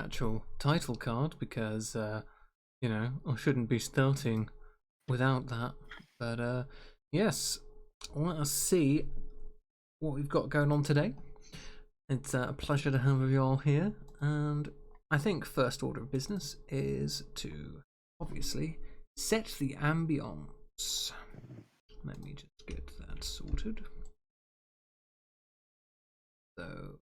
actual title card because, you know, I shouldn't be starting without that. But, yes, let us see what we've got going on today. It's a pleasure to have you all here, and I think first order of business is to, obviously, set the ambience. Let me just get that sorted. So,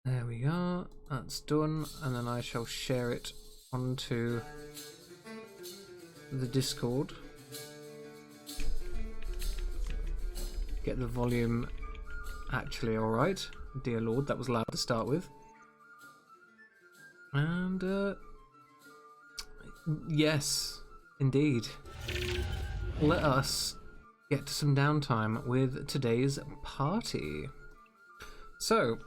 there we are, that's done, and then I shall share it onto the Discord. Get the volume actually alright. Dear Lord, that was loud to start with. And, yes, indeed. Let us get to some downtime with today's party. So,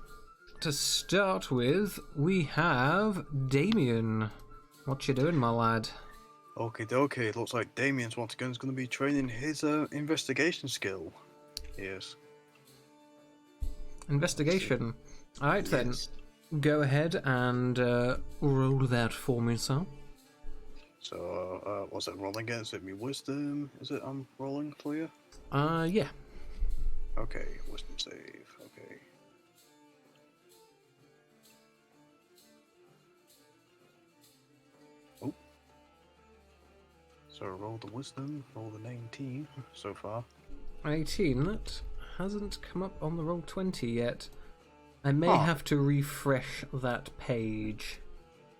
to start with, we have Damien. What you doing, my lad? Okie dokie, looks like Damien's once again is going to be training his investigation skill. Yes. Investigation. Alright then, go ahead and roll that for me, sir. So, what's it rolling against? Is it me wisdom? Is it I'm rolling for you? Yeah. Okay, wisdom save, okay. Oh. So roll the wisdom, roll the 19 so far. 18, that hasn't come up on the roll 20 yet. I may have to refresh that page.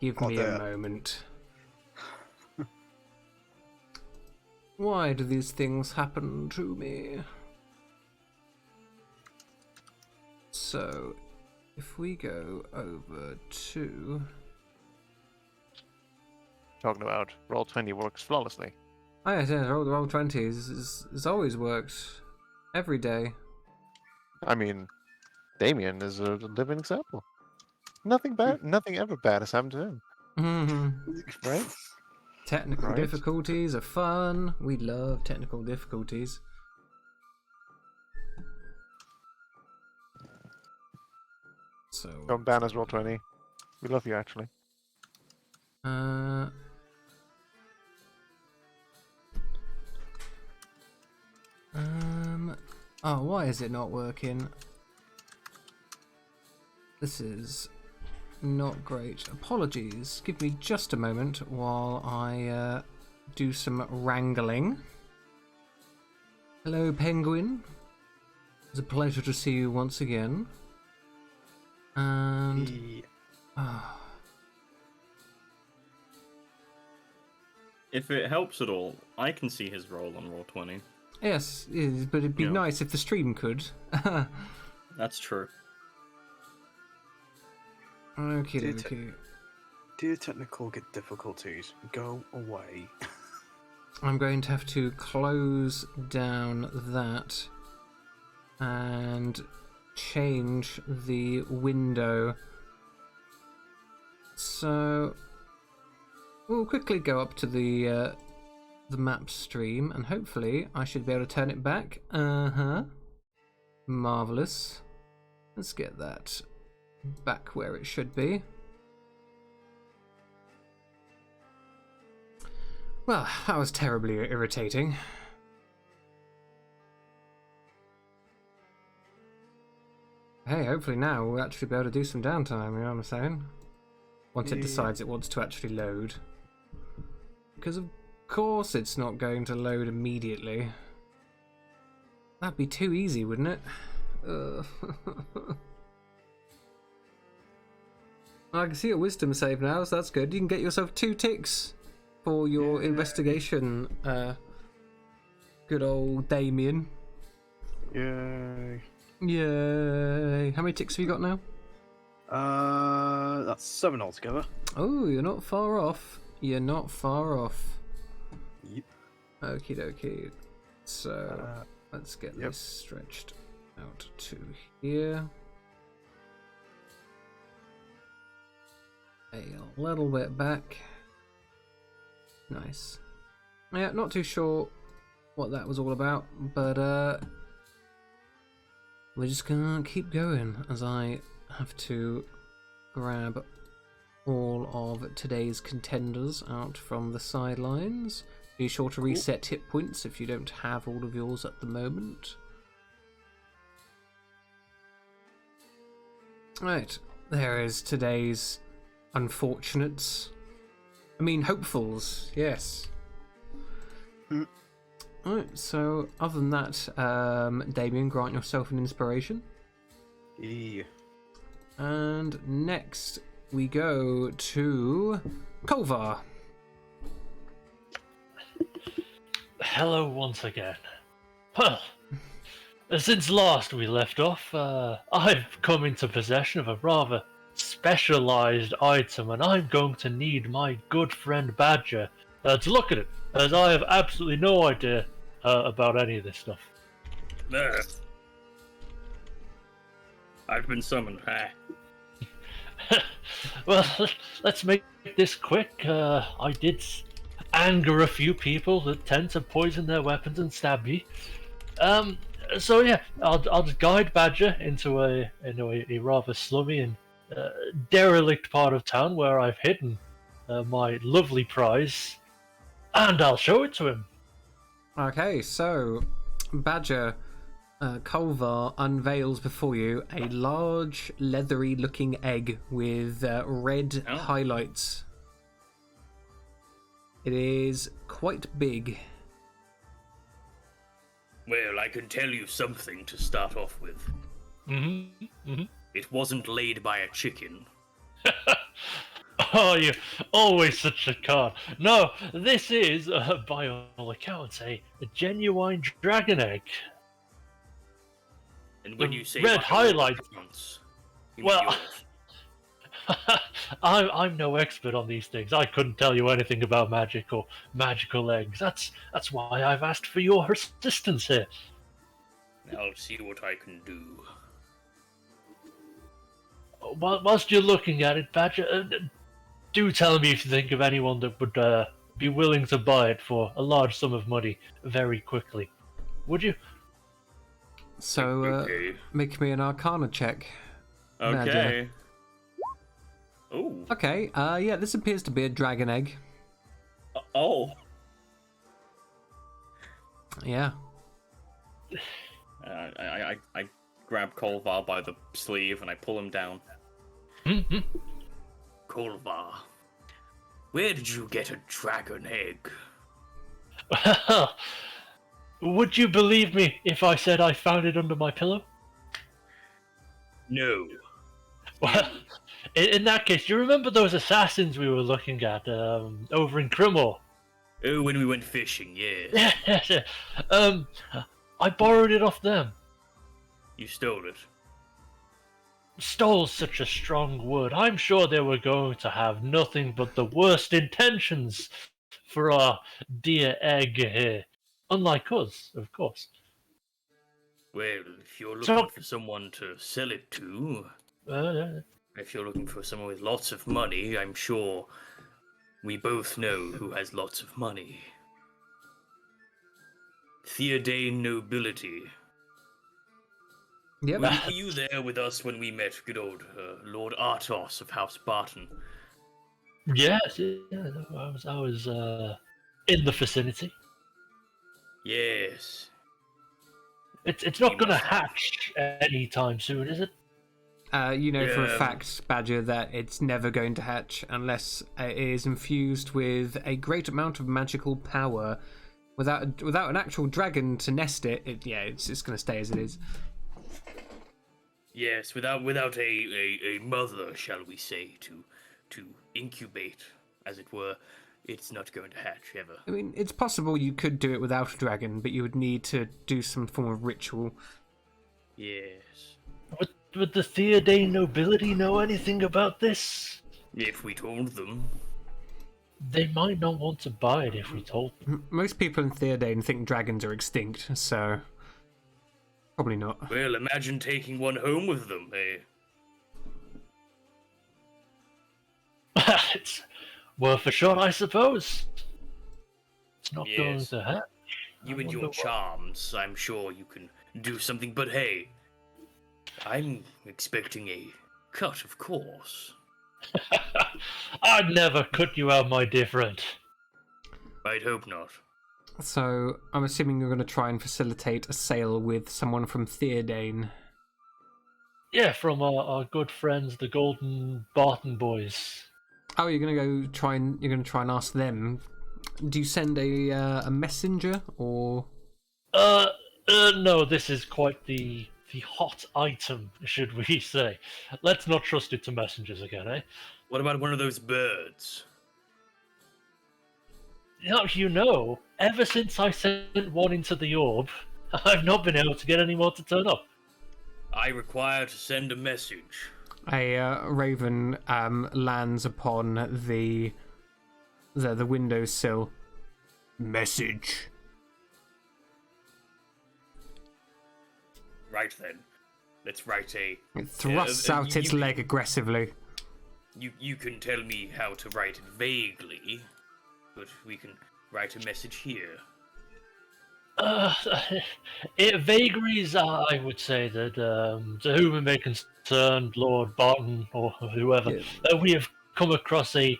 Give me a moment. Why do these things happen to me? So, if we go over to... Talking about Roll20 works flawlessly. Oh yes, roll 20 has always worked. Every day. I mean, Damien is a living example. Nothing bad, nothing ever bad has happened to him. Right? Technical difficulties are fun. We love technical difficulties. So Don't ban us, Roll20. We love you, actually. Oh, why is it not working? This is not great. Apologies. Give me just a moment while I do some wrangling. Hello, Penguin. It's a pleasure to see you once again. And... If it helps at all, I can see his roll on Roll20. Yes, but it'd be nice if the stream could. That's true. Okay. Dear technical difficulties, go away. I'm going to have to close down that and change the window. So we'll quickly go up to the map stream and hopefully I should be able to turn it back. Marvelous. Let's get that back where it should be. Well, that was terribly irritating. Hey, hopefully now we'll actually be able to do some downtime, you know what I'm saying? Once it decides it wants to actually load. Because of course it's not going to load immediately. That'd be too easy, wouldn't it? I can see a wisdom save now, so that's good. You can get yourself 2 ticks for your investigation, good old Damien. Yay. Yay. How many ticks have you got now? That's 7 altogether. Oh, you're not far off. You're not far off. Yep. Okie dokie. So, let's get this stretched out to here. A little bit back. Nice. Yeah, not too sure what that was all about, but we're just gonna keep going as I have to grab all of today's contenders out from the sidelines. Be sure to reset hit points if you don't have all of yours at the moment. Right, there is today's unfortunates. I mean, hopefuls, yes. Alright, so other than that, Damien, grant yourself an inspiration. Yeah. And next we go to Kolvar. Hello once again. Well, since last we left off, I've come into possession of a rather specialized item, and I'm going to need my good friend Badger to look at it, as I have absolutely no idea about any of this stuff. There. I've been summoned. Well, let's make this quick. I did anger a few people that tend to poison their weapons and stab me. So yeah, I'll just guide Badger into a rather slummy and derelict part of town where I've hidden my lovely prize, and I'll show it to him. Okay, so Badger, Kolvar unveils before you a large, leathery-looking egg with red highlights. It is quite big. Well, I can tell you something to start off with. It wasn't laid by a chicken. Oh, you're always such a card. No, this is, by all accounts, a genuine dragon egg. And when you say red highlight, well, I'm no expert on these things. I couldn't tell you anything about magic or magical eggs. That's why I've asked for your assistance here. I'll see what I can do. Whilst you're looking at it, Badger, do tell me if you think of anyone that would be willing to buy it for a large sum of money very quickly. Would you? So, Okay. make me an Arcana check. Okay. Oh. Okay, yeah, this appears to be a dragon egg. Oh. Yeah. I grab Kolvar by the sleeve and I pull him down. Kolvar, where did you get a dragon egg? Well, would you believe me if I said I found it under my pillow? No. Well, in that case, do you remember those assassins we were looking at over in Crimor? Oh, when we went fishing, yes. Yes. I borrowed it off them. You stole it. Stole such a strong word. I'm sure they were going to have nothing but the worst intentions for our dear egg here. Unlike us, of course. Well, if you're looking for someone to sell it to, if you're looking for someone with lots of money, I'm sure we both know who has lots of money. Theodane nobility. Yep. Were you there with us when we met good old Lord Artos of House Barton? Yes, yeah, I was in the vicinity. Yes. It's not going to hatch anytime soon, is it? You know for a fact, Badger, that it's never going to hatch unless it is infused with a great amount of magical power. Without an actual dragon to nest it, it's just going to stay as it is. Yes, without a mother, shall we say, to incubate, as it were, it's not going to hatch ever. I mean, it's possible you could do it without a dragon, but you would need to do some form of ritual. Yes. Would the Theodane nobility know anything about this? If we told them. They might not want to buy it if we told them. Most people in Theodane think dragons are extinct, so probably not. Well, imagine taking one home with them, eh? It's worth a shot, I suppose. It's not going to hatch. You and your charms, I'm sure you can do something, but hey, I'm expecting a cut, of course. I'd never cut you out, my dear friend. I'd hope not. So, I'm assuming you're going to try and facilitate a sale with someone from Theodane. Yeah, from our good friends, the Golden Barton Boys. Oh, you're going to try and ask them. Do you send a messenger or? No, this is quite the hot item, should we say. Let's not trust it to messengers again, eh? What about one of those birds? You know, ever since I sent one into the orb, I've not been able to get any more to turn up. I require to send a message. A raven lands upon the windowsill. Message. Right then. Let's write a... It thrusts out its leg aggressively. You can tell me how to write it vaguely, but we can write a message here. It vagaries, I would say, that to whom it may concern, Lord Barton or whoever, we have come across a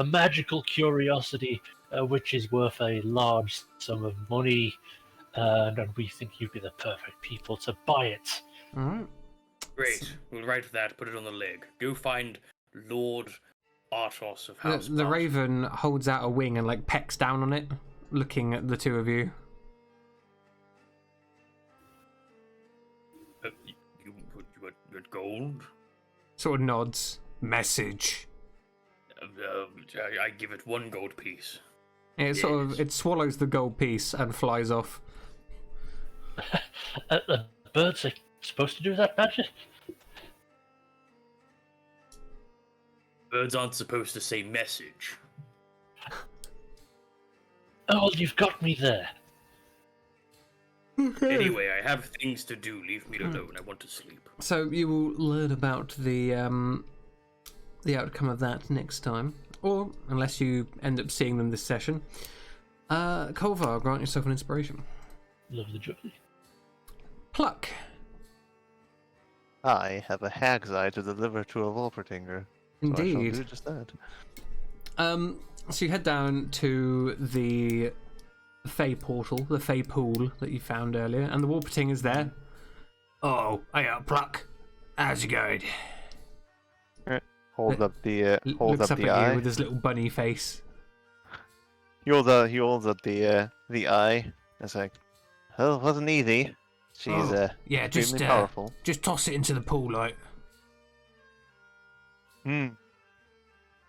magical curiosity which is worth a large sum of money, and we think you'd be the perfect people to buy it. All right. Great. We'll write that, put it on the leg. Go find Lord Artos of House The raven holds out a wing and like pecks down on it, looking at the two of you. You got gold? Sort of nods. Message. I give it 1 gold piece. It it swallows the gold piece and flies off. The birds are supposed to do that magic? Birds aren't supposed to say message. Oh, well, you've got me there. Anyway, I have things to do. Leave me alone. I want to sleep. So you will learn about the outcome of that next time, or unless you end up seeing them this session. Kolvar, grant yourself an inspiration. Lovely jubbly. Pluck. I have a hag's eye to deliver to a Wolpertinger. So I shall Indeed. do just that. So you head down to the Fey portal, the Fey pool that you found earlier, and the Wolpertinger's there. Oh, hey up, Pluck. How's it going? Hold up the Looks up the at eye. you with his little bunny face. He holds up the eye. It's like, well, it wasn't easy. She's yeah, extremely powerful. just toss it into the pool, like. Can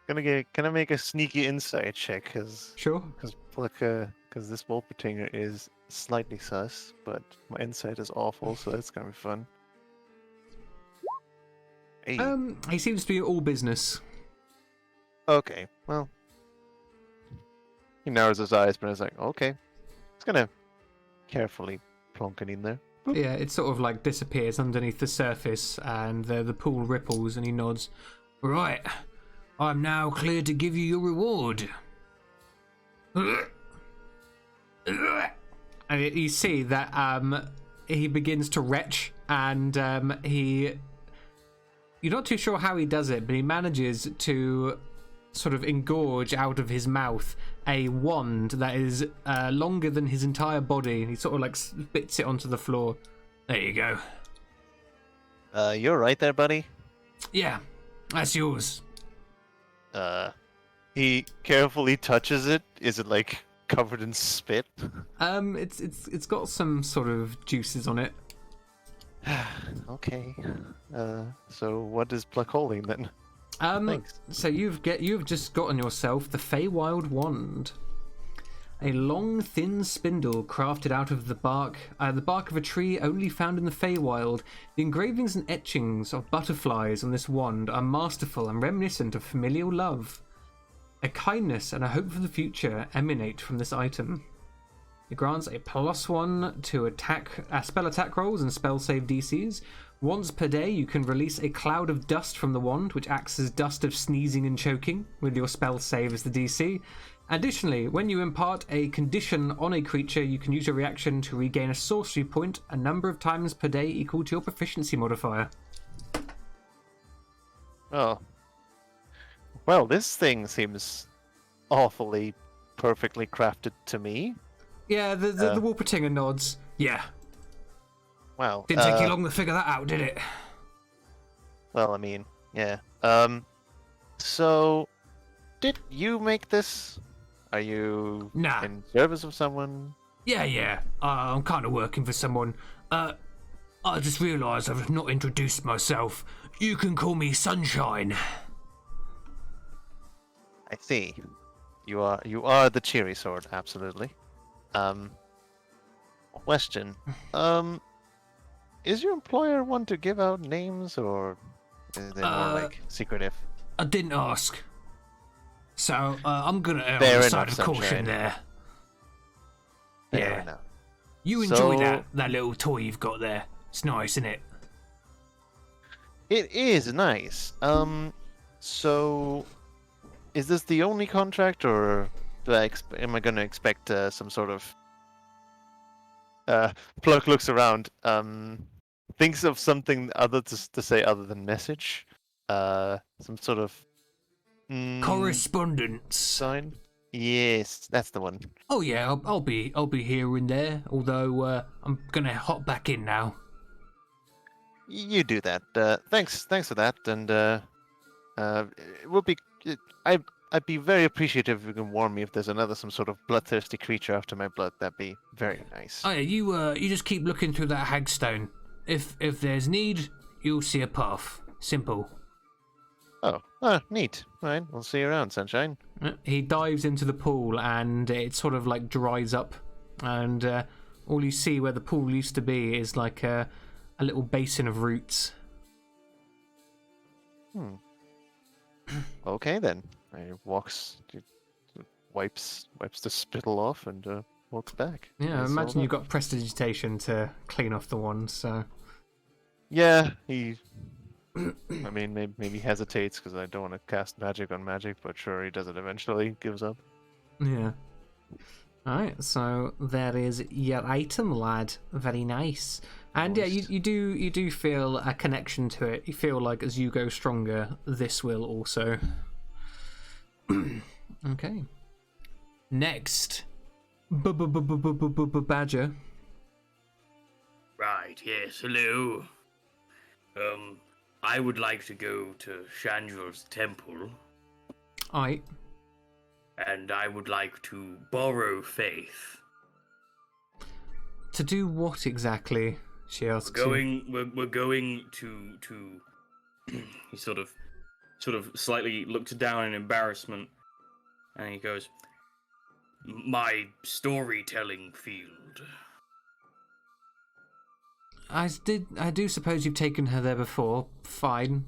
I make a sneaky insight check? Sure. Because this Wolpertinger is slightly sus, but my insight is awful, so that's gonna be fun. Hey. He seems to be all business. Okay, well, he narrows his eyes, but it's like, okay, he's gonna carefully plonk it in there. Boop. Yeah, it sort of like disappears underneath the surface, and the pool ripples, and he nods. Right, I'm now clear to give you your reward. And you see that he begins to retch, and you're not too sure how he does it, but he manages to sort of engorge out of his mouth a wand that is longer than his entire body, and he sort of like spits it onto the floor. There you go. You're right there, buddy. Yeah, that's yours. He carefully touches it. Is it like covered in spit? It's got some sort of juices on it. Okay. So what is Pluck holding then? Thanks. So you've just gotten yourself the Feywild wand, a long, thin spindle crafted out of the bark of a tree only found in the Feywild. The engravings and etchings of butterflies on this wand are masterful and reminiscent of familial love. A kindness and a hope for the future emanate from this item. It grants a +1 to spell attack rolls and spell save DCs. Once per day, you can release a cloud of dust from the wand, which acts as dust of sneezing and choking, with your spell save as the DC. Additionally, when you impart a condition on a creature, you can use your reaction to regain a sorcery point a number of times per day equal to your proficiency modifier. Oh. Well, this thing seems awfully perfectly crafted to me. Yeah, the Wolpertinger nods. Yeah. Wow. Didn't take you long to figure that out, did it? Well, I mean, yeah. So, did you make this? Are you Nah. in service of someone? Yeah. I'm kind of working for someone. I just realised I've not introduced myself. You can call me Sunshine. I see. You are the cheery sort, absolutely. Question. Is your employer one to give out names, or is they more like secretive? I didn't ask. So, I'm gonna err on Fair the side enough, of caution Sunshine. there. Fair Yeah. enough. You enjoy So- that little toy you've got there. It's nice, isn't it? It is nice. So is this the only contract, or am I going to expect some sort of? Plug looks around. Thinks of something other to say other than message. Some sort of Correspondence. sign. Yes, that's the one. Oh yeah, I'll be here and there. Although I'm gonna hop back in now. You do that. Thanks for that, and it will be. I'd be very appreciative if you can warn me if there's some sort of bloodthirsty creature after my blood. That'd be very nice. Oh yeah, you just keep looking through that hagstone. If there's need, you'll see a path. Simple. Oh, neat. Right, we'll see you around, Sunshine. He dives into the pool and it sort of like dries up, and all you see where the pool used to be is like a little basin of roots. Okay then. He wipes the spittle off and walks back. Yeah, That's imagine all you've done. got prestidigitation to clean off the wand. So Yeah, he. I mean, maybe hesitates because I don't want to cast magic on magic, but sure, he does it eventually. Gives up. yeah. Alright, so there is your item, lad. Very nice. And yeah, Nice. you do feel a connection to it. You feel like as you go stronger, this will also. Okay. Next, Badger. Right, yes, hello. I would like to go to Chandra's temple, Alright. and I would like to borrow faith. To do what exactly? She asks you. We're going to he sort of slightly looks down in embarrassment, and he goes, my storytelling field. I do suppose you've taken her there before. Fine.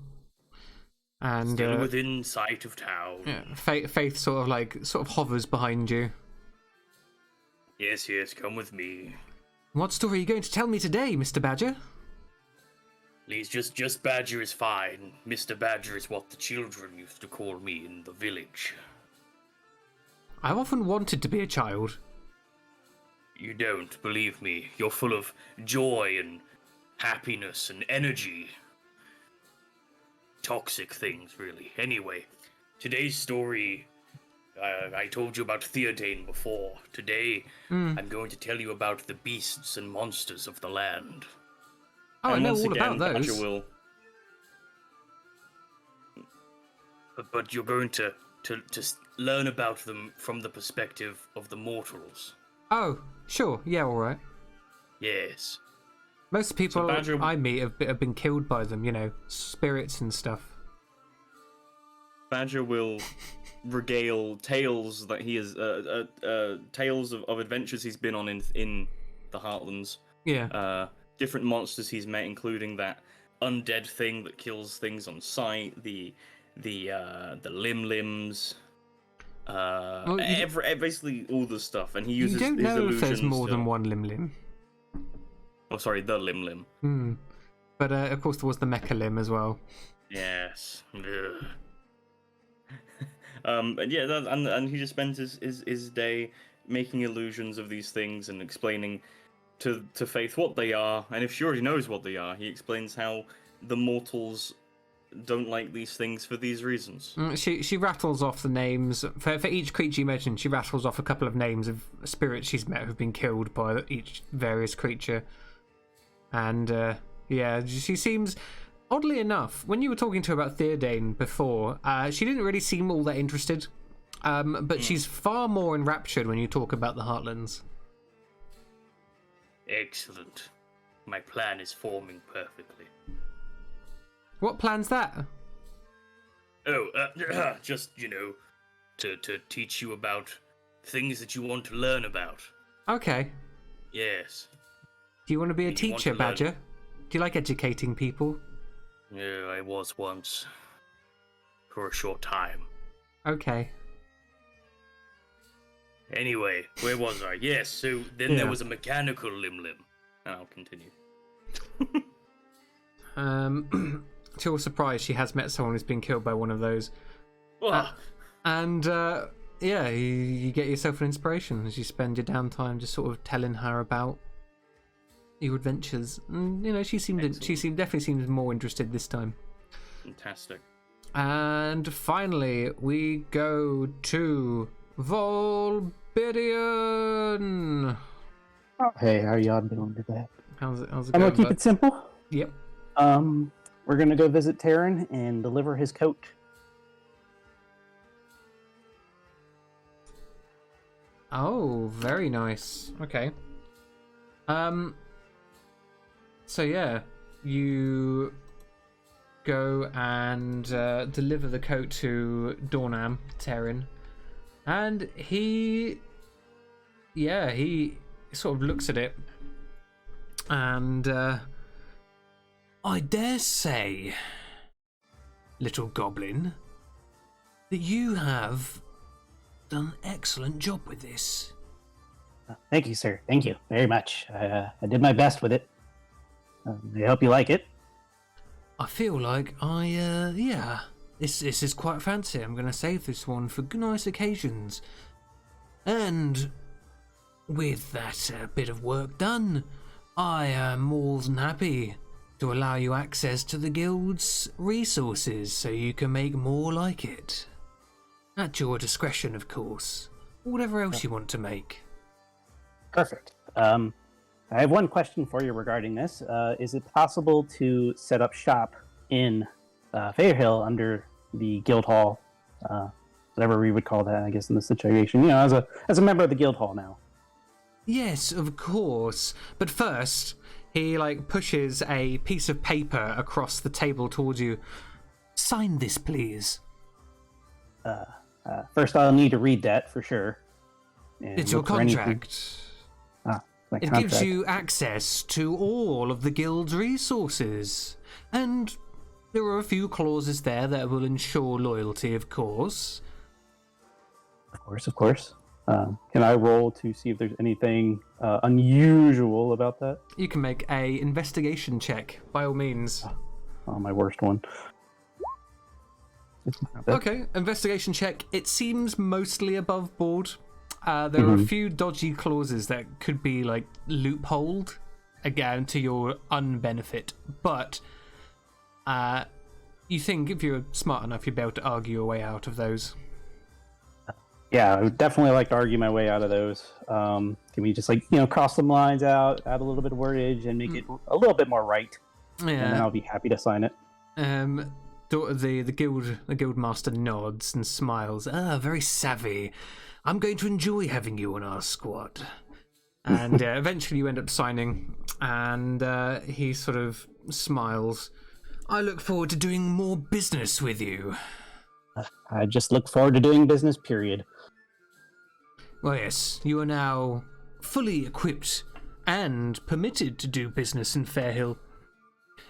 And Still within sight of town. yeah, Faith sort of hovers behind you. Yes, come with me. What story are you going to tell me today, Mr. Badger? Please, just Badger is fine. Mr. Badger is what the children used to call me in the village. I've often wanted to be a child. You don't, believe me. You're full of joy and happiness and energy. Toxic things, really. Anyway, today's story, I told you about Theodane before. Today, I'm going to tell you about the beasts and monsters of the land. Oh, I And know once all again, about those. Badger will... But you're going to learn about them from the perspective of the mortals. Oh, sure. Yeah, all right. Yes. Most people Badger- I meet have been killed by them. You know, spirits and stuff. Badger will regale tales that he has, tales of adventures he's been on in the Heartlands. Yeah. Different monsters he's met, including that undead thing that kills things on sight, the limbs, Well, basically all the stuff, and he you uses don't his know if there's illusions more to... than one Lim. Oh, sorry, the limb. Hmm. But of course there was the Mecha Lim as well. Yes. Ugh. And yeah, and he just spends his day making illusions of these things and explaining to Faith what they are. And if she already knows what they are, he explains how the mortals don't like these things for these reasons. She rattles off the names for each creature you mentioned. She rattles off a couple of names of spirits she's met who've been killed by each various creature. And yeah, she seems, oddly enough, when you were talking to her about Theodane before, she didn't really seem all that interested. But she's far more enraptured when you talk about the Heartlands. Excellent. My plan is forming perfectly. What plan's that? Oh, just, to teach you about things that you want to learn about. Okay. Yes. Do you want to be a Do you want teacher, to learn? Badger? Do you like educating people? Yeah, I was once. For a short time. Okay. Anyway, where was I? Yes, so then Yeah. there was a mechanical limb. And I'll continue. To your surprise, she has met someone who's been killed by one of those. And yeah, you get yourself an inspiration as you spend your downtime just sort of telling her about your adventures. And, she definitely seems more interested this time. Fantastic. And finally, we go to Volbidian. Oh, hey, how y'all doing today? How's it I'm going? gonna keep bud? it simple. Yep. We're gonna go visit Terran and deliver his coat. Oh, very nice. Okay. So yeah, you go and deliver the coat to Dornam, Terran, and he sort of looks at it, and I dare say, little goblin, that you have done an excellent job with this. Thank you, sir. Thank you very much. I did my best with it. I hope you like it. I feel like this is quite fancy. I'm going to save this one for nice occasions. And with that bit of work done, I am more than happy to allow you access to the guild's resources so you can make more like it. At your discretion, of course. Whatever else you want to make. Perfect. I have one question for you regarding this. Is it possible to set up shop in Fairhill under the guild hall, whatever we would call that, I guess, in this situation? As a member of the guild hall now. Yes, of course. But first, he pushes a piece of paper across the table towards you. Sign this, please. First, I'll need to read that for sure. And It's your look for anything- contract. My It contract. gives you access to all of the guild's resources. And there are a few clauses there that will ensure loyalty, of course. Of course. Can I roll to see if there's anything unusual about that? You can make a investigation check, by all means. Oh, my worst one. Okay, investigation check. It seems mostly above board. There are a few dodgy clauses that could be loopholed, again, to your unbenefit. But you think if you're smart enough, you'd be able to argue your way out of those. Yeah, I would definitely like to argue my way out of those. Can we just cross some lines out, add a little bit of wordage, and make it a little bit more right? And then Yeah. I'll be happy to sign it. The guild master nods and smiles. Very savvy. I'm going to enjoy having you on our squad. And eventually you end up signing, and he sort of smiles. I look forward to doing more business with you. I just look forward to doing business, period. Well, yes, you are now fully equipped and permitted to do business in Fairhill.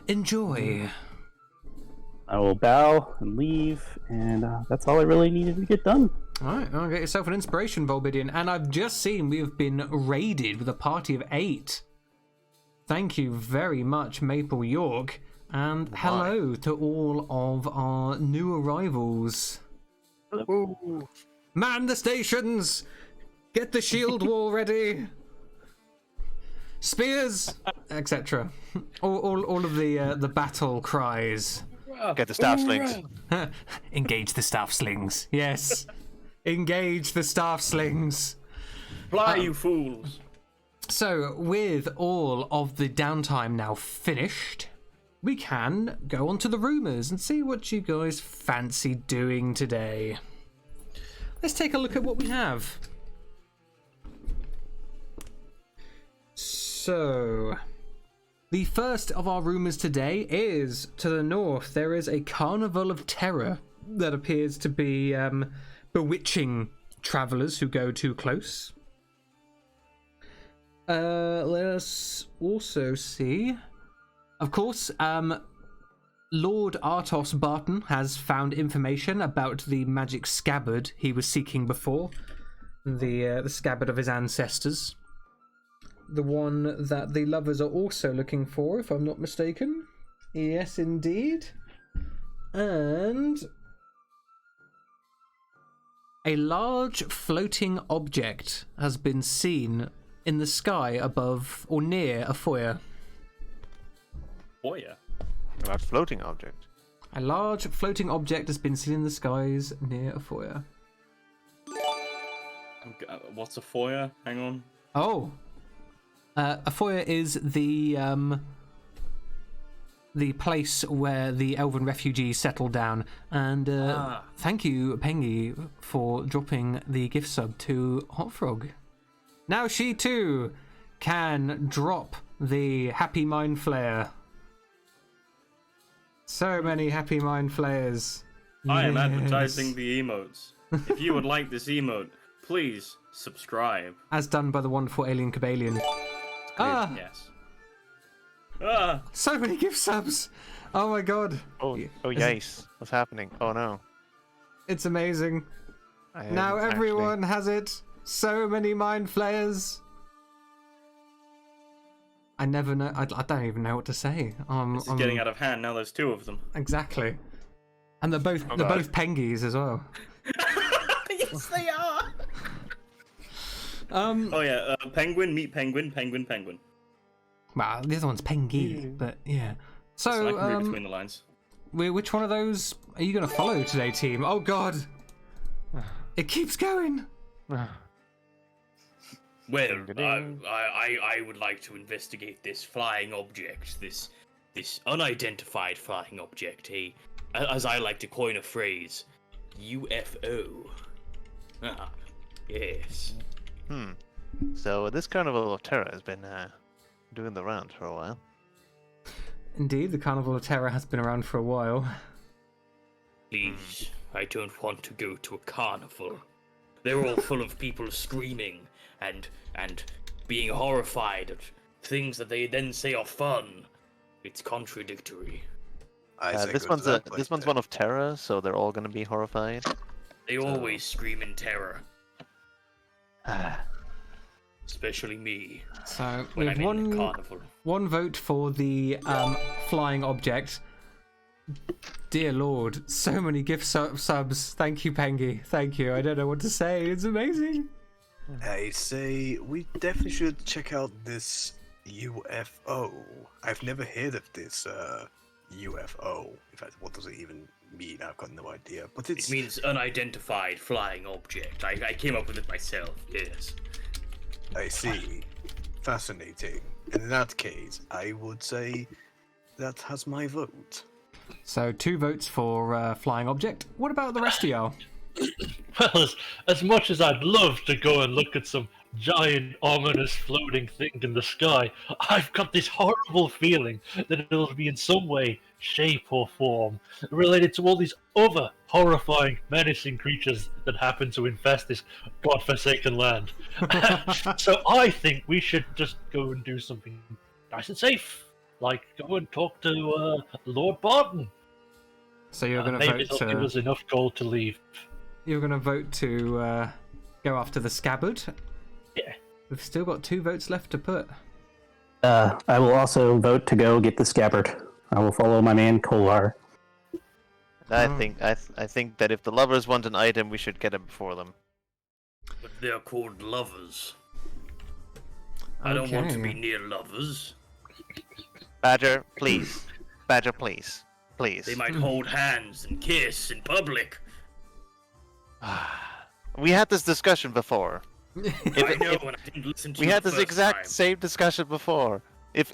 Enjoy. I will bow and leave, and that's all I really needed to get done. Alright, I'll get yourself an inspiration, Volbidian. And I've just seen we have been raided with a party of 8. Thank you very much, Maple York. And hello to all of our new arrivals. Ooh. Man the stations! Get the shield wall ready! Spears! Etc. All of the battle cries. Get the staff slings. Engage the staff slings. Yes. Engage the staff slings. Fly, you fools! So, with all of the downtime now finished, we can go on to the rumours and see what you guys fancy doing today. Let's take a look at what we have. So, the first of our rumours today is to the north. There is a carnival of terror that appears to be bewitching travellers who go too close. Let us also see. Of course, Lord Artos Barton has found information about the magic scabbard he was seeking before. The scabbard of his ancestors. The one that the lovers are also looking for, if I'm not mistaken. Yes, indeed. And a large floating object has been seen in the sky above or near a foyer. Foyer? About floating object. A large floating object has been seen in the skies near a foyer. What's a foyer? Hang on. Oh. A foyer is the place where the elven refugees settled down. And thank you, Pengy, for dropping the gift sub to Hot Frog. Now she too can drop the Happy Mind Flare. So many Happy Mind Flares. I am Yes. advertising the emotes. If you would like this emote, please subscribe. As done by the wonderful Alien Cabalion. Ah, Yes. Ah! so many gift subs. Oh my god. Oh, yes. What's happening? Oh no. It's amazing. I Now am everyone has it. So many mind flayers. I never know. I don't even know what to say. This is getting out of hand. Now there's two of them. Exactly. And they're both Oh, they're God. both pengies as well. Yes, they are. Um. Oh yeah, penguin, meet penguin, penguin, penguin. Well, the other one's pengy, but yeah. So I So can read between the lines. which one of those are you gonna follow today, team? Oh God. It keeps going. Well, I would like to investigate this flying object, this unidentified flying object, as I like to coin a phrase, UFO. Ah, yes. So this Carnival of Terror has been doing the rounds for a while. Indeed, the Carnival of Terror has been around for a while. Please, I don't want to go to a carnival. They're all full of people screaming and being horrified at things that they then say are fun. It's contradictory. This one's one of terror, so they're all gonna be horrified. They always scream in terror. Especially me, So when we have I'm in a carnival. one vote for the flying object. Dear Lord, so many gift subs. Thank you, Pengy. Thank you. I don't know what to say. It's amazing. I say we definitely should check out this UFO. I've never heard of this UFO. In fact, what does it even mean? I've got no idea. But It means unidentified flying object. I came up with it myself, yes. I see. Fascinating. And in that case, I would say that has my vote. So 2 votes for flying object. What about the rest of y'all? Well, as much as I'd love to go and look at some giant, ominous floating thing in the sky, I've got this horrible feeling that it'll be in some way, shape, or form related to all these other horrifying, menacing creatures that happen to infest this godforsaken land. So I think we should just go and do something nice and safe. Like go and talk to Lord Barton. So you're going to Maybe vote they'll give us enough gold to leave. You're going to vote to go after the scabbard. Yeah. We've still got 2 votes left to put. I will also vote to go get the scabbard. I will follow my man Kolar. I think that if the lovers want an item, we should get it before them. But they're called lovers. I don't want to Okay. be near lovers. Badger, please. Badger, please. Please. They might hold hands and kiss in public. We had this discussion before. I know, and I didn't listen to We you had the this first exact time. same discussion before. If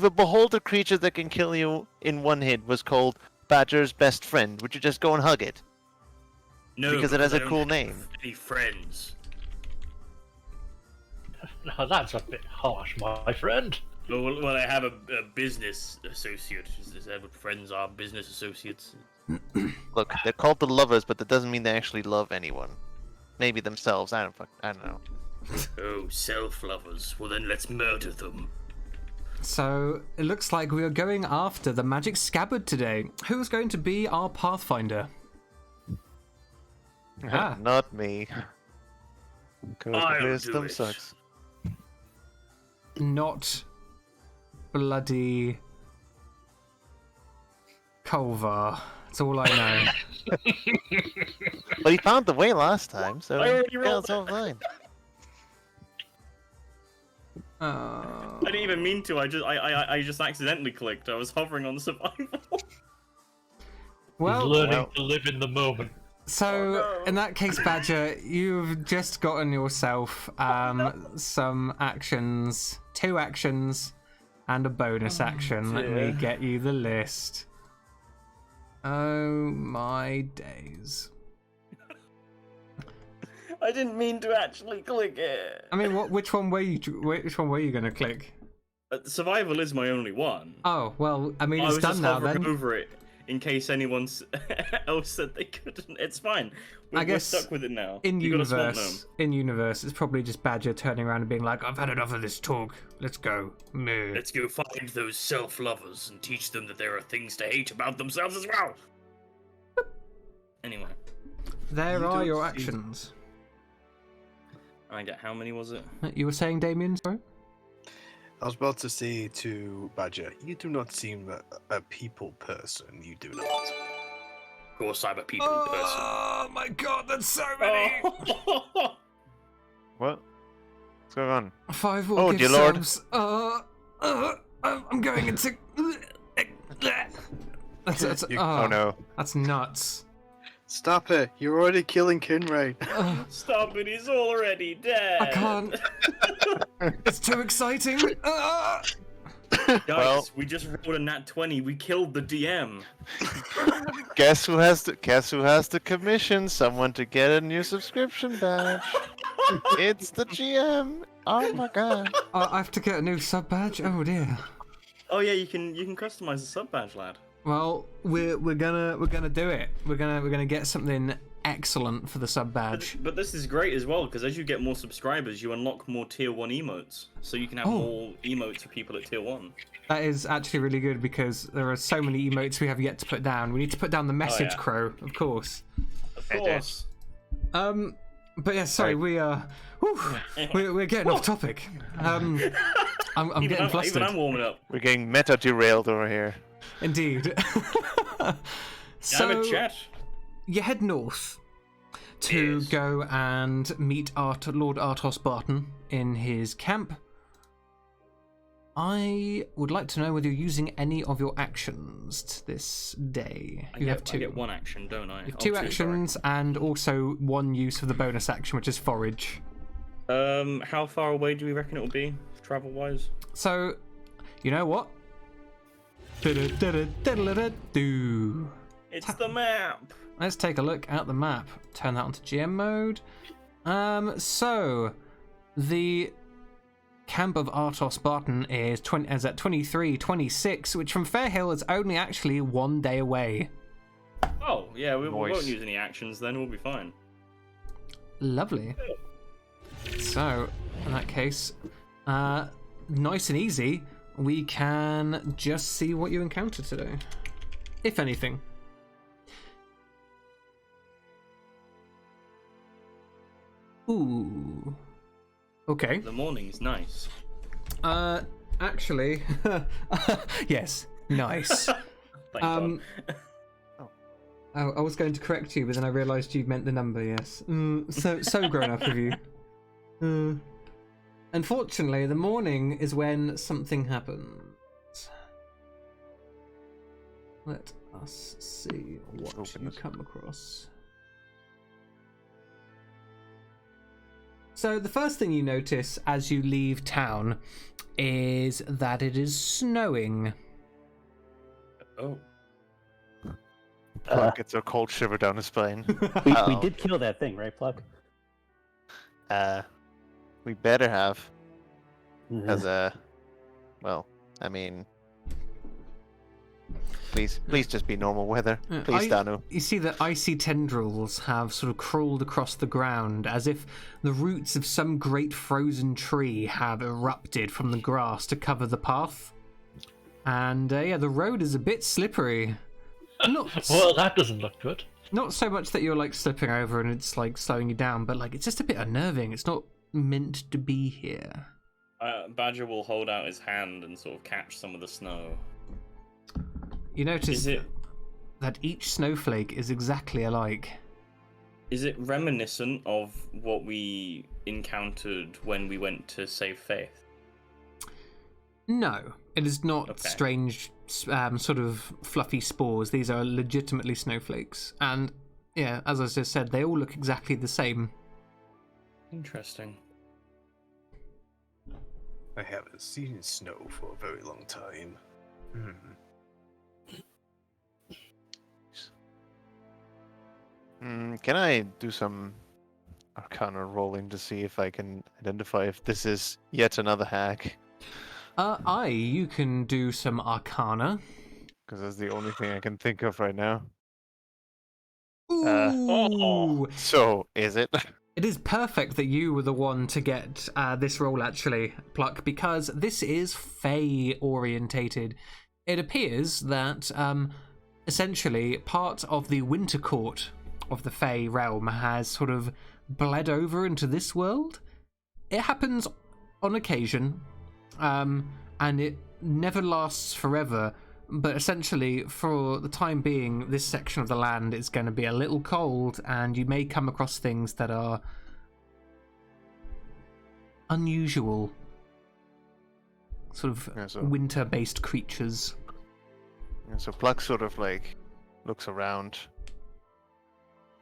a beholder creature that can kill you in one hit was called Badger's best friend, would you just go and hug it? No, because it has I a don't cool have name. Any friends? Now that's a bit harsh, my friend. Well, I have a business associate. Is that what friends are? Business associates? Look, they're called the lovers, but that doesn't mean they actually love anyone. Maybe themselves. I don't know. Oh, self-lovers. Well, then let's murder them. So it looks like we are going after the magic scabbard today. Who's going to be our pathfinder? Ah. Not me. Because I'll do wisdom it. sucks. Not bloody Kolvar. That's all I know. But he found the way last time, so I already yeah, rolled it's all fine. I didn't even mean to. I just accidentally clicked. I was hovering on survival. He's Well, learning to live in the moment. so in that case, Badger, you've just gotten yourself some actions, 2 actions, and a bonus action. Let me get you the list. Oh my days. I didn't mean to actually click it. I mean, which one were you gonna click? Survival is my only one. Oh well, I mean I it's was done just now hovering then. over it in case anyone else said they couldn't. It's fine. We're, I guess we're stuck with it now. In You got a swamp universe, it's probably just Badger turning around and being like, "I've had enough of this talk. Let's go." Meh. Let's go find those self-lovers and teach them that there are things to hate about themselves as well. Anyway, There You are don't your seem- actions. I get how many was it? You were saying, Damien? Sorry. I was about to say to Badger, you do not seem a people person. You do not. Of course, I'm a people person. Oh my god, that's so Oh. What? What's going on? 5 will Oh, give dear lord. subs. I'm going into. That's Oh no. That's nuts. Stop it! You're already killing Kinray. Stop it! He's already dead. I can't. It's too exciting. Guys, Well- we just rolled a nat 20. We killed the DM. Guess who has to commission someone to get a new subscription badge? It's the GM. Oh my god. I have to get a new sub badge. Oh dear. Oh yeah, you can customize the sub badge, lad. Well, we're gonna do it. We're gonna get something excellent for the sub badge. But this is great as well because as you get more subscribers, you unlock more tier 1 emotes, so you can have Oh. more emotes for people at tier 1. That is actually really good because there are so many emotes we have yet to put down. We need to put down the message yeah. crow, of course. Of I did. course. But yeah, sorry, we are. We're getting off topic. I'm getting flustered. Even I'm warming up. We're getting meta derailed over here. Indeed. Damn it, chat. You head north to Yes. go and meet Lord Artos Barton in his camp. I would like to know whether you're using any of your actions this day. You have 2. I get one action, don't I? You have Oh, 2 sorry. actions and also 1 use of the bonus action, which is forage. How far away do we reckon it will be, travel-wise? So, you know what? Do. It's the map. Let's take a look at the map. Turn that onto GM mode. So the camp of Artos Barton is at 23:26, which from Fairhill is only actually 1 day away. Oh, yeah, we won't Nice. use any actions then, we'll be fine. Lovely. So, in that case, nice and easy, we can just see what you encounter today, if anything. Ooh. Okay. The morning's nice. Actually, yes, nice. Thank Um, God. I was going to correct you, but then I realised you meant the number. Yes. So grown up of you. Unfortunately, the morning is when something happens. Let us see what Open you this. come across. So the first thing you notice as you leave town is that it is snowing. Oh, Pluck gets a cold shiver down his spine. We Uh-oh. did kill that thing, right, Pluck? We better have, Ugh. because well, I mean, please just be normal weather, please, Danu. You see that icy tendrils have sort of crawled across the ground as if the roots of some great frozen tree have erupted from the grass to cover the path. And yeah, the road is a bit slippery. Well, that doesn't look good. Not so much that you're like slipping over and it's like slowing you down, but like it's just a bit unnerving. It's not meant to be here. Badger will hold out his hand and sort of catch some of the snow. You notice Is it that each snowflake is exactly alike. is it reminiscent of what we encountered when we went to save Faith? No, it is not Okay. strange, sort of fluffy spores. These are legitimately snowflakes. And yeah, as I just said, they all look exactly the same. Interesting. I haven't seen snow for a very long time. Can I do some Arcana rolling to see if I can identify if this is yet another hack? You can do some Arcana. Because that's the only thing I can think of right now. Ooh! So, is it? It is perfect that you were the one to get this role, actually, Pluck, because this is Fey orientated. It appears that essentially part of the winter court of the Fey realm has sort of bled over into this world. It happens on occasion, and it never lasts forever. But essentially, for the time being, this section of the land is going to be a little cold, and you may come across things that are unusual. Sort of Yeah, so- winter-based creatures. And so Pluck sort of like looks around,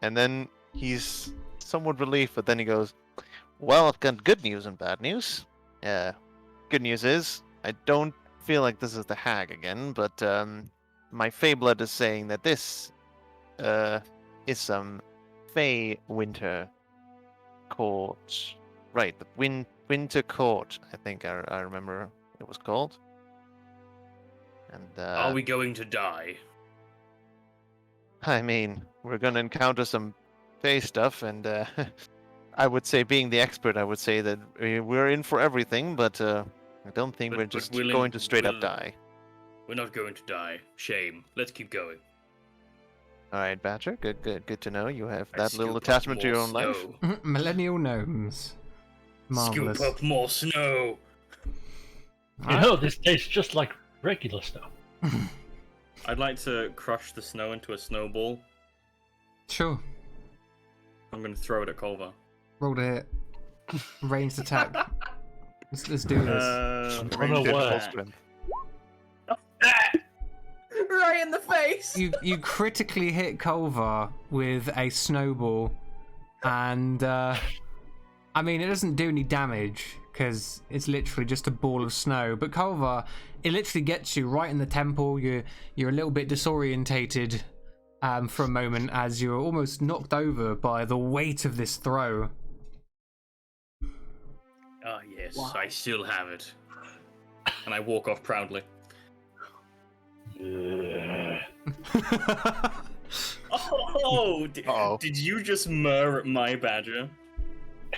and then he's somewhat relieved, but then he goes, "Well, I've got good news and bad news. Good news is I don't feel like this is the hag again, but my Fey blood is saying that this is some Fey winter court, right? The winter court, I think I remember it was called." And Are we going to die? I mean, we're gonna encounter some Fey stuff, and I would say, being the expert, I would say that we're in for everything, but I don't think we're just going to straight up die. We're not going to die. Shame. Let's keep going. All right, Badger. Good to know you have I that little scoop up attachment to more your own life. snow. Millennial gnomes. Marvelous. Scoop up more snow. You know, this tastes just like regular snow. I'd like to crush the snow into a snowball. Sure. I'm going to throw it at Culver. Roll to hit. Ranged attack. Let's do this. Ranged Ranged hit, away. full strength. Right in the face! You critically hit Kolvar with a snowball, and I mean, it doesn't do any damage because it's literally just a ball of snow. But Kolvar, it literally gets you right in the temple. You're a little bit disorientated for a moment as you're almost knocked over by the weight of this throw. Ah, yes, I still have it. And I walk off proudly. Oh, Uh-oh. did you just murr at my badger?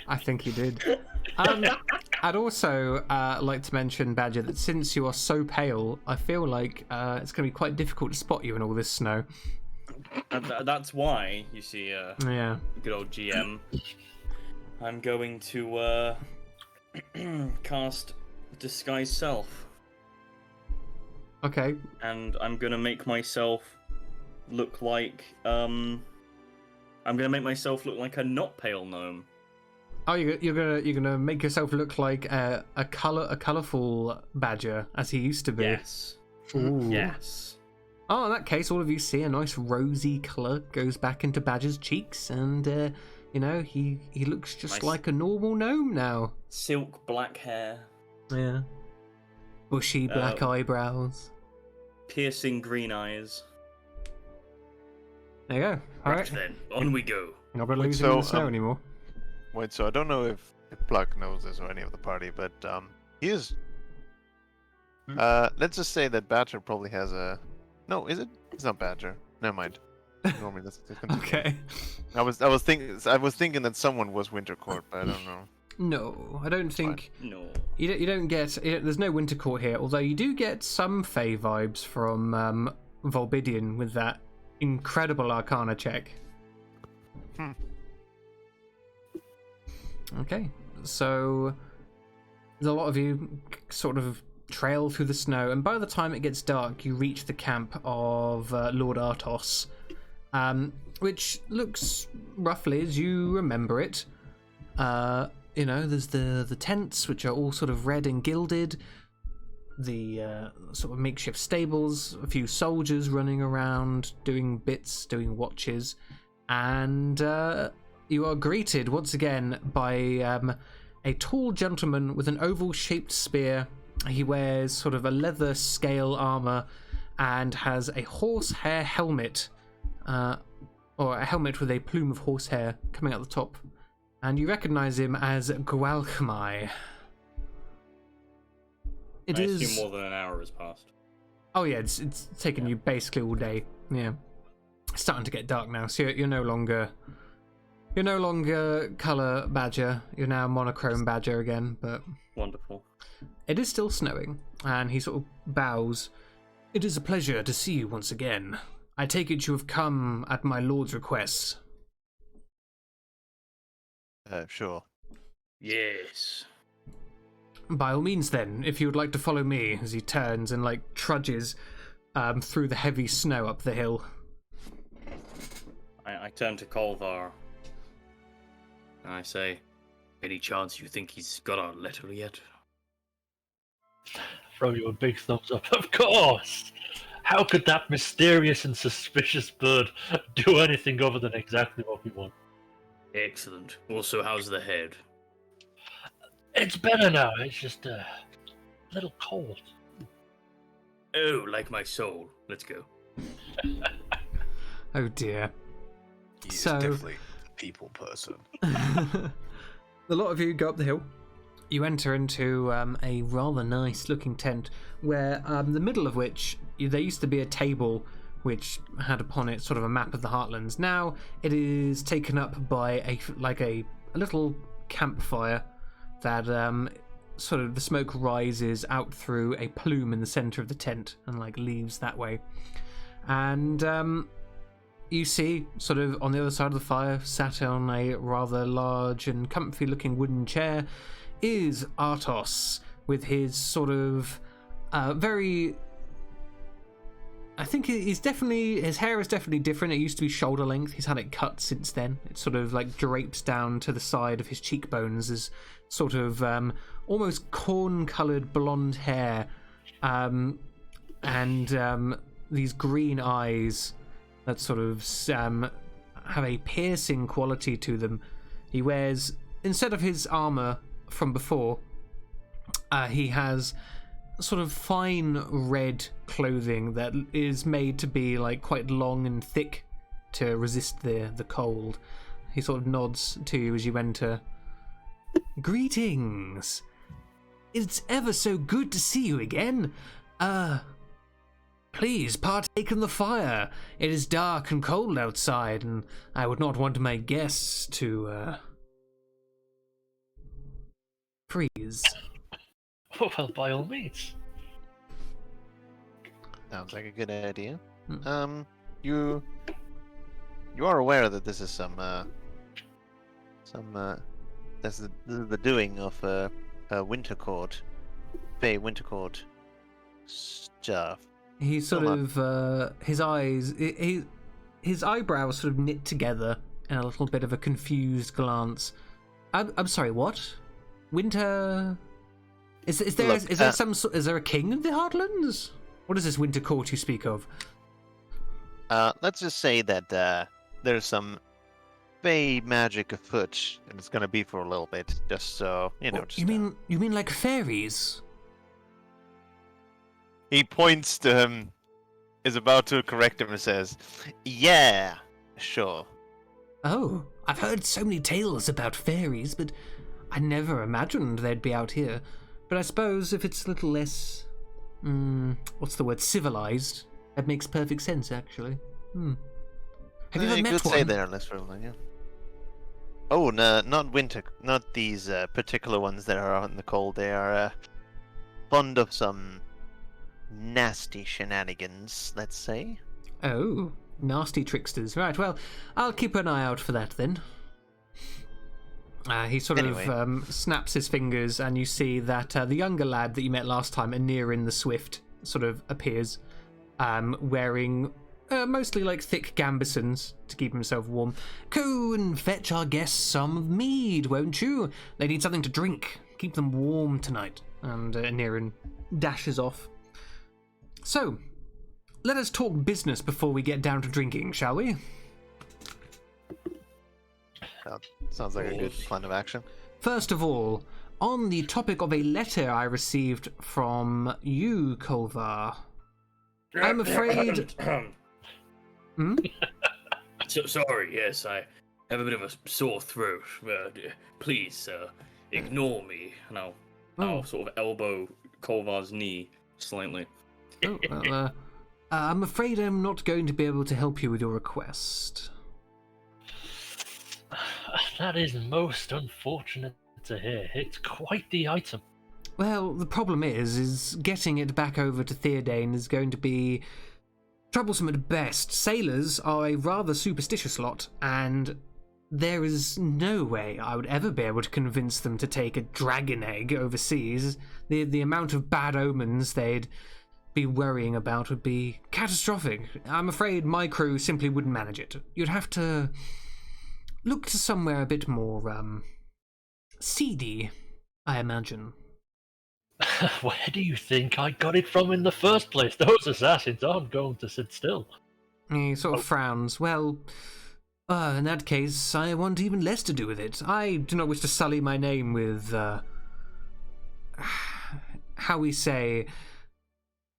I think he did. I'd also like to mention, Badger, that since you are so pale, I feel like it's going to be quite difficult to spot you in all this snow. And that's why, you see, Yeah. good old GM. I'm going to cast Disguise Self. Okay. And I'm gonna make myself look like I'm gonna make myself look like a not pale gnome. Oh, you're gonna make yourself look like a colourful badger as he used to be. Yes. Ooh. Yes. Oh, in that case, all of you see a nice rosy colour goes back into Badger's cheeks, and he looks just Nice. like a normal gnome now. Silk black hair, Yeah. Bushy black eyebrows. piercing green eyes. There you go. All Right right. then, on we go. Not gonna Wait, lose him in the so, snow anymore. Wait, so I don't know if Plug knows this or any of the party, but he is. Let's just say that Badger probably has a. No, is it? It's not Badger. Never mind. Normally, let's continue. Okay. I was thinking that someone was Wintercourt, but I don't know. No, I don't think No. you don't get. There's no winter court here, although you do get some Fey vibes from Volbidian with that incredible Arcana check. Okay, so there's a lot of you sort of trail through the snow, and by the time it gets dark, you reach the camp of Lord Artos, which looks roughly as you remember it. There's the tents, which are all sort of red and gilded, the sort of makeshift stables, a few soldiers running around, doing watches, and you are greeted once again by a tall gentleman with an oval-shaped spear. He wears sort of a leather scale armor and has a horsehair helmet, or a helmet with a plume of horsehair coming out the top. And you recognize him as Gwalchmai. I assume more than an hour has passed. Oh yeah, it's taken you basically all day. Yeah, it's starting to get dark now, so you're no longer color Badger. You're now monochrome Badger again. But Wonderful. it is still snowing, and he sort of bows. It is a pleasure to see you once again. I take it you have come at my lord's request. Sure. Yes. By all means, then, if you would like to follow me, as he turns and trudges through the heavy snow up the hill. I turn to Kolvar. And I say, Any chance you think he's got our letter yet? Throw you a big thumbs up. Of course! How could that mysterious and suspicious bird do anything other than exactly what we want? Excellent. Also, how's the head? It's better now. It's just a little cold. Oh, like my soul. Let's go. Oh dear. He's So- definitely a people person. A lot of you go up the hill. You enter into a rather nice looking tent where the middle of which there used to be a table which had upon it sort of a map of the Heartlands. Now it is taken up by a little campfire that sort of the smoke rises out through a plume in the center of the tent and leaves that way. And you see, sort of on the other side of the fire, sat on a rather large and comfy looking wooden chair, is Artos with his sort of very... I think his hair is definitely different. It used to be shoulder length. He's had it cut since then. It sort of drapes down to the side of his cheekbones as sort of almost corn-coloured blonde hair, and these green eyes that sort of have a piercing quality to them. He wears, instead of his armour from before, he has sort of fine red clothing that is made to be quite long and thick to resist the cold. He sort of nods to you as you enter. Greetings! It's ever so good to see you again. Please partake in the fire. It is dark and cold outside, and I would not want my guests to freeze. Well, by all means. Sounds like a good idea. Hmm. You are aware that this is this is the doing of Wintercourt, Fey Wintercourt stuff. He sort Hold of his eyes, his eyebrows sort of knit together in a little bit of a confused glance. I'm sorry, what? Winter? Is there Look, is there a king of the Heartlands? What is this Winter Court you speak of? let's just say that there's some fey magic afoot, and it's gonna be for a little bit, just so you know. Just, you mean like fairies? he points to him, is about to correct him, and says, "Yeah, sure." Oh, I've heard so many tales about fairies, but I never imagined they'd be out here. But I suppose if it's a little less, what's the word, civilized, that makes perfect sense, actually. Have you ever met could one? say they're less prevalent, yeah. Oh, no, not winter, not these particular ones that are out in the cold. They are fond of some nasty shenanigans, let's say. Oh, nasty tricksters. Right, well, I'll keep an eye out for that then. He sort of snaps his fingers, and you see that the younger lad that you met last time, Anirin the Swift, sort of appears, wearing mostly like thick gambesons to keep himself warm. Go and fetch our guests some mead, won't you? They need something to drink. Keep them warm tonight. And Anirin dashes off. So, let us talk business before we get down to drinking, shall we? Sounds like a good plan of action. First of all, on the topic of a letter I received from you, Kolvar, I'm afraid... So, sorry, yes, I have a bit of a sore throat. Please, ignore me, and I'll sort of elbow Kolvar's knee slightly. Oh, well, I'm afraid I'm not going to be able to help you with your request. That is most unfortunate to hear. It's quite the item. Well, the problem is getting it back over to Theodane is going to be troublesome at best. Sailors are a rather superstitious lot, and there is no way I would ever be able to convince them to take a dragon egg overseas. The amount of bad omens they'd be worrying about would be catastrophic. I'm afraid my crew simply wouldn't manage it. You'd have to look to somewhere a bit more, seedy, I imagine. Where do you think I got it from in the first place? Those assassins aren't going to sit still. He sort of frowns. Well, in that case, I want even less to do with it. I do not wish to sully my name with, how we say,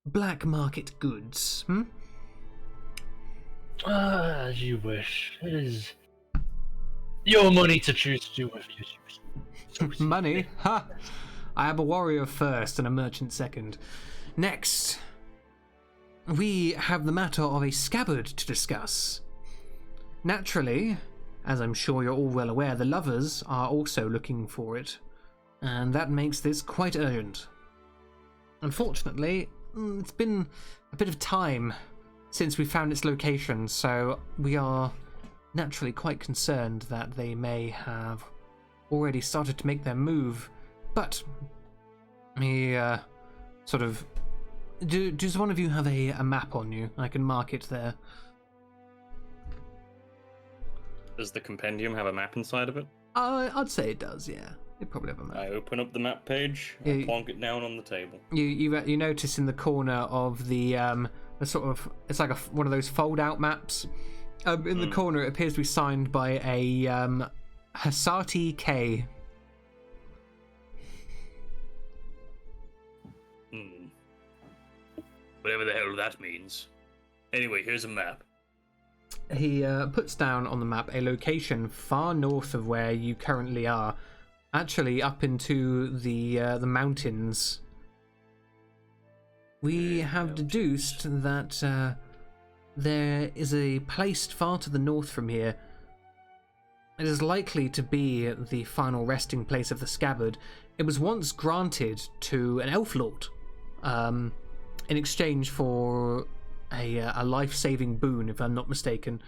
black market goods, As you wish. It is your money to choose to do with you. Money? Ha! I am a warrior first and a merchant second. Next, we have the matter of a scabbard to discuss. Naturally, as I'm sure you're all well aware, the lovers are also looking for it, and that makes this quite urgent. Unfortunately, it's been a bit of time since we found its location, so we are naturally quite concerned that they may have already started to make their move. But he sort of... Does one of you have a map on you? I can mark it there. Does the compendium have a map inside of it? I'd say it does, yeah. It probably have a map. I open up the map page and plonk it down on the table. You notice in the corner of the sort of, it's like one of those fold-out maps. In the corner, it appears to be signed by a Hasati K. Whatever the hell that means. Anyway, here's a map. He puts down on the map a location far north of where you currently are, actually up into the mountains. We have deduced that there is a place far to the north from here. It is likely to be the final resting place of the scabbard. It was once granted to an elf lord, in exchange for a life-saving boon, if I'm not mistaken.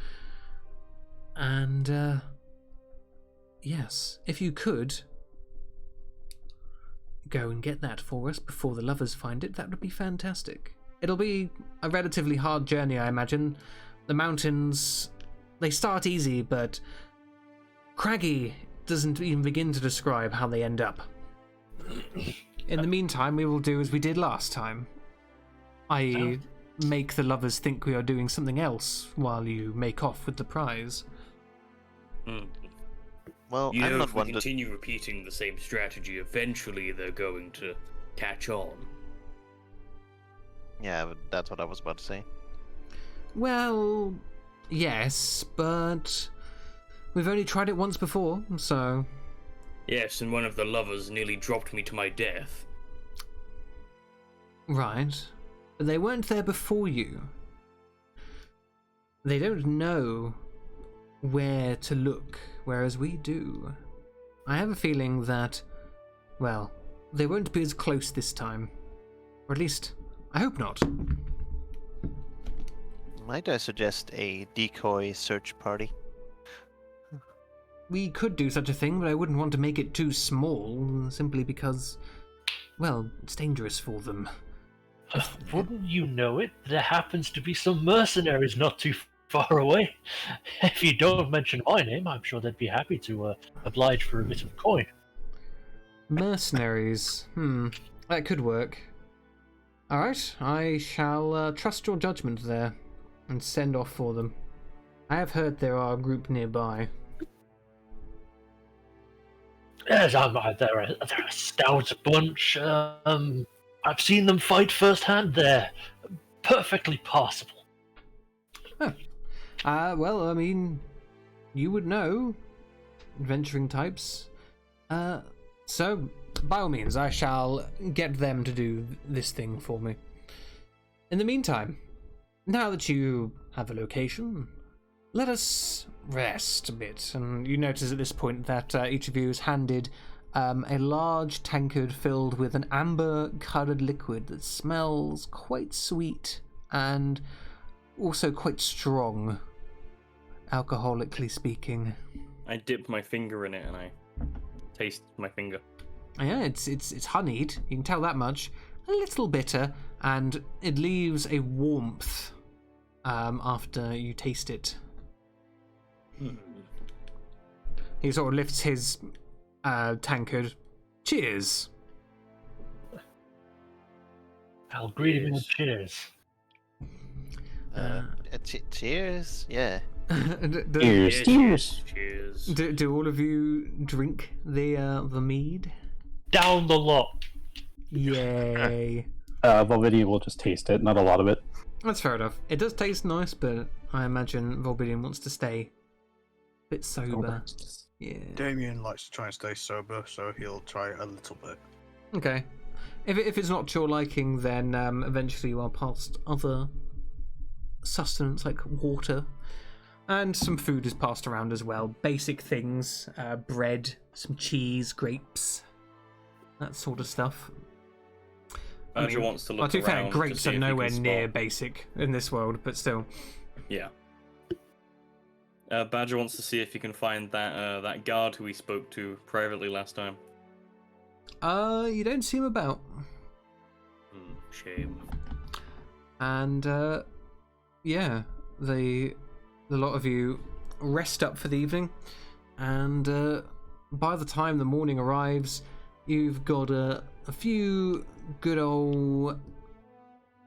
And yes, if you could go and get that for us before the lovers find it, that would be fantastic. It'll be a relatively hard journey, I imagine. The mountains, they start easy, but craggy doesn't even begin to describe how they end up. In the meantime, we will do as we did last time, i.e. make the lovers think we are doing something else while you make off with the prize. Well, You I'm know, not if we one to. continue repeating the same strategy, eventually they're going to catch on. Yeah, but that's what I was about to say. Well, yes, but we've only tried it once before, so... Yes, and one of the lovers nearly dropped me to my death. Right. But they weren't there before you. They don't know where to look, whereas we do. I have a feeling that, well, they won't be as close this time. Or at least, I hope not. Might I suggest a decoy search party? We could do such a thing, but I wouldn't want to make it too small, simply because, well, it's dangerous for them. Wouldn't you know it? There happens to be some mercenaries not too far away. If you don't mention my name, I'm sure they'd be happy to oblige for a bit of coin. Mercenaries. That could work. Alright, I shall trust your judgment there, and send off for them. I have heard there are a group nearby. Yes, they're a stout bunch. I've seen them fight firsthand. They're perfectly passable. Well, I mean, you would know, adventuring types. So, by all means, I shall get them to do this thing for me. In the meantime, now that you have a location, let us rest a bit. And you notice at this point that each of you is handed a large tankard filled with an amber-coloured liquid that smells quite sweet and also quite strong, alcoholically speaking. I dip my finger in it and I taste my finger. Yeah, it's honeyed. You can tell that much. A little bitter, and it leaves a warmth after you taste it. He sort of lifts his tankard. Cheers. I'll greet him with cheers. Cheers. Yeah. Cheers. Cheers. Do all of you drink the mead? Down the lot. Yay. Volvidian will just taste it, not a lot of it. That's fair enough. It does taste nice, but I imagine Volbidian wants to stay a bit sober. Yeah. Damien likes to try and stay sober, so he'll try a little bit. Okay. If it's not to your liking, then eventually you are past other sustenance like water. And some food is passed around as well. Basic things, bread, some cheese, grapes, that sort of stuff. Badger wants to look to be fair, around. grapes to see are if he can nowhere near spot- basic in this world, but still. Yeah. Badger wants to see if he can find that guard who he spoke to privately last time. You don't see him about. Shame. And yeah, the lot of you rest up for the evening, and by the time the morning arrives, you've got a few good old.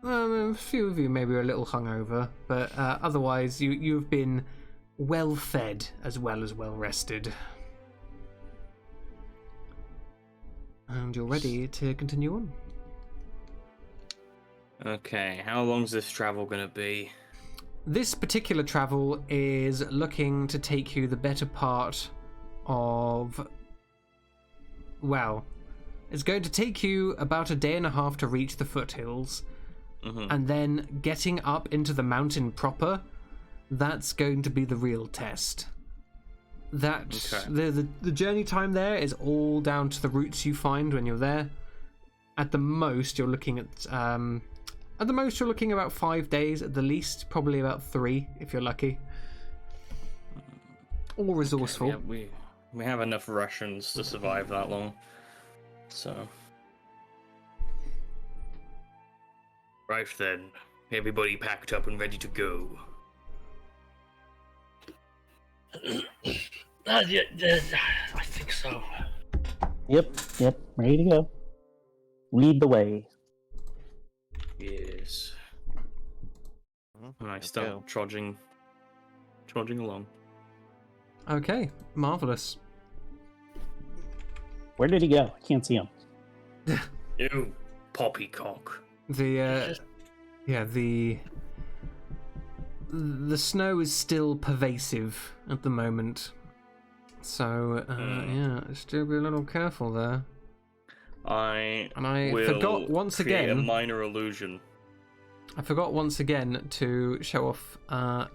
A few of you maybe are a little hungover, but otherwise you've been well fed as well rested. And you're ready to continue on. Okay, how long's this travel gonna be? This particular travel is looking to take you the better part of... Well, it's going to take you about a day and a half to reach the foothills, and then getting up into the mountain proper, that's going to be the real test. The journey time there is all down to the routes you find when you're there. At the most, you're looking at about 5 days. At the least, probably about 3 if you're lucky. Or resourceful. Okay, we have enough rations to survive that long. So. Right then, everybody packed up and ready to go. Yeah, I think so. Yep, ready to go. Lead the way. Yes. And I we start go. trudging along. Okay, marvelous. Where did he go? I can't see him. You poppycock. The the snow is still pervasive at the moment, so yeah, still be a little careful there. I And forgot once create a again. minor illusion. I forgot once again to show off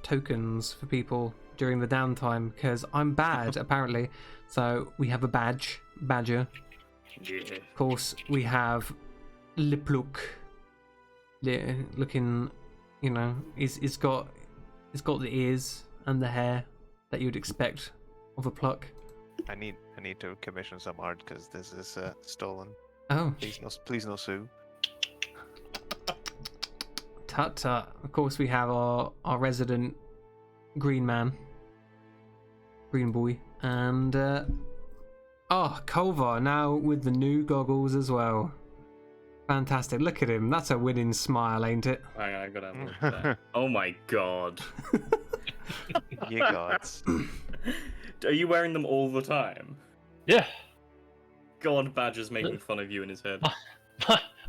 tokens for people during the downtime because I'm bad apparently. So we have a badger. Yeah. Of course, we have Lipluk, looking, you know, he's got the ears and the hair that you'd expect of a pluck. I need to commission some art because this is stolen. Oh, Please no sue. tut tut. Of course, we have our resident green boy, and Kovar now with the new goggles as well. Fantastic! Look at him. That's a winning smile, ain't it? I gotta have a look at that. Oh my god. Ye gods. Are you wearing them all the time? Yeah. God, Badger's making fun of you in his head.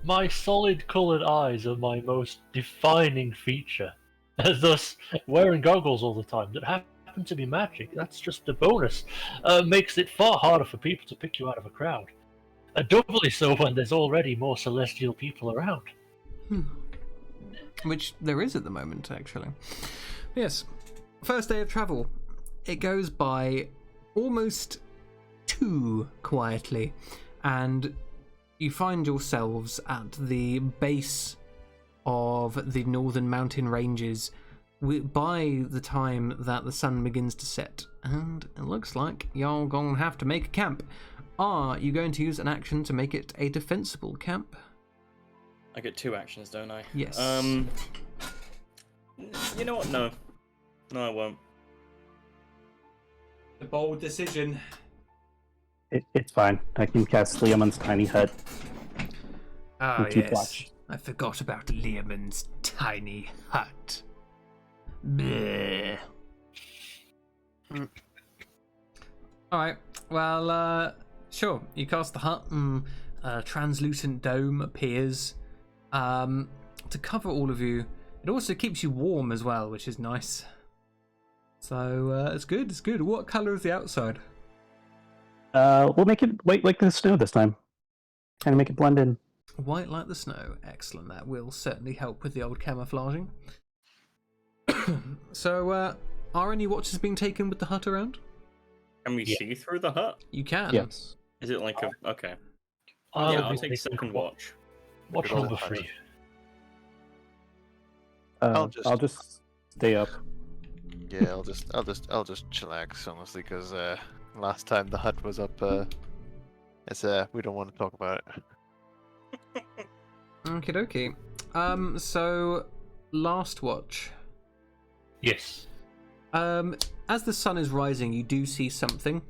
My solid coloured eyes are my most defining feature. Thus, wearing goggles all the time that happen to be magic, that's just a bonus. Makes it far harder for people to pick you out of a crowd. Doubly so when there's already more celestial people around. Which there is at the moment, actually. Yes. First day of travel. It goes by almost too quietly, and you find yourselves at the base of the northern mountain ranges by the time that the sun begins to set, and it looks like y'all gonna have to make a camp. Are you going to use an action to make it a defensible camp? I get 2 actions, don't I? Yes. You know what? No, I won't. A bold decision. It's fine. I can cast Leoman's tiny hut. Ah, and keep yes. watch. I forgot about Leoman's tiny hut. Bleh. Alright, well, sure. You cast the hut and a translucent dome appears to cover all of you. It also keeps you warm as well, which is nice. So, it's good, it's good. What colour is the outside? We'll make it white like the snow this time. Kind of make it blend in. White like the snow. Excellent. That will certainly help with the old camouflaging. So, are any watches being taken with the hut around? Can we see through the hut? You can. Yes. Is it like a... Okay. I'll Yeah, be I'll take taking second watch. Watch Good old number hut. 3. I'll I'll just stay up. Yeah, I'll just chillax honestly because last time the hut was up, we don't want to talk about it. Okie dokie. So last watch. Yes. As the sun is rising, you do see something.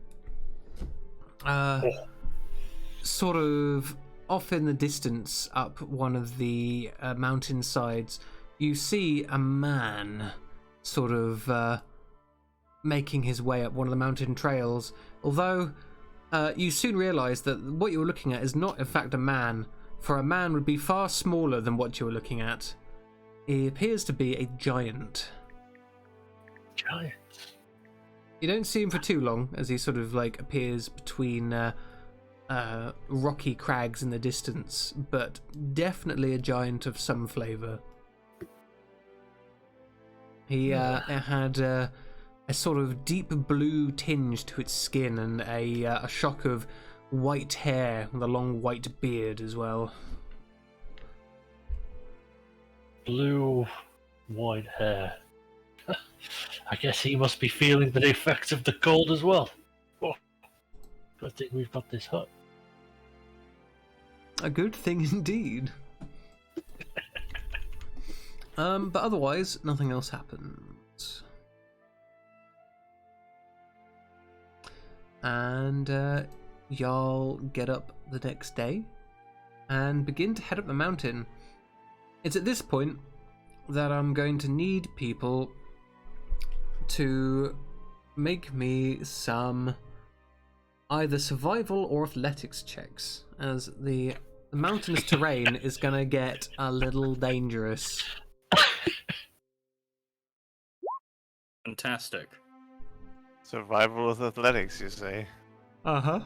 Sort of off in the distance, up one of the mountain sides, you see a man sort of making his way up one of the mountain trails. Although you soon realise that what you're looking at is not in fact a man, for a man would be far smaller than what you're looking at. He appears to be a giant. Giant. You don't see him for too long as he sort of like appears between rocky crags in the distance, but definitely a giant of some flavour. He had a sort of deep blue tinge to its skin and a shock of white hair with a long white beard as well. Blue, white hair. I guess he must be feeling the effects of the cold as well. Oh, good thing we've got this hut. A good thing indeed. But otherwise, nothing else happens. And y'all get up the next day and begin to head up the mountain. It's at this point that I'm going to need people to make me some either survival or athletics checks, as the mountainous terrain is going to get a little dangerous. Fantastic. Survival with athletics, you say? Uh-huh.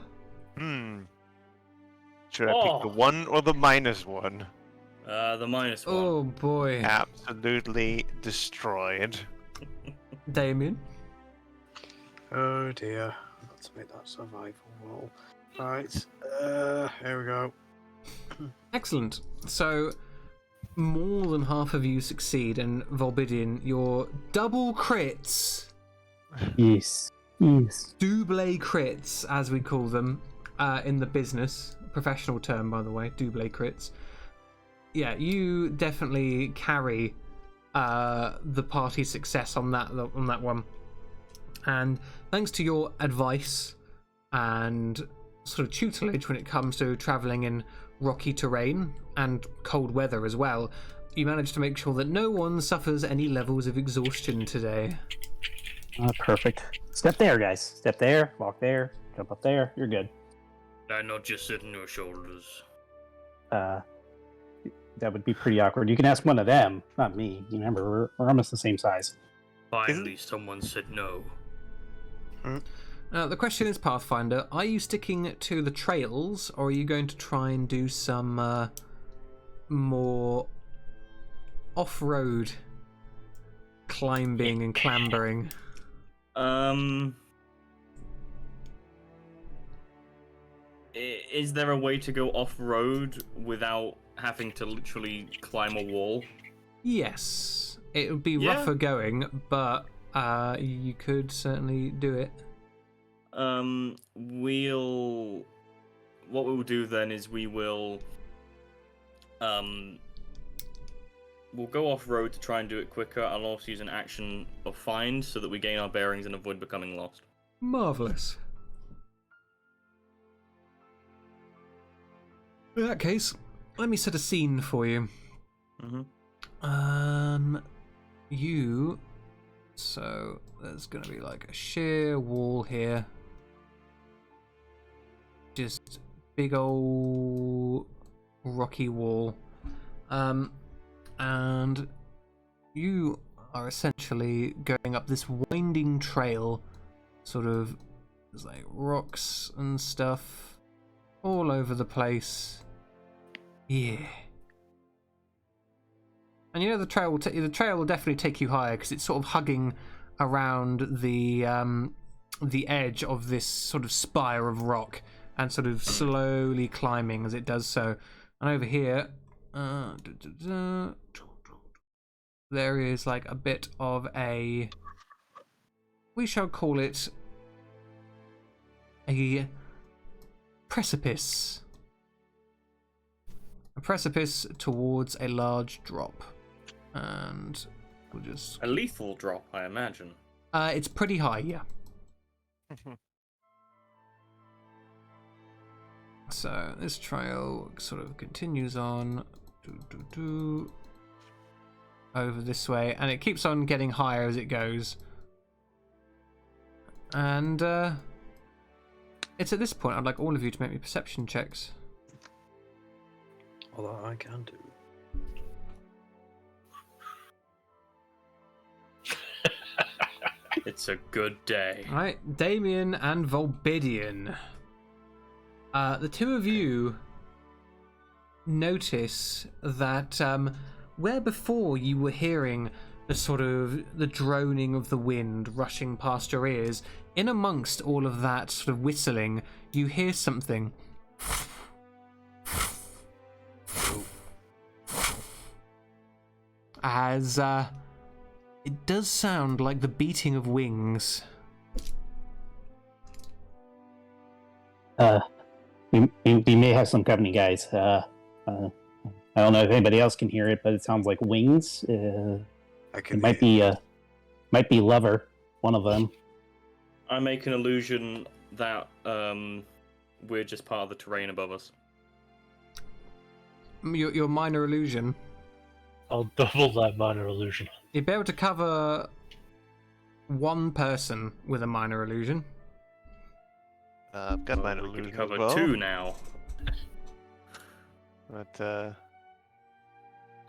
Should I pick the 1 or the -1? The -1. Oh boy. Absolutely destroyed. Damien? Oh dear. Let's make that survival roll. Right. Here we go. Excellent. So, more than half of you succeed, and Volbidian, your double crits, Yes. double crits, as we call them in the business, professional term, by the way, double crits. Yeah, you definitely carry the party's success on that one. And thanks to your advice and sort of tutelage when it comes to traveling in rocky terrain and cold weather as well, you managed to make sure that no one suffers any levels of exhaustion today. Perfect. Step there, guys. Step there, walk there, jump up there. You're good. I not just sit on your shoulders. That would be pretty awkward. You can ask one of them, not me. You remember, we're almost the same size. Finally, someone said no. The question is, Pathfinder, are you sticking to the trails, or are you going to try and do some more off-road climbing and clambering? Is there a way to go off-road without having to literally climb a wall? Yes. It would be Yeah. rougher going, but you could certainly do it. What we'll do then is we'll go off-road to try and do it quicker. I'll also use an action of find so that we gain our bearings and avoid becoming lost. Marvellous. In that case, let me set a scene for you. So there's gonna be like a sheer wall here. Just big old rocky wall. And you are essentially going up this winding trail, sort of, there's like rocks and stuff all over the place. Yeah. And you know the trail will definitely take you higher because it's sort of hugging around the edge of this sort of spire of rock and sort of slowly climbing as it does so. And over here, there is like a bit of a, we shall call it a precipice. A precipice towards a large drop. And we'll just... A lethal drop, I imagine. It's pretty high, yeah. So this trail sort of continues on over this way, and it keeps on getting higher as it goes. And it's at this point I'd like all of you to make me perception checks. All that I can do. It's a good day. Right, Damien and Volbidian. The two of you notice that where before you were hearing the sort of the droning of the wind rushing past your ears, in amongst all of that sort of whistling, you hear something. As it does sound like the beating of wings. We may have some company, guys. I don't know if anybody else can hear it, but it sounds like wings. I can It hear. might be Lover, one of them. I make an illusion that we're just part of the terrain above us. Your minor illusion. I'll double that minor illusion. You'd be able to cover one person with a minor illusion. I've got my We illusion can cover as well. 2 now. But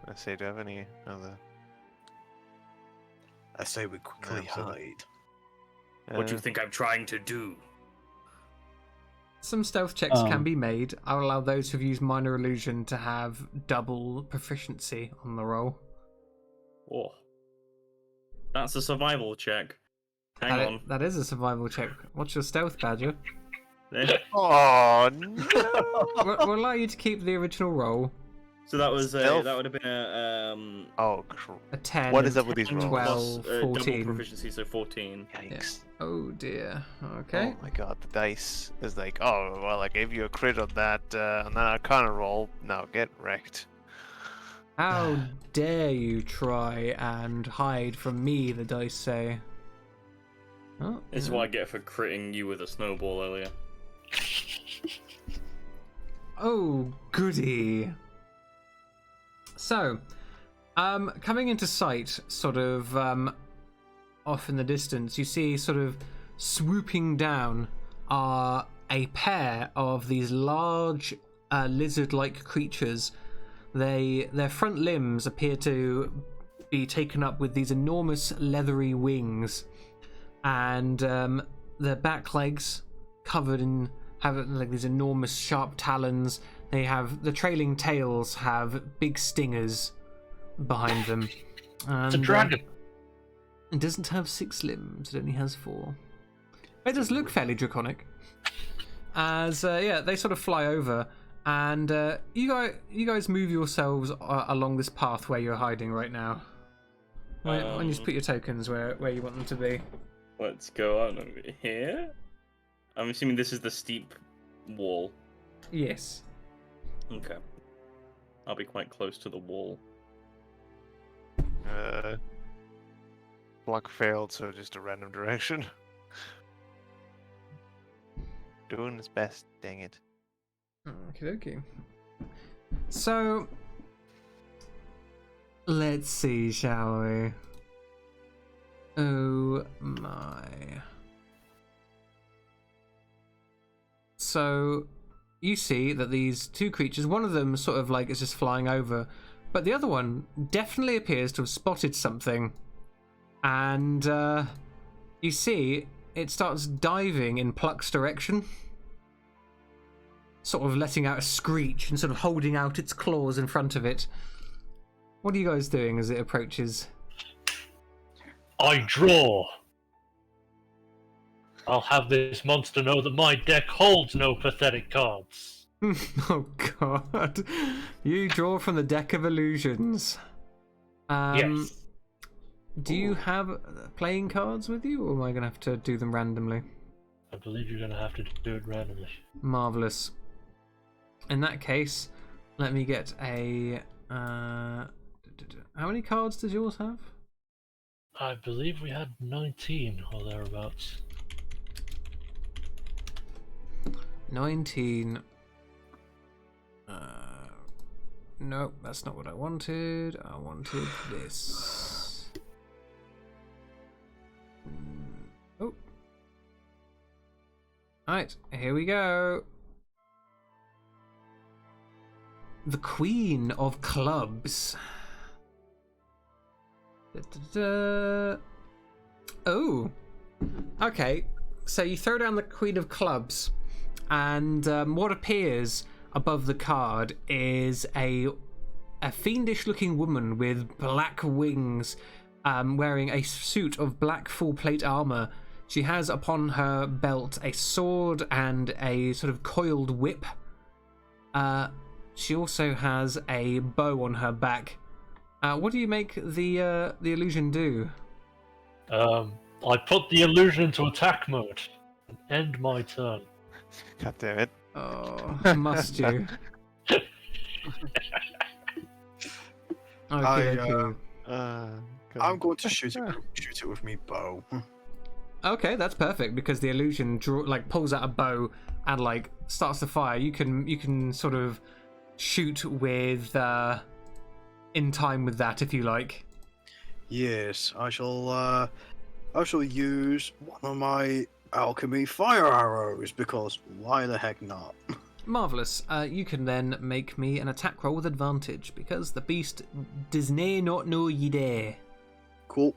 let's see. Do I have any other? I say we quickly so- hide. What do you think I'm trying to do? Some stealth checks can be made. I'll allow those who've used minor illusion to have double proficiency on the roll. Oh. That's a survival check. Hang on. That is a survival check. What's your stealth, Badger? Oh no! We'll allow you to keep the original roll. So that was Stealth? that would have been a Oh, A 10. what is up with these rolls? 12, double 14. proficiency, so 14. Yikes! Oh dear. Okay. Oh my god, the dice is like, oh well, I gave you a crit on that Arcana roll. Now get wrecked. How dare you try and hide from me, the dice say. Oh, This is what I get for critting you with a snowball earlier. Oh, goody. So, coming into sight, sort of off in the distance, you see sort of swooping down are a pair of these large lizard-like creatures. Their front limbs appear to be taken up with these enormous leathery wings, and their back legs covered in have like these enormous sharp talons. They have the trailing tails have big stingers behind them. And, It's a dragon. it doesn't have 6 limbs; it only has 4. It does look fairly draconic. As they sort of fly over, and you guys move yourselves along this path where you're hiding right now. Why don't you just put your tokens where you want them to be? Let's go on over here. I'm assuming this is the steep wall. Yes. Okay. I'll be quite close to the wall. Block failed, so just a random direction. Doing his best, dang it. Okay. So, let's see, shall we? Oh my. So, you see that these 2 creatures, one of them sort of like is just flying over, but the other one definitely appears to have spotted something. And you see it starts diving in Pluck's direction, sort of letting out a screech and sort of holding out its claws in front of it. What are you guys doing as it approaches? I draw. I'll have this monster know that my deck holds no pathetic cards. Oh god. You draw from the deck of illusions. Yes. Do you have playing cards with you, or am I going to have to do them randomly? I believe you're going to have to do it randomly. Marvellous. In that case, let me get a... how many cards does yours have? I believe we had 19 or thereabouts. 19. Nope, that's not what I wanted. I wanted this. Oh. Alright, here we go. The Queen of Clubs. Da-da-da. Oh. Okay, so you throw down the Queen of Clubs, and what appears above the card is a fiendish-looking woman with black wings, wearing a suit of black full-plate armor. She has upon her belt a sword and a sort of coiled whip. She also has a bow on her back. What do you make the illusion do? I put the illusion into attack mode and end my turn. God damn it. Oh, must you? Okay. I'm going to shoot it with me bow. Okay, that's perfect, because the illusion pulls out a bow and starts to fire. You can sort of shoot with in time with that, if you like. Yes, I shall use one of my alchemy fire arrows, because why the heck not? Marvellous. You can then make me an attack roll with advantage, because the beast does not know ye there. Cool.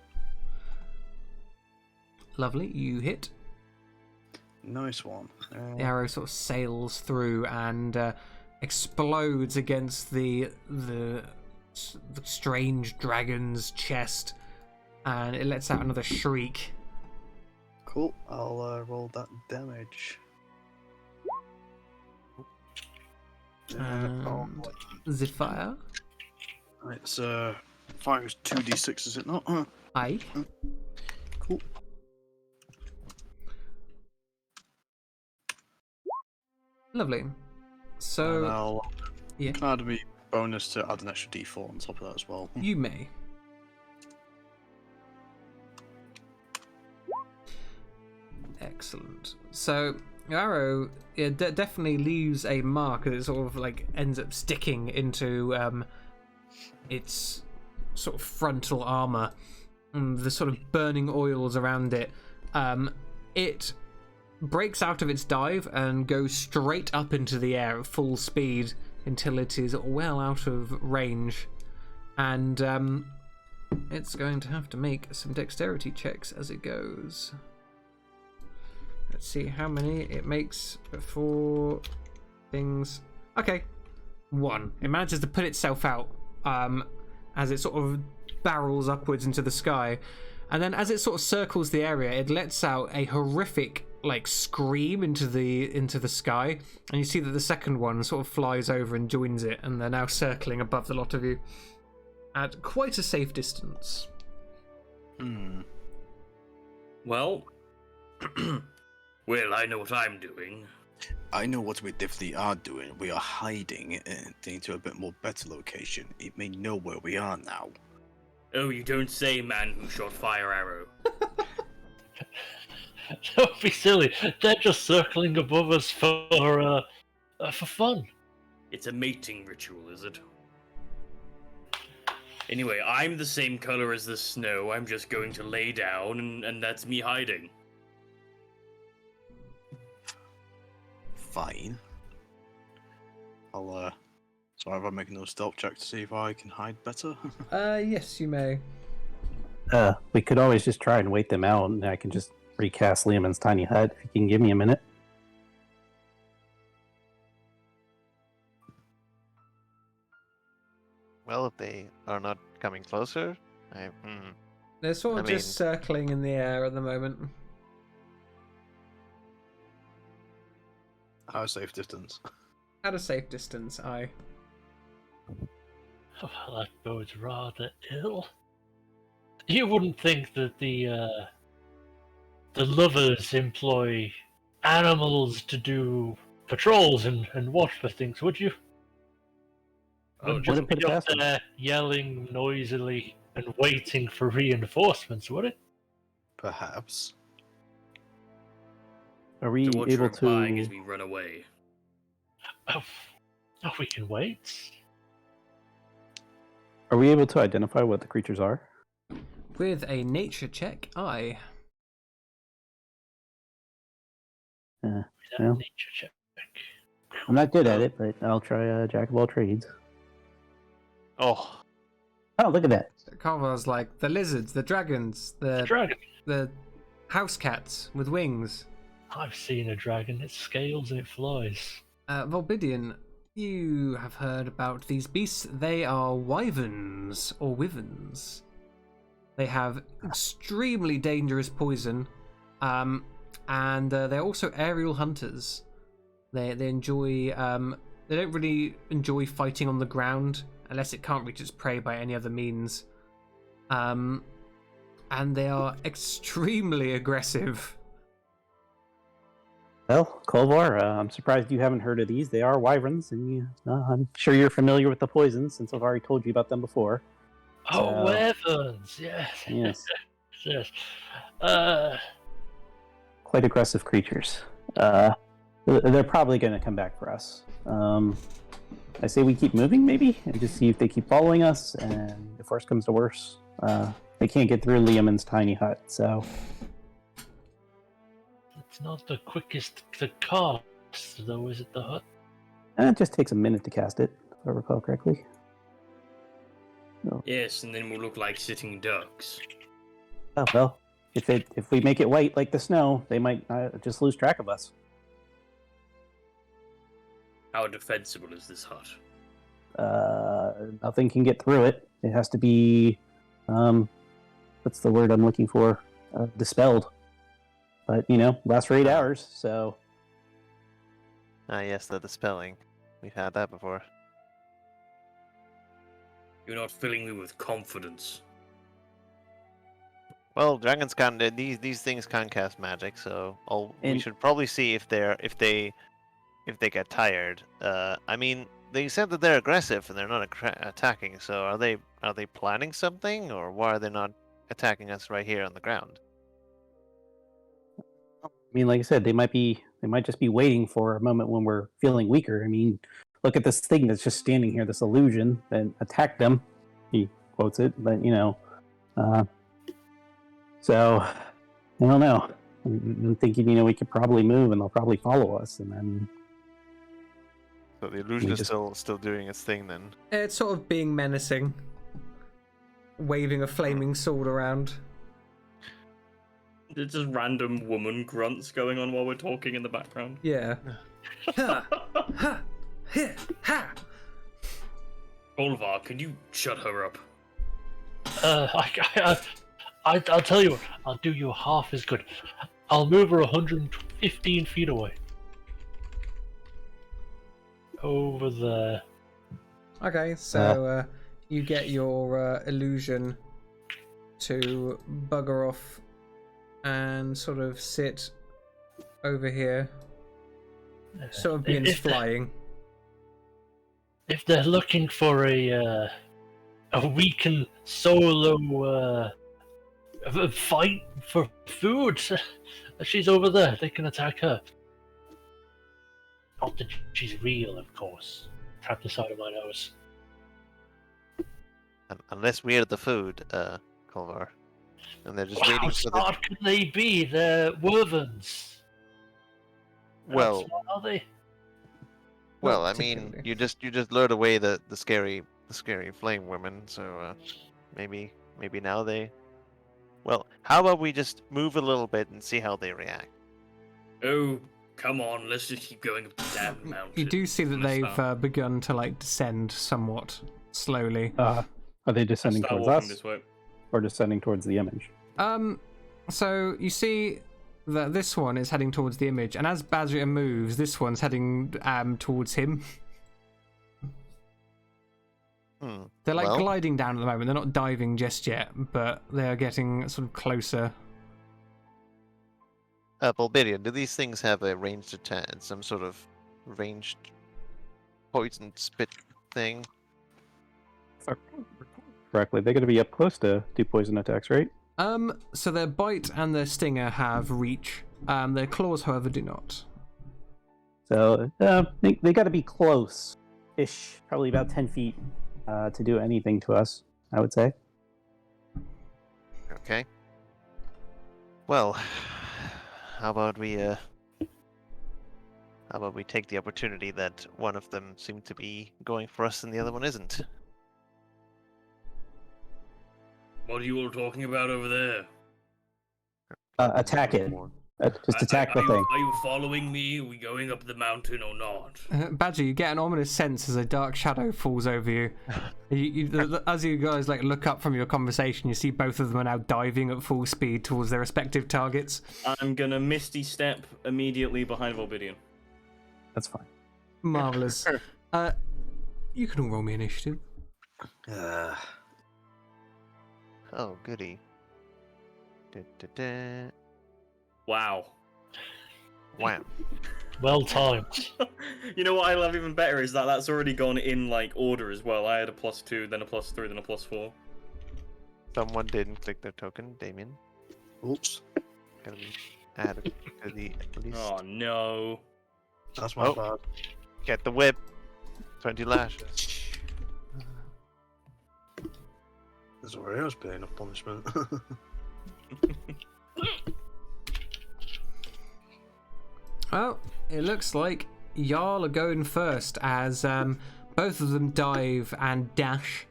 Lovely, you hit. Nice one. The arrow sort of sails through and explodes against the strange dragon's chest, and it lets out another shriek. Cool. I'll roll that damage. And the fire. It's fire is 2d6, is it not? Aye. Cool. Lovely. So And I'll yeah, add me bonus to add an extra d4 on top of that as well. you may. Excellent. So your arrow, definitely leaves a mark, and it sort of like ends up sticking into its sort of frontal armor, and the sort of burning oils around it. It breaks out of its dive and goes straight up into the air at full speed until it is well out of range, and it's going to have to make some dexterity checks as it goes. Let's see how many it makes before things. Okay, 1. It manages to put itself out as it sort of barrels upwards into the sky, and then as it sort of circles the area, it lets out a horrific like scream into the sky, and you see that the second one sort of flies over and joins it, and they're now circling above the lot of you at quite a safe distance. Well, well, I know what I'm doing. I know what we definitely are doing. We are hiding into a bit more better location. It may know where we are now. Oh, you don't say, man who shot fire arrow. Don't be silly. They're just circling above us for fun. It's a mating ritual, is it? Anyway, I'm the same color as the snow. I'm just going to lay down, and that's me hiding. Fine. I'll so have I make another stealth check to see if I can hide better? Yes, you may. We could always just try and wait them out, and I can just recast Lehman's tiny hut. If you can give me a minute. Well, if they are not coming closer, They're sort of just circling in the air at the moment. How safe distance? At a safe distance, aye. Oh, well, that bodes rather ill. You wouldn't think that the lovers employ animals to do patrols and watch for things, would you? Oh, Just wouldn't put be it up past them. there yelling noisily and waiting for reinforcements, would it? Perhaps. Are we So watch able for buying to? as we run away. Oh, we can wait. Are we able to identify what the creatures are? With a nature check, aye. Well. Nature check. I'm not good at it, but I'll try Jack of all trades. oh, Oh, look at that! Carval's like the lizards, the dragons, Dragon. the house cats with wings. I've seen a dragon. It scales and it flies. Volbidian, you have heard about these beasts. They are wyverns or wyverns. They have extremely dangerous poison, and they're also aerial hunters. They enjoy. They don't really enjoy fighting on the ground unless it can't reach its prey by any other means. And they are extremely aggressive. Well, Kolvar, I'm surprised you haven't heard of these. They are wyverns, and I'm sure you're familiar with the poison since I've already told you about them before. Oh, wyverns! Yes. Yes, Yes. quite aggressive creatures. They're probably going to come back for us. I say we keep moving, maybe, and just see if they keep following us. And if worse comes to worse, they can't get through Liamon's tiny hut. So It's not the quickest to cast, though, is it, the hut? it just takes a minute to cast it, if I recall correctly. Yes, and then we'll look like sitting ducks. Oh well, if we make it white like the snow, they might just lose track of us. How defensible is this hut? Nothing can get through it. It has to be, what's the word I'm looking for? Dispelled. But lasts for 8 hours. So Ah, yes, the dispelling. We've had that before. You're not filling me with confidence. Well, dragons can't. These things can't cast magic, so we And- should probably see if they get tired. I mean, they said that they're aggressive and they're not attacking. So are they planning something, or why are they not attacking us right here on the ground? I mean, like I said, they might just be waiting for a moment when we're feeling weaker. I mean, look at this thing that's just standing here, this illusion, and attack them. He quotes it, but so I don't know. I'm thinking, we could probably move, and they'll probably follow us, and then So the illusion is still doing its thing then. It's sort of being menacing, waving a flaming sword around. There's just random woman grunts going on while we're talking in the background. Yeah. Ha, ha, ha, ha. Olvar, can you shut her up? I'll tell you what, I'll do you half as good. I'll move her 115 feet away. Over there. Okay, so you get your illusion to bugger off and sort of sit over here. Sort of begins flying. If they're looking for a weakened solo fight for food, she's over there. They can attack her. Not that she's real, of course. Trapped inside of my nose. Unless we're the food, Kolvar, and they're just How waiting for the. smart can they be? They're wyverns. Well, How smart are they? well, Not I mean, particularly. you just lured away the scary flame women. So maybe now they. Well, how about we just move a little bit and see how they react? Oh, come on, let's just keep going up the damn mountain. You do see that I'm gonna they've begun to descend somewhat slowly. are they descending Start towards walking us this way. or descending towards the image? So you see that this one is heading towards the image, and as Badger moves, this one's heading towards him. They're well, gliding down at the moment. They're not diving just yet, but they are getting sort of closer. Bulbarian, do these things have a ranged attack, some sort of ranged poison spit thing? If I recall correctly, they're going to be up close to do poison attacks, right? So their bite and their stinger have reach. Their claws, however, do not. So they got to be close-ish, probably about 10 feet to do anything to us, I would say. Okay. Well, how about we take the opportunity that one of them seemed to be going for us and the other one isn't? What are you all talking about over there? Attack it. Just attack the Are thing. you following me? Are we going up the mountain or not? Badger, you get an ominous sense as a dark shadow falls over you. As you guys look up from your conversation, you see both of them are now diving at full speed towards their respective targets. I'm gonna Misty Step immediately behind Volbidian. That's fine. Marvelous. You can all roll me initiative. Oh, goody. Da-da-da. Wow. Wow. Well timed. You know what I love even better is that that's already gone in order as well. I had a +2, then a +3, then a +4. Someone didn't click their token, Damien. Oops. Gotta be added to the list. Oh no. That's my bad. Get the whip. 20 lashes. There's already else paying of punishment. Well, it looks like y'all are going first as both of them dive and dash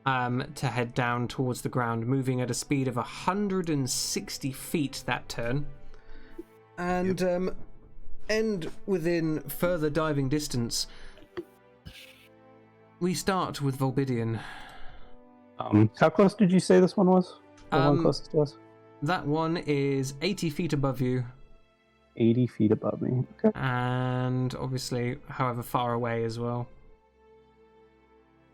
to head down towards the ground, moving at a speed of 160 feet that turn, and end within further diving distance. We start with Volbidian. How close did you say this one was? The one closest to us? That one is 80 feet above you. 80 feet above me. Okay. And obviously, however far away as well.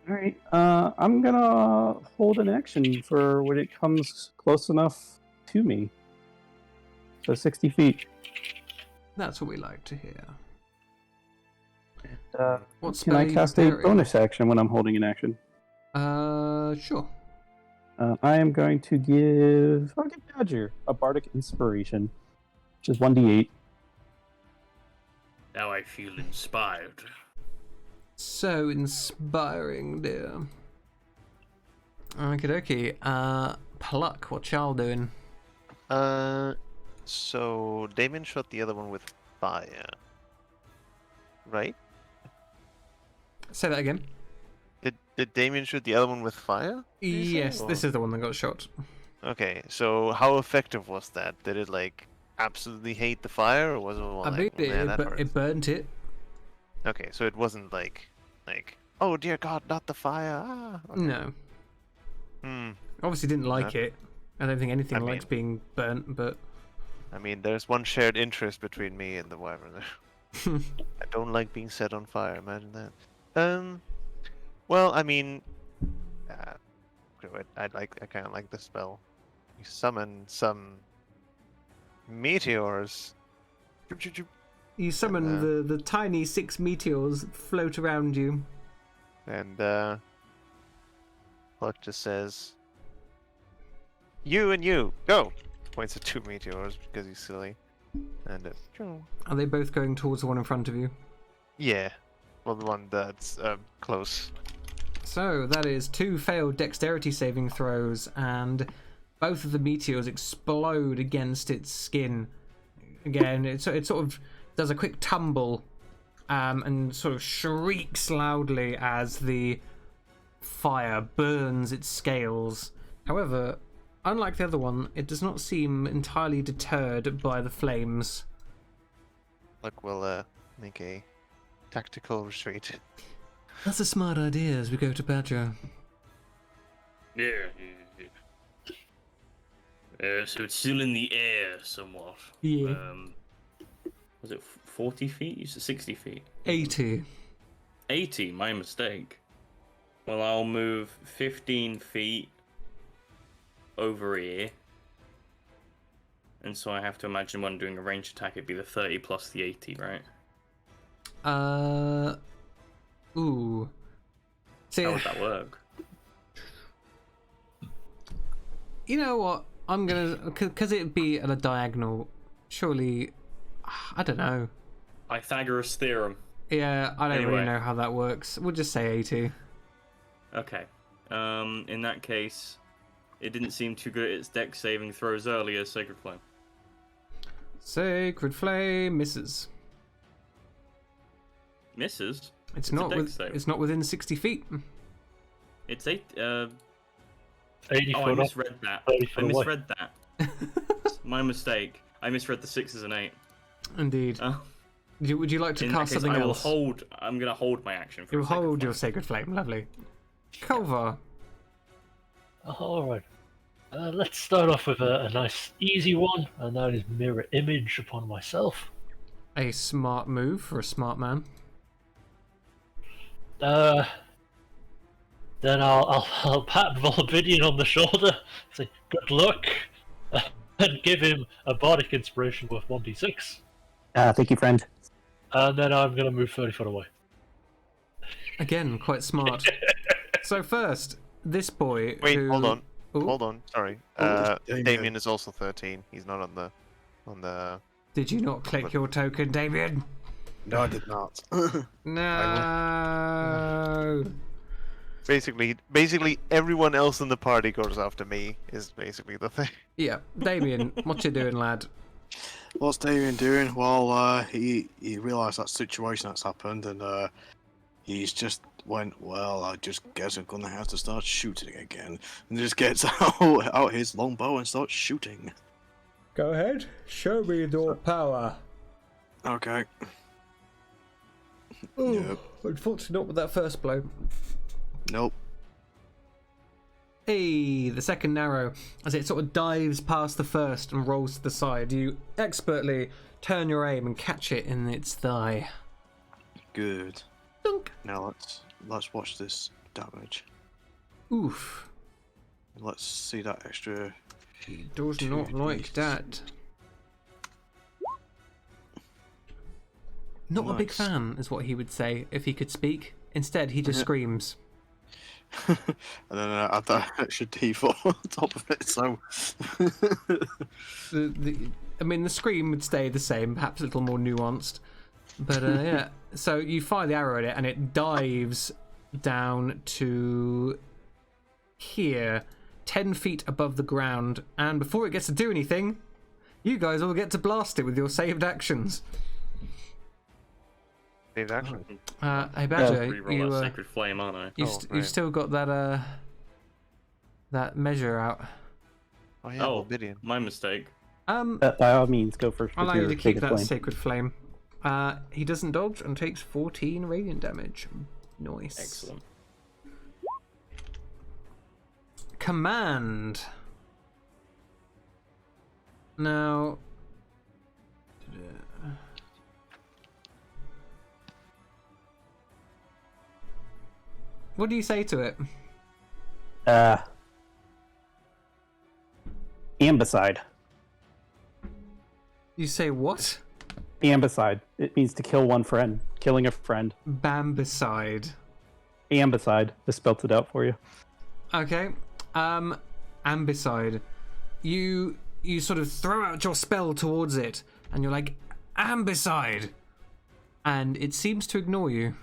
Alright, I'm gonna hold an action for when it comes close enough to me. So 60 feet. That's what we like to hear. What Can spell I are you cast a preparing? bonus action when I'm holding an action? Sure. I am going to I'll give Badger a Bardic Inspiration, which is 1d8. Now I feel inspired. So inspiring, dear. Okie dokie. Pluck, what y'all doing? So Damien shot the other one with fire. Right? Say that again. Did Damien shoot the other one with fire? did you say, Yes, or- this is the one that got shot. Okay, so how effective was that? Did it like absolutely hate the fire, or was it more I like, mean, "Man, that it hurts"? burnt it. Okay, so it wasn't like, oh dear God, not the fire. Ah, okay. No. Hmm. Obviously didn't like Yeah. it. I don't think anything I likes mean- being burnt, but... I mean, there's one shared interest between me and the wyvern there. I don't like being set on fire. Imagine that. Well, I mean, I kind of like the spell. You summon some meteors. Choop, choop, choop. You summon the tiny 6 meteors float around you. And Pluck just says, "You and you, go!" Points at 2 meteors because he's silly. And Are they both going towards the one in front of you? yeah, well, the one that's close. So that is 2 failed dexterity saving throws, and both of the meteors explode against its skin. Again, it sort of does a quick tumble, and sort of shrieks loudly as the fire burns its scales. However, unlike the other one, it does not seem entirely deterred by the flames. Pluck will make a tactical retreat. That's a smart idea as we go to Badger. Yeah. So it's still in the air somewhat. Yeah. Was it 40 feet? You said 60 feet. 80. 80, my mistake. Well, I'll move 15 feet over here. And so I have to imagine when doing a ranged attack, it'd be the 30 plus the 80, right? Ooh. See, How would that work? you know what? I'm gonna, because it'd be at a diagonal. Surely, I don't know. Pythagoras theorem. Yeah, I don't really Anyway. know how that works. We'll just say 80. Okay. In that case, it didn't seem too good at its dex saving throws earlier, Sacred Flame. Sacred Flame misses. Misses? It's a not dex with. save. It's not within 60 feet. It's 8. 80 Oh, I foot up. misread that. 30 I foot away. misread that. My mistake. I misread the 6 as an 8. Indeed. Would you like to In that cast case, something I will else? hold. I'm gonna hold my action. For You'll a Sacred hold Flame. your Sacred Flame. Lovely. Kovar. Alright. Let's start off with a nice easy one, and that is mirror image upon myself. A smart move for a smart man. Then I'll pat Volbidian on the shoulder, say good luck, and give him a bardic inspiration worth 1d6. Thank you, friend. And then I'm gonna move 30 foot away. Again, quite smart. So first, this boy. Wait, who... hold on. Ooh, Hold on, sorry. Oh, Damien. Damien is also 13. He's not on the. Did you not click your token, Damien? No, I did not. No. Basically, everyone else in the party goes after me. Is basically the thing. Yeah, Damien, what you doing, lad? What's Damien doing? Well, he realised that situation that's happened, and he's just went, well, I just guess I'm gonna have to start shooting again, and just gets out his longbow and starts shooting. Go ahead, show me your power. Okay. Oh, Yep. unfortunately, not with that first blow. Nope. Hey, the second arrow, as it sort of dives past the first and rolls to the side, you expertly turn your aim and catch it in its thigh. Good. Dunk. Now let's watch this damage. Oof. Let's see that extra. He does not like that. Not a big Nice. fan, is what he would say if he could speak. Instead, he just screams. And then add that extra D4 on top of it. So. I mean, the scream would stay the same, perhaps a little more nuanced. But yeah, so you fire the arrow at it, and it dives down to here, 10 feet above the ground. And before it gets to do anything, you guys all get to blast it with your saved actions. Saved action. Hey Badger, Reroll that Sacred Flame, aren't I? you've right. still got that that measure out. Oh yeah, Oh, Obsidian. my mistake. By all means, go first. I'll with allow you your to keep Sacred that Flame. sacred flame. He doesn't dodge and takes 14 radiant damage. Nice. Excellent. Command. Now. What do you say to it? Ambicide. You say what? Ambicide. It means to kill one friend. Killing a friend. Bambicide. Ambicide. Just spelt it out for you. Okay. Ambicide. You sort of throw out your spell towards it, and you're like, Ambicide! And it seems to ignore you.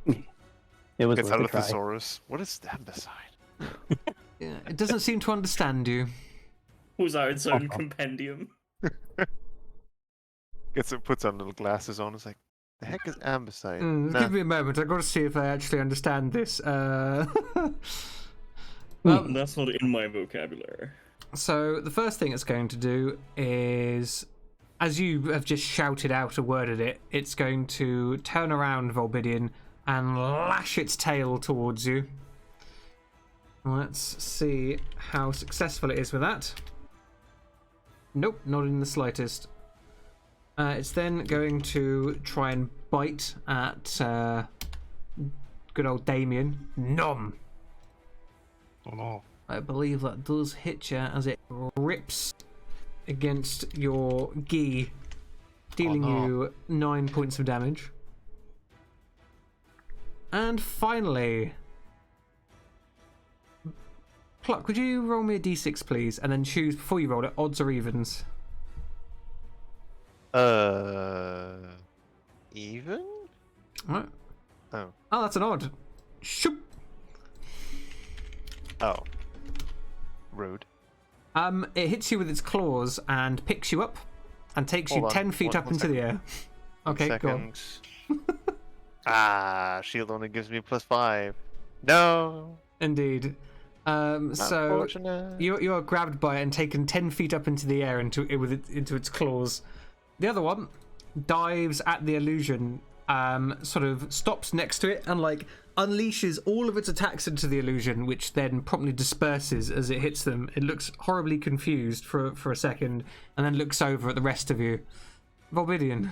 It was Gets worth out a of try. thesaurus. What is Ambicide? Yeah, it doesn't seem to understand you. Pulls out its own compendium. Puts on little glasses on. It's like, the heck is Ambicide? Give me a moment. I've got to see if I actually understand this. That's not in my vocabulary. So the first thing it's going to do is, as you have just shouted out a word at it, it's going to turn around Volbidian and lash its tail towards you. Let's see how successful it is with that. Nope, not in the slightest. It's then going to try and bite at good old Damien. Nom! Oh no. I believe that does hit you as it rips against your gi, dealing you 9 points of damage. And finally, Pluck, would you roll me a d6, please? And then choose, before you roll it, odds or evens. Even? Right. Oh. Oh, that's an odd. Shoop. Oh. Rude. It hits you with its claws and picks you up and takes Hold you on. 10 feet up One into the air. Okay, go on. Second. Shield only gives me +5. No. Indeed. So Unfortunate. you are grabbed by it and taken 10 feet up into the air into its claws. The other one dives at the illusion, sort of stops next to it and like unleashes all of its attacks into the illusion, which then promptly disperses as it hits them. It looks horribly confused for a second and then looks over at the rest of you. Volbidian.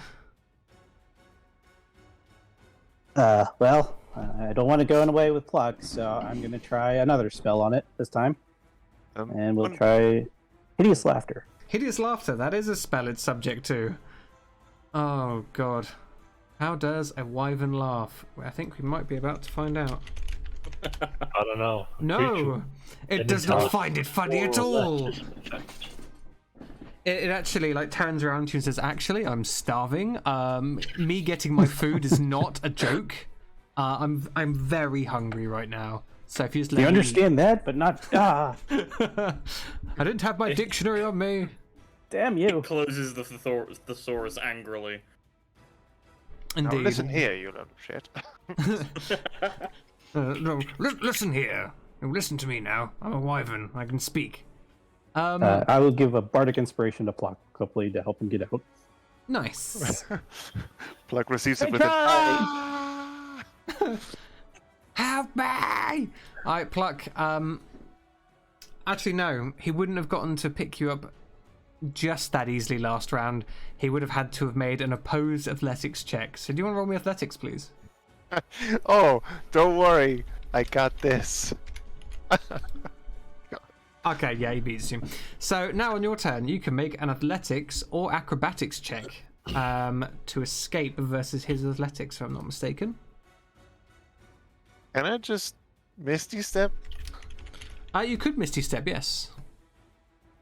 Well, I don't want to go away with Pluck, so I'm going to try another spell on it this time. And we'll try Hideous Laughter. Hideous Laughter, that is a spell it's subject to. Oh, God. How does a wyvern laugh? I think we might be about to find out. I don't know. No! It does not find it funny at all! It actually like turns around to you and says, "Actually, I'm starving. Me getting my food is not a joke. I'm very hungry right now. So if you just let You me understand that, but not. I didn't have my dictionary on me. Damn you. Closes the thesaurus angrily. Now Indeed. listen here, you little shit. No, listen here. Listen to me now. I'm a wyvern. I can speak. I will give a bardic inspiration to Pluck, hopefully, to help him get out. Nice. Pluck receives it I with an tried! Help me! Alright, Pluck. Actually, no. He wouldn't have gotten to pick you up just that easily last round. He would have had to have made an opposed athletics check. So do you want to roll me athletics, please? Oh, don't worry. I got this. Okay, yeah, he beats you. So now on your turn, you can make an athletics or acrobatics check to escape versus his athletics, if I'm not mistaken. Can I just Misty Step? You could Misty Step, yes.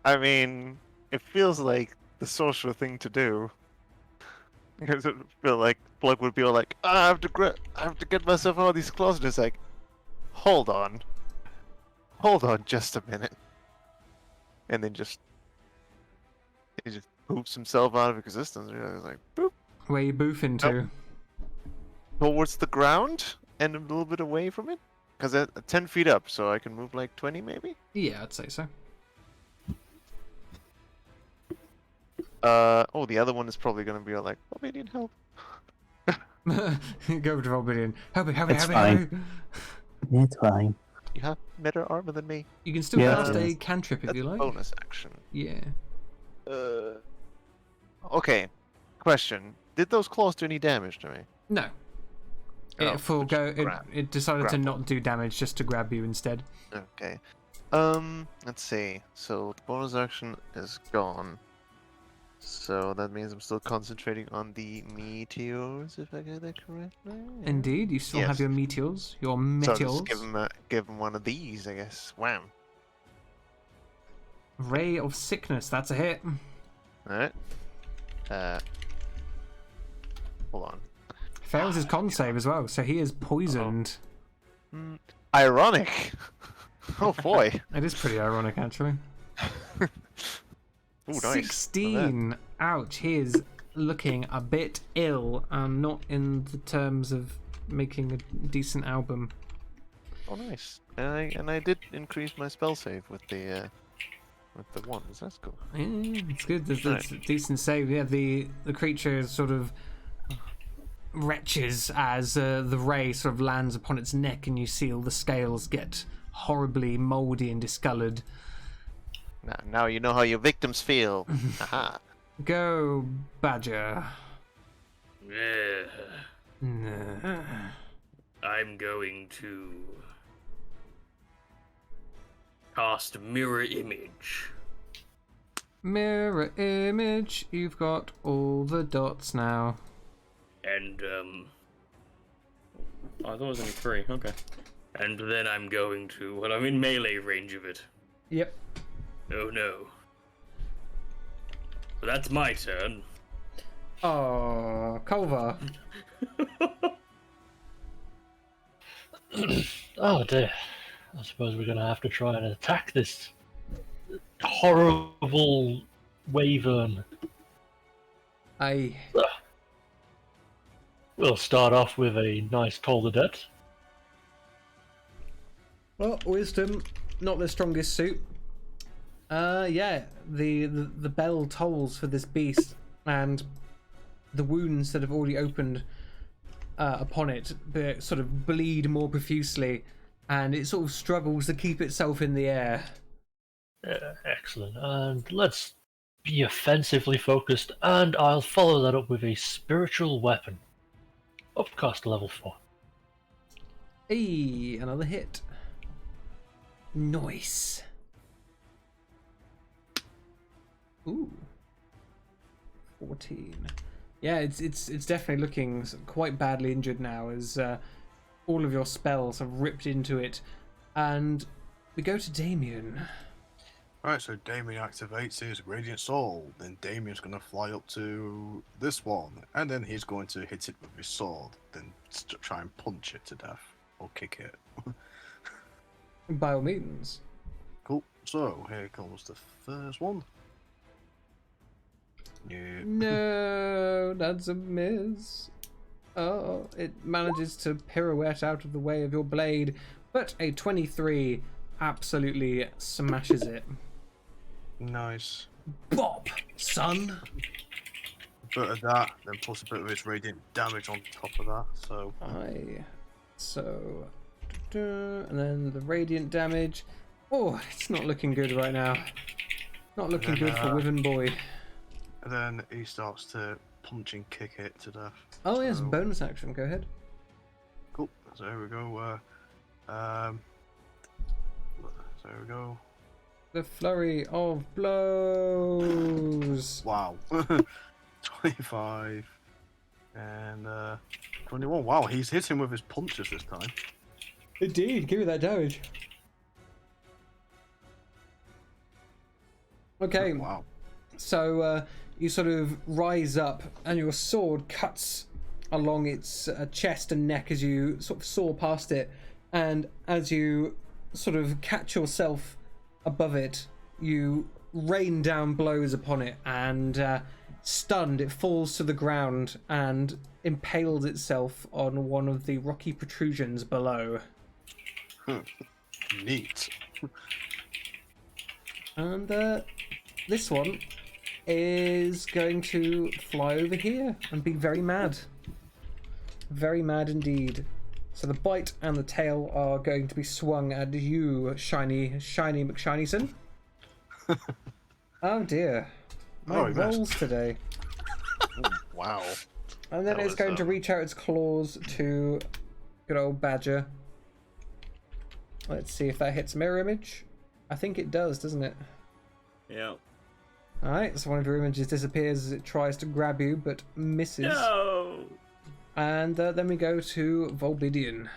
I mean, it feels like the social thing to do. Because it feel like Plug would be all like, I have to get myself out of these clothes. And it's like, hold on just a minute. And then he just poops himself out of existence. It's like, boop, Where you boof into. towards the ground and a little bit away from it. Because at 10 feet up, so I can move like 20 maybe? Yeah, I'd say so. Oh, the other one is probably going to be all like, oh, we need help. Go to Obsidian. Help me. It's fine. It's fine. You have better armor than me. You can still Yeah. cast a cantrip if That's you a like. bonus action. Yeah. Okay. Question. Did those claws do any damage to me? No. Oh, It decided to grapple. not do damage just to grab you instead. Okay. Let's see. So the bonus action is gone. So that means I'm still concentrating on the meteors, if I get that correctly. Indeed, you still have Yes. your meteors, your So meteors. just give him one of these, I guess. Wham. Ray of Sickness, that's a hit. Alright. Hold on. Fails his con save as well, so he is poisoned. Ironic. Oh boy. It is pretty ironic, actually. Ooh, nice. 16. Ouch, he is looking a bit ill, and not in the terms of making a decent album. Oh, nice. And I did increase my spell save with the ones. That's cool. Yeah, it's good. That's a decent save. Yeah, the creature sort of retches as the ray sort of lands upon its neck, and you see all the scales get horribly mouldy and discolored. Now you know how your victims feel. Aha. Go, Badger. Yeah, Nah. I'm going to cast Mirror Image. Mirror image. You've got all the dots now. And, I thought it was only 3, okay. And then I'm going to, well, I'm in melee range of it. Yep. Oh no. But that's my turn. Oh, Culver. Oh dear. I suppose we're going to have to try and attack this horrible wyvern. We'll start off with a nice Toll the Dead. Well, wisdom, not the strongest suit. Yeah, the bell tolls for this beast, and the wounds that have already opened upon it sort of bleed more profusely, and it sort of struggles to keep itself in the air. Excellent. And let's be offensively focused, and I'll follow that up with a spiritual weapon. Upcast to level 4. Hey, another hit. Nice. Ooh. 14. Yeah, it's definitely looking quite badly injured now, as all of your spells have ripped into it. And we go to Damien. Alright, so Damien activates his Radiant Soul. Then Damien's going to fly up to this one. And then he's going to hit it with his sword. Then try and punch it to death. Or kick it. By all means. Cool. So, here comes the first one. Yeah. No, that's a miss. Oh, it manages to pirouette out of the way of your blade, but a 23 absolutely smashes it. Nice. Bop, son! A bit of that, then plus a bit of his radiant damage on top of that, so... And then the radiant damage. Oh, it's not looking good right now. Not looking good for Wyvern Boy. And then he starts to punch and kick it to death. Oh yes, So- bonus action, go ahead. Cool. So here we go. So here we go. The flurry of blows. Wow. 25 and 21. Wow, he's hitting with his punches this time. Indeed, give me that damage. Okay, Wow. so you sort of rise up and your sword cuts along its chest and neck as you sort of soar past it, and as you sort of catch yourself above it, you rain down blows upon it, and stunned, it falls to the ground and impales itself on one of the rocky protrusions below. Neat. And this one is going to fly over here and be very mad. Very mad indeed. So the bite and the tail are going to be swung at you, shiny McShinyson. Oh dear. My he missed. rolls today. Wow. And then That it's was, going to reach out its claws to good old Badger. Let's see if that hits mirror image. I think it does, doesn't it? Yeah. Alright, so one of your images disappears as it tries to grab you, but misses. No. And then we go to Volbidian.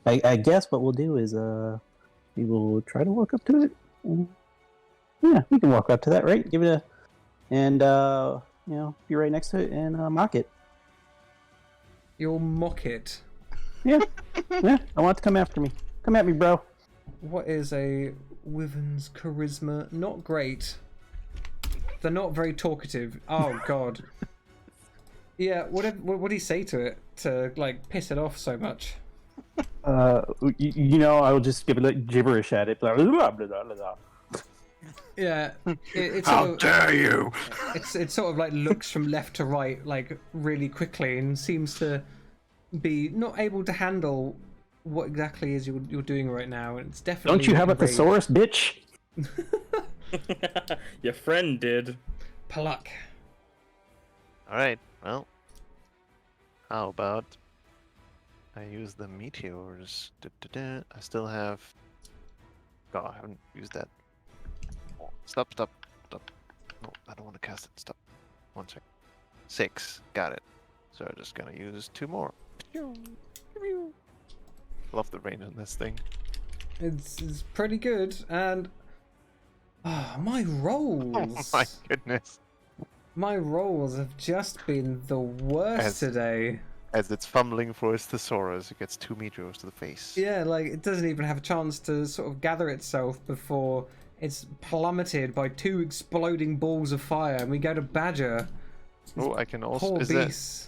I guess what we'll do is we will try to walk up to it. Yeah, we can walk up to that, right? Give it a and be right next to it and mock it. You'll mock it. Yeah, yeah. I want it to come after me. Come at me, bro. What is a Wyvern's charisma? Not great. They're not very talkative. Oh god. Yeah, what do you say to it to like piss it off so much? I will just give it like gibberish at it. Blah, blah, blah, blah, blah, blah. Yeah, it's How sort of, dare you! it sort of like looks from left to right like really quickly and seems to be not able to handle what exactly is you're doing right now, and it's definitely. Don't you have a enraged. thesaurus, bitch? Your friend did. Pluck. Alright, well. How about I use the meteors? I still have. God, I haven't used that. Oh, stop. No, I don't want to cast it. Stop. 1 sec. 6. Got it. So I'm just gonna use 2 more. Love the range on this thing. It's pretty good, and my rolls. Oh my goodness. My rolls have just been the worst As- today. As it's fumbling for its thesaurus, it gets 2 meteors to the face. Yeah, like it doesn't even have a chance to sort of gather itself before it's plummeted by 2 exploding balls of fire, and we go to Badger. Oh, I can also. Poor Is that, beast.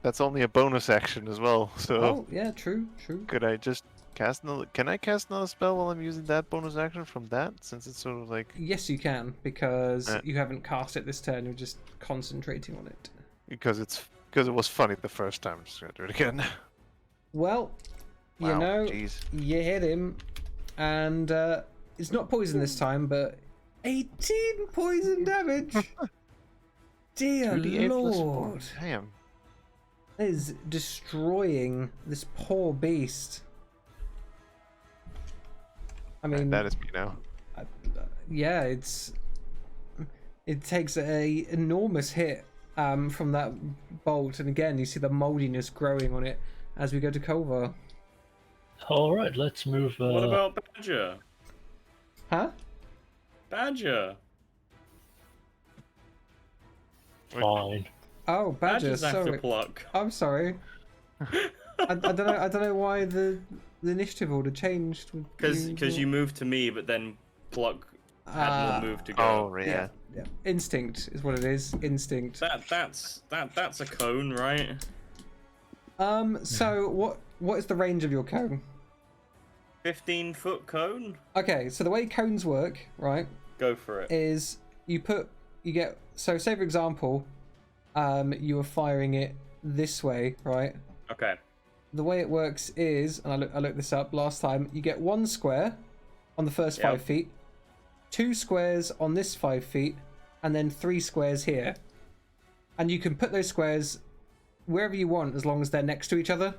that's only a bonus action as well. So Oh, yeah, true. could I just cast another? Can I cast another spell while I'm using that bonus action from that? Since it's sort of like Yes, you can, because Uh. you haven't cast it this turn, you're just concentrating on it. because it was funny the first time. I'm just gonna do it again. Well, you Wow, know, jeez. you hit him, and it's not poison this time, but 18 poison damage. Dear 2d8 plus 4. lord, Damn. that is destroying this poor beast. I mean, That is me now. yeah, it takes a enormous hit from that bolt, and again you see the moldiness growing on it as we go to Kolvar. All right, let's move. What about Badger? Huh? Badger. Fine. Oh, Badger. Badger's after Sorry. Pluck. I'm sorry. I don't know. I don't know why the initiative order changed. Because you moved to me, but then Pluck had more move to go. Oh, yeah. Yeah. Instinct is what it is. Instinct. That's a cone, right? So what is the range of your cone? 15-foot cone. Okay, so the way cones work, right, Go for it. is you get, so say for example, you were firing it this way, right? Okay. The way it works is, and I looked this up last time, you get 1 square on the first 5 feet, 2 squares on this 5 feet, and then 3 squares here. And you can put those squares wherever you want as long as they're next to each other.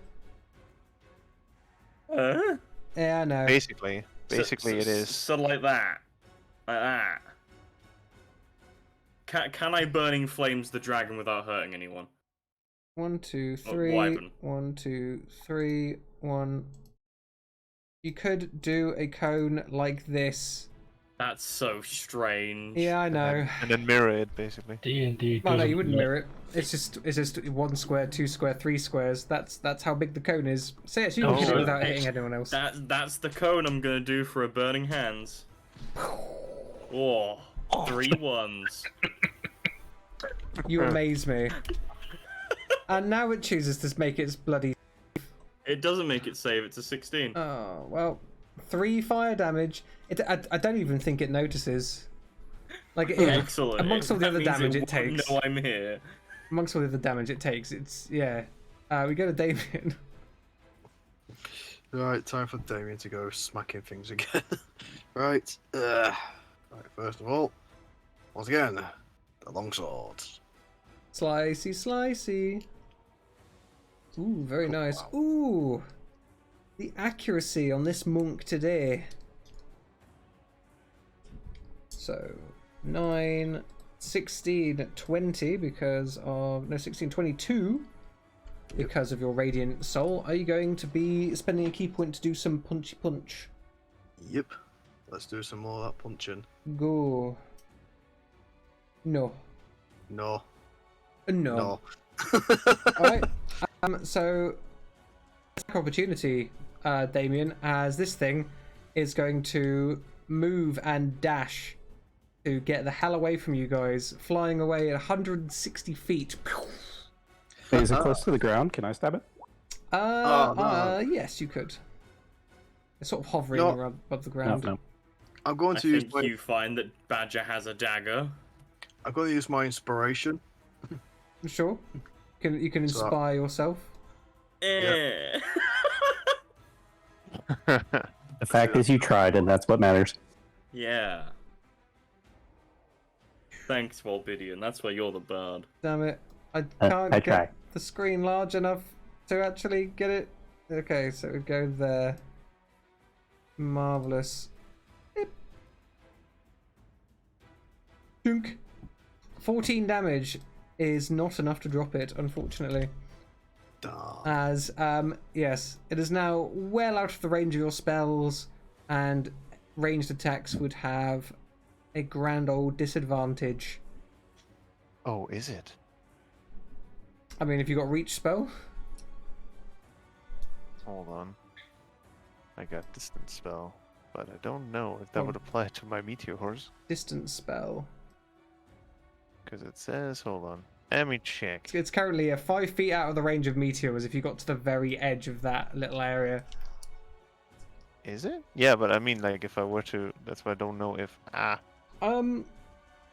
Yeah, I know. Basically, it is. So like that. Like that. Can I Burning Flames the dragon without hurting anyone? 1, 2, Oh, 3. Wyvern. 1, 2, 3. 1. You could do a cone like this. That's so strange. Yeah, I know. And then mirror it, basically. D&D. Well, no, you wouldn't mirror it. It's just 1 square, 2 square, 3 squares. That's how big the cone is. So yes, you can hit it without hitting anyone else. That's the cone I'm gonna do for a Burning Hands. Oh, 3 ones. You amaze me. And now it chooses to make its bloody. It doesn't make it save. It's a 16. Oh well, 3 fire damage. I don't even think it notices. Like Excellent. amongst all the That other means damage it won't takes. know I'm here. Amongst all the other damage it takes, it's yeah. We go to Damien. Right, time for Damien to go smacking things again. Right. Right, first of all, once again, the longsword. Slicey, slicey. Ooh, very nice. Wow. Ooh, the accuracy on this monk today. So 9, 16, 20 because of 16, 22 because of your radiant soul. Are you going to be spending a key point to do some punchy punch? Yep. Let's do some more of that punching. Go. No. No. No. No. Alright. So attack opportunity, Damien, as this thing is going to move and dash to get the hell away from you guys, flying away at 160 feet. Wait, is it close to the ground? Can I stab it? no. Yes, you could. It's sort of hovering No. around above the No, ground. no. I'm going I to use think my, you find that Badger has a dagger. I'm going to use my inspiration. Sure. You can So- inspire yourself. Eh. The fact is you tried, and that's what matters. Yeah. Thanks, Volbidian. That's why you're the bird. Damn it. I I can't try. get the screen large enough to actually get it. Okay, so we go there. Marvelous. Beep. Dunk. 14 damage is not enough to drop it, unfortunately. Darn. As, yes, it is now well out of the range of your spells, and ranged attacks would have a grand old disadvantage. Oh, is it? I mean, if you got reach spell, Hold on. I got distance spell, but I don't know if that would apply to my meteors. distance spell. Because it says, hold on. Let me check. It's currently 5 feet out of the range of meteors if you got to the very edge of that little area. Is it? Yeah, but I mean, like, if I were to, that's why I don't know if.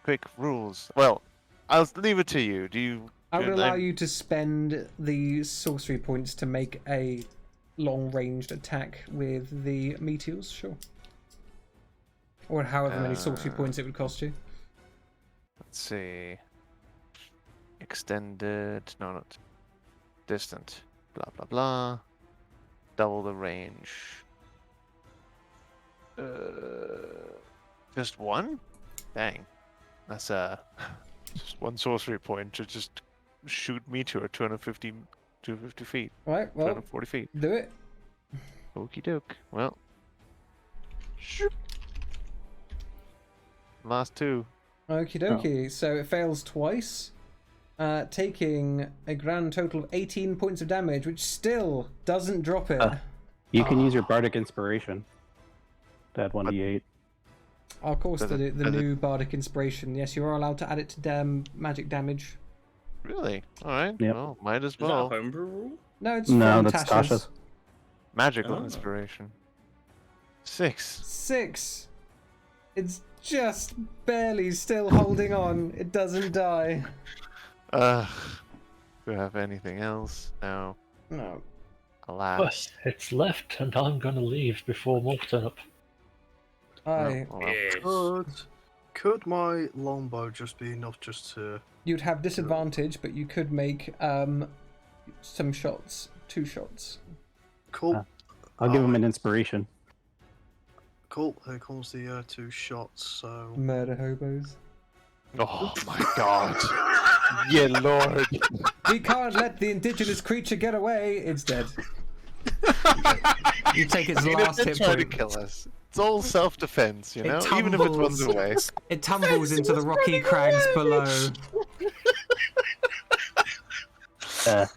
Quick rules. Well, I'll leave it to you. Do you? I would should allow you to spend the sorcery points to make a long-ranged attack with the meteors, sure. Or however many sorcery points it would cost you. Let's see. Extended. No, not. Distant. Blah, blah, blah. Double the range. Just one? Dang. That's just one sorcery point to just shoot meteor 250 feet. Right, well, 240 feet. do it. Okie doke. Well. Shoop. Last two. Okie dokie. So it fails twice, taking a grand total of 18 points of damage, which still doesn't drop it. You can use your Bardic Inspiration to add 1d8. Of course, Does the it- does it- new Bardic Inspiration. Yes, you are allowed to add it to magic damage. Really? Alright. Yep. Well, might as Is that a well. homebrew rule? No, it's No, from that's Tasha's. Tasha's. Magical Oh. inspiration. 6. 6. It's just barely still holding on. It doesn't die. Do we have anything else? No. No. Alas. But it's left, and I'm gonna leave before more turn up. Aye. Oh, well. Yes. Could my longbow just be enough just to... You'd have disadvantage, but you could make some shots. 2 shots. Cool. I'll give him an inspiration. Cool. Here comes the 2 shots, so... Murder hobos. Oh my god. Yeah, Lord. We can't let the indigenous creature get away. It's dead. You take its Even if last they hit try to point. kill us, it's all self-defense, you It know? Even if it runs tumbles. away. It tumbles into the rocky crags below. Now,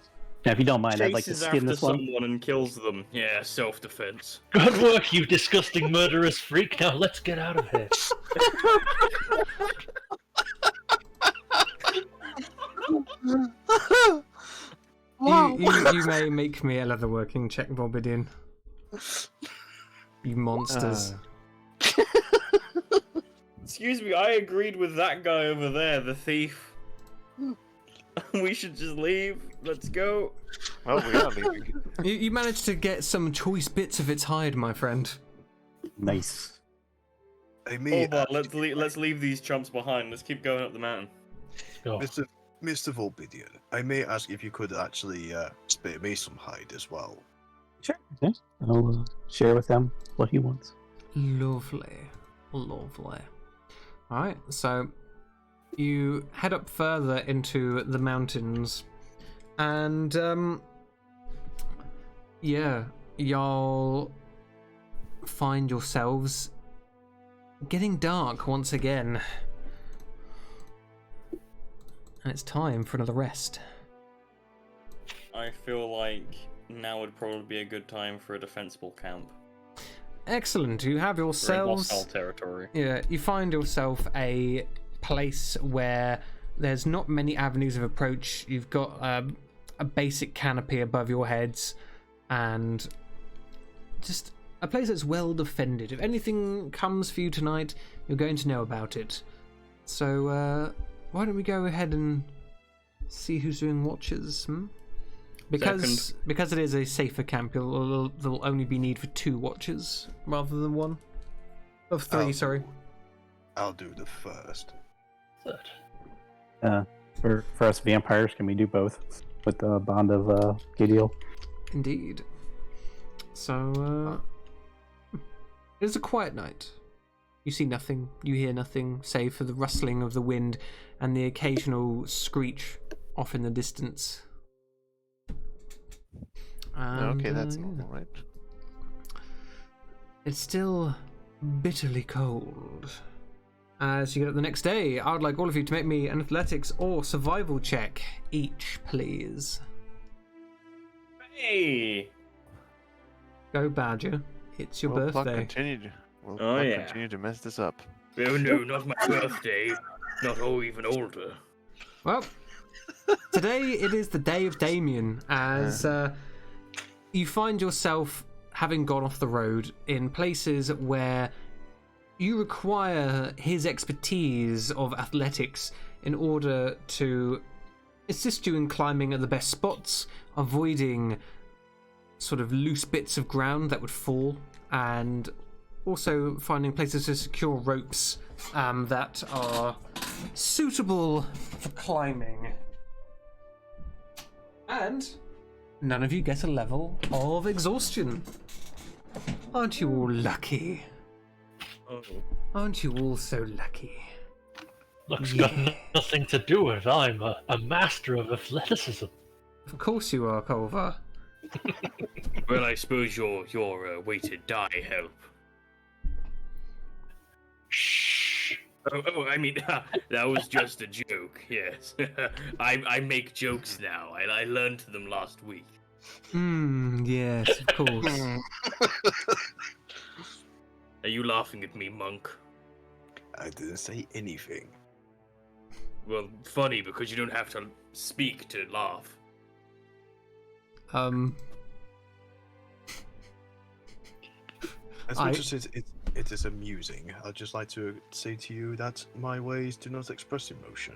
if you don't mind, I'd like to Chases skin after this one. someone and kills them. Yeah, self-defense. Good work, you disgusting murderous freak. Now let's get out of here. You may make me a leatherworking check, Bobbidin. You monsters. Excuse me, I agreed with that guy over there, the thief. We should just leave. Let's go. Well, we are leaving. You managed to get some choice bits of its hide, my friend. Nice. Hey, me, Hold on, let's leave these chumps behind. Let's keep going up the mountain. Go. Mr. Volbidian, I may ask if you could actually spare me some hide as well. Sure. Okay. I'll share with them what he wants. Lovely. Lovely. Alright, so you head up further into the mountains, and yeah, y'all find yourselves getting dark once again. And it's time for another rest. I feel like now would probably be a good time for a defensible camp. Excellent, you have We're in yourselves... hostile territory. Yeah, you find yourself a place where there's not many avenues of approach. You've got a basic canopy above your heads, and just a place that's well defended. If anything comes for you tonight, you're going to know about it. So why don't we go ahead and see who's doing watches? Because it is a safer camp, there'll only be need for 2 watches rather than 1. Of 3, sorry. I'll do the first. Third. For us vampires, can we do both with the bond of Gideon? Indeed. So, it is a quiet night. You see nothing, you hear nothing, save for the rustling of the wind and the occasional screech off in the distance. And, Okay, that's yeah. normal, right? It's still bitterly cold. As you get up the next day, I would like all of you to make me an athletics or survival check each, please. Hey! Go Badger. It's your Will Pluck birthday. will Oh, Pluck yeah. continue to mess this up. Oh no, not my birthday. Not even older. Well, today it is the day of Damien, as you find yourself having gone off the road in places where you require his expertise of athletics in order to assist you in climbing at the best spots, avoiding sort of loose bits of ground that would fall, and also finding places to secure ropes that are suitable for climbing. And none of you get a level of exhaustion. Aren't you all lucky? Oh. Aren't you all so lucky? Luck's got nothing to do with it. I'm a master of athleticism. Of course you are, Culver. Well, I suppose your way to die help. Shh. Oh, I mean, that was just a joke. Yes, I make jokes now. I learned them last week. Yes, of course. Are you laughing at me, monk? I didn't say anything. Well, funny because you don't have to speak to laugh. As much as it is amusing, I'd just like to say to you that my ways do not express emotion.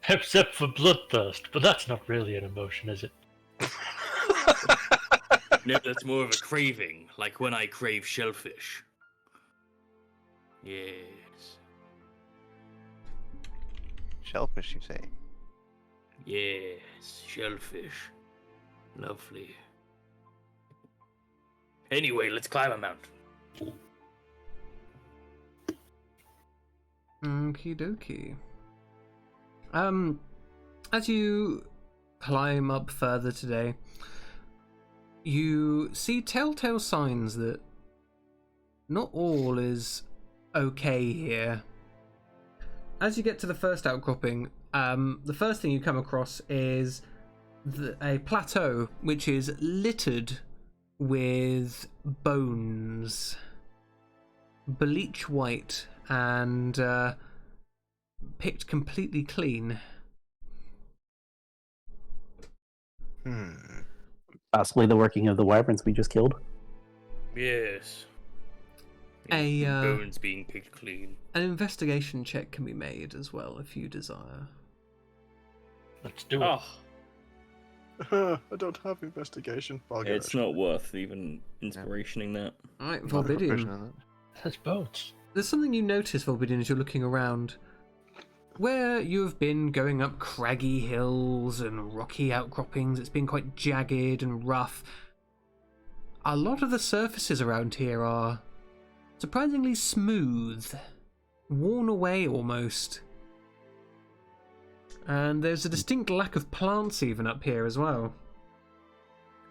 Except for bloodthirst, but that's not really an emotion, is it? No, that's more of a craving, like when I crave shellfish. Yes. Shellfish, you say? Yes, shellfish. Lovely. Anyway, let's climb a mountain. Okie dokie. As you climb up further today, you see telltale signs that not all is okay here. As you get to the first outcropping, the first thing you come across is a plateau which is littered with bones, bleach white and picked completely clean. Possibly the working of the wyverns we just killed. Yes. A bones being picked clean. An investigation check can be made as well if you desire. Let's do it. I don't have investigation. I'll get It's it. not worth even inspirationing that. Alright, Not a profession Volbidian. on that. There's boats. There's something you notice, Volbidian, as you're looking around. Where you have been going up craggy hills and rocky outcroppings, it's been quite jagged and rough. A lot of the surfaces around here are surprisingly smooth, worn away almost. And there's a distinct lack of plants even up here as well.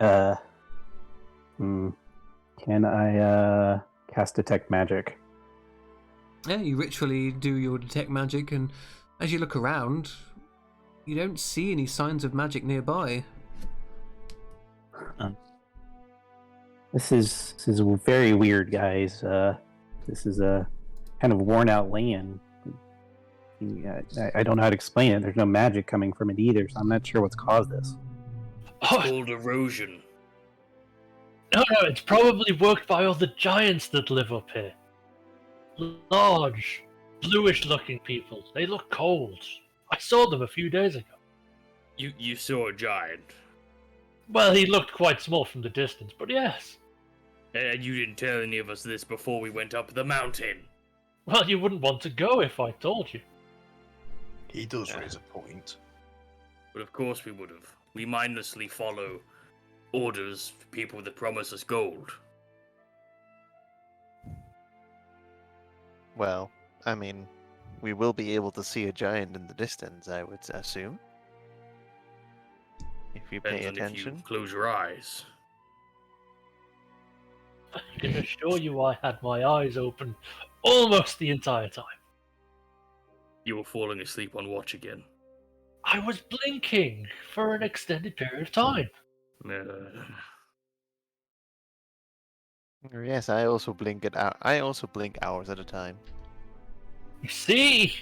Can I cast detect magic? Yeah, you ritually do your detect magic, and as you look around, you don't see any signs of magic nearby. This is very weird, guys. This is a kind of worn out land. I don't know how to explain it. There's no magic coming from it either, so I'm not sure what's caused this. Oh, Called erosion. no, it's probably worked by all the giants that live up here. Large, bluish-looking people. They look cold. I saw them a few days ago. You saw a giant. Well, he looked quite small from the distance, but yes. And you didn't tell any of us this before we went up the mountain. Well, you wouldn't want to go if I told you. He does raise a point. But of course we would have. We mindlessly follow orders for people that promise us gold. Well, I mean, we will be able to see a giant in the distance, I would assume. If you pay Depends on if attention. you close your eyes. I can assure you I had my eyes open almost the entire time. You were falling asleep on watch again. I was blinking for an extended period of time. Yes, I also blink hours at a time. You see?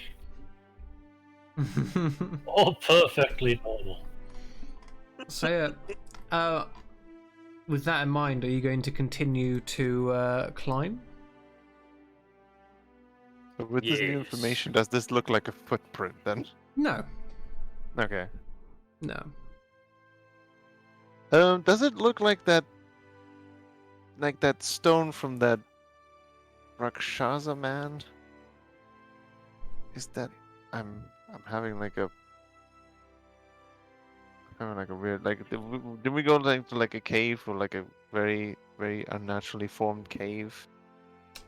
All perfectly normal. So, with that in mind, are you going to continue to climb? But with this new Yes. information, does this look like a footprint then? No, Okay. no. Does it look like that stone from that Rakshasa man? Is that I'm having like a weird did we go to like a cave or like a very very unnaturally formed cave?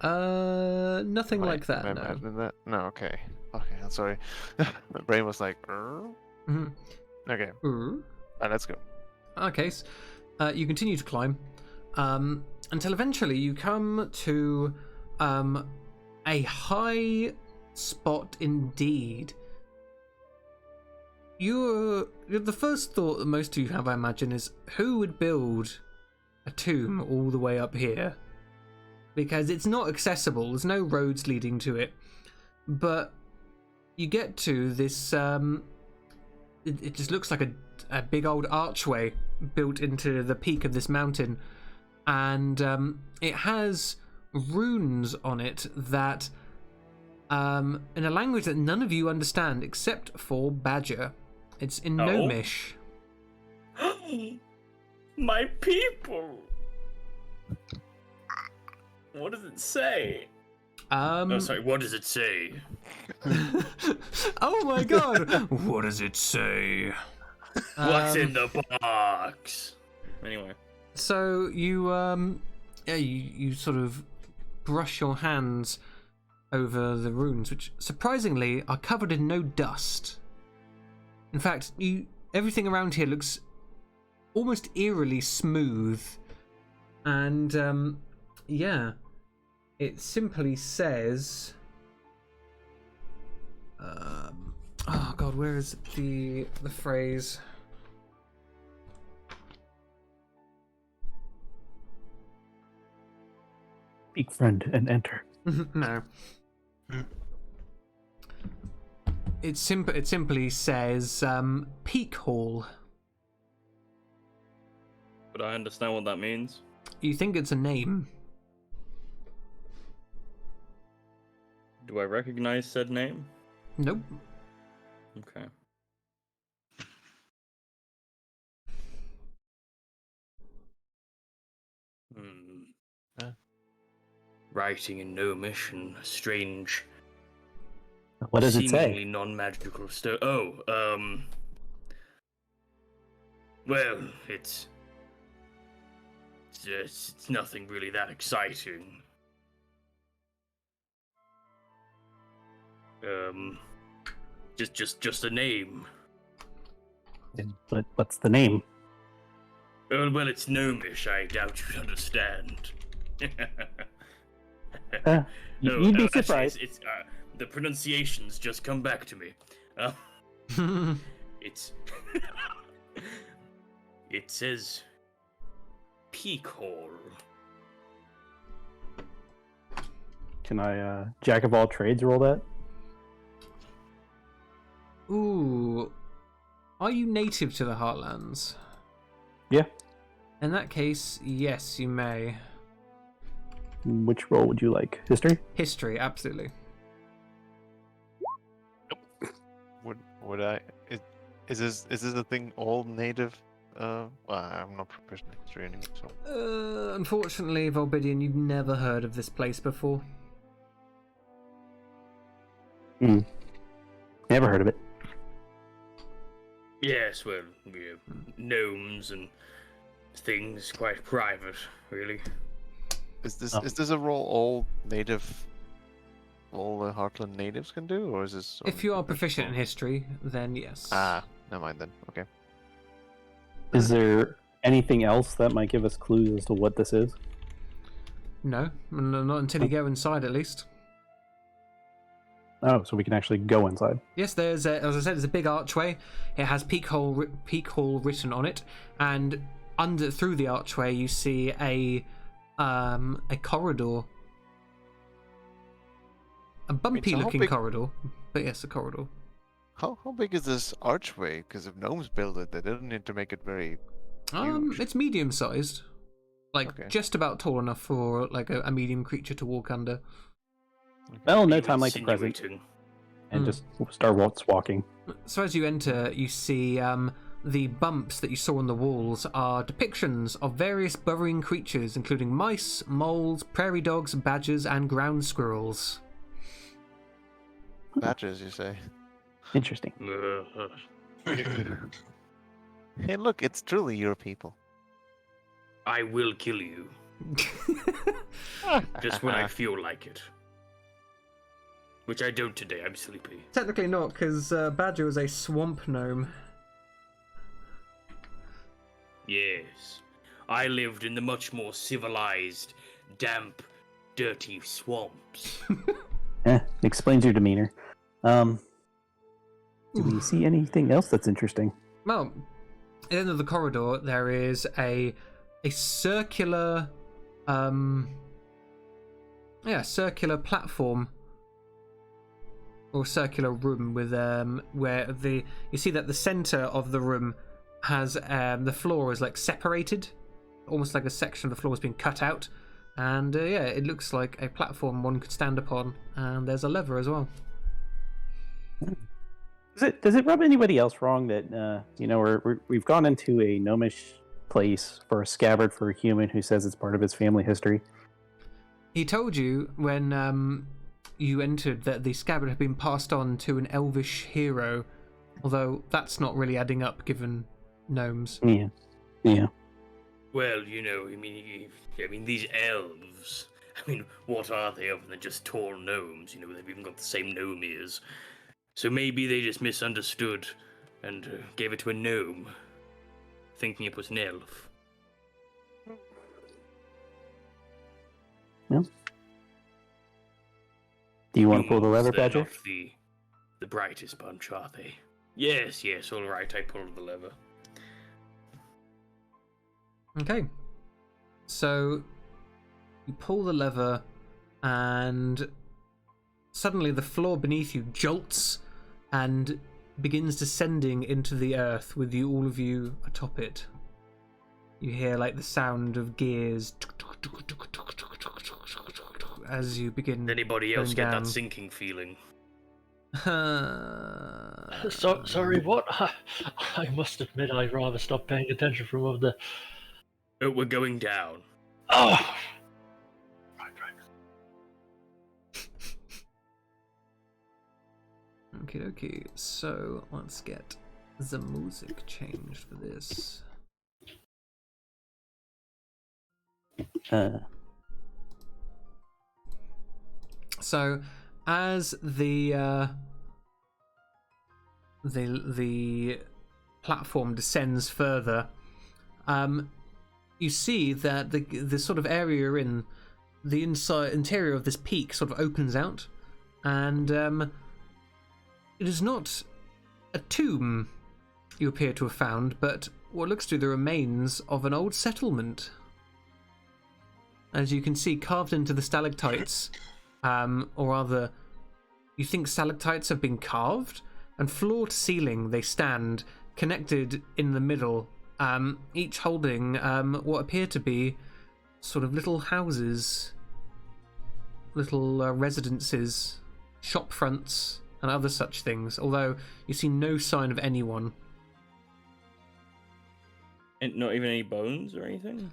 Nothing Am I- like that. am I No. imagining that? No, okay. Okay, I'm sorry. My brain was like, "Er?" Mhm. Okay, Ooh. let's go. Okay, you continue to climb until eventually you come to a high spot indeed. The first thought that most of you have, I imagine, is who would build a tomb all the way up here? Because it's not accessible, there's no roads leading to it. But you get to this, it just looks like a big old archway built into the peak of this mountain. And it has runes on it that, in a language that none of you understand except for Badger. It's in Gnomish. My people. What does it say? Oh, sorry, what does it say? Oh my god! What does it say? What's in the box? Anyway. So you sort of brush your hands over the runes, which surprisingly are covered in no dust. In fact, everything around here looks almost eerily smooth, and yeah, it simply says, oh god, where is the phrase? Speak, friend, and enter. No. It simply says Peak Hall. But I understand what that means. You think it's a name? Do I recognize said name? Nope. Okay. Writing in Gnomish and strange. What does it seemingly say? non-magical stuff. Well, it's nothing really that exciting. Just a name. But what's the name? Well, it's Gnomish. I doubt you'd understand. You'd be actually, surprised. it's the pronunciations just come back to me. It's it says Peak Hall. Can I jack of all trades roll that? Ooh. Are you native to the Heartlands? Yeah. In that case, yes, you may. Which roll would you like? History? History, absolutely. Would I? Is this a thing all native? Well, I'm not proficient in history anyway, so. Unfortunately, Volbidian, you've never heard of this place before. Never heard of it. Yes, well, we're gnomes and things, quite private, really. Is this a role all native, all the Heartland natives can do, or is this? If you are proficient in history, then yes. Never mind then. Okay. Is there anything else that might give us clues as to what this is? No, not until you go inside, at least. Oh, so we can actually go inside. Yes, as I said, there's a big archway. It has Peak Hall written on it, and through the archway you see a corridor, a bumpy-looking corridor. But yes, a corridor. How big is this archway? Because if gnomes build it, they don't need to make it very huge. It's medium-sized, just about tall enough for like a medium creature to walk under. Well, no time like the present. And just start walking. So as you enter, you see the bumps that you saw on the walls are depictions of various burrowing creatures, including mice, moles, prairie dogs, badgers, and ground squirrels. Badgers, you say? Interesting. Hey, look, it's truly your people. I will kill you. Just when I feel like it. Which I don't today, I'm sleepy. Technically not, because Badger is a swamp gnome. Yes. I lived in the much more civilized, damp, dirty swamps. Explains your demeanor. Do we see anything else that's interesting? Well, at the end of the corridor, there is a circular, circular platform or circular room with where you see that the center of the room has the floor is like separated, almost like a section of the floor has been cut out, and it looks like a platform one could stand upon, and there's a lever as well. Does it rub anybody else wrong that we've gone into a gnomish place for a scabbard for a human who says it's part of his family history? He told you when you entered that the scabbard had been passed on to an elvish hero, although that's not really adding up given gnomes. Yeah. Well, I mean, these elves. I mean, what are they other than just tall gnomes? They've even got the same gnome ears. So maybe they just misunderstood and gave it to a gnome, thinking it was an elf. Yeah. Do you want to pull the lever, They're Badger? not the brightest bunch, are they? Yes, all right, I pulled the lever. Okay. So you pull the lever and suddenly the floor beneath you jolts and begins descending into the earth with all of you atop it. You hear like the sound of gears as you begin. Did anybody else going get down. that sinking feeling? Sorry, what? I must admit, I'd rather stop paying attention from over the. Oh, we're going down. Oh! Right. Okay. So let's get the music changed for this. So as the platform descends further, you see that the sort of area you're in, the interior of this peak sort of opens out, and it is not a tomb you appear to have found, but what looks to be the remains of an old settlement. As you can see, carved into the stalactites, or rather, you think stalactites have been carved, and floor to ceiling they stand, connected in the middle, each holding what appear to be sort of little houses, little residences, shop fronts, and other such things, although you see no sign of anyone. And not even any bones or anything?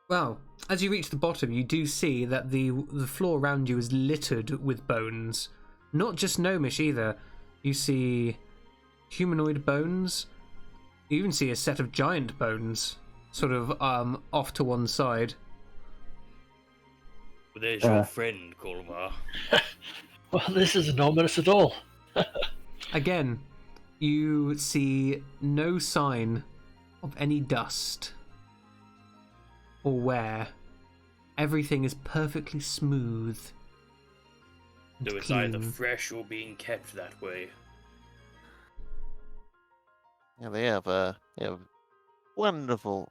Well, as you reach the bottom, you do see that the floor around you is littered with bones. Not just gnomish either. You see humanoid bones. You even see a set of giant bones, sort of off to one side. Well, there's your friend, Colmar. Well, this isn't ominous at all. Again, you see no sign of any dust or wear. Everything is perfectly smooth. So it's either fresh or being kept that way. Yeah, they have wonderful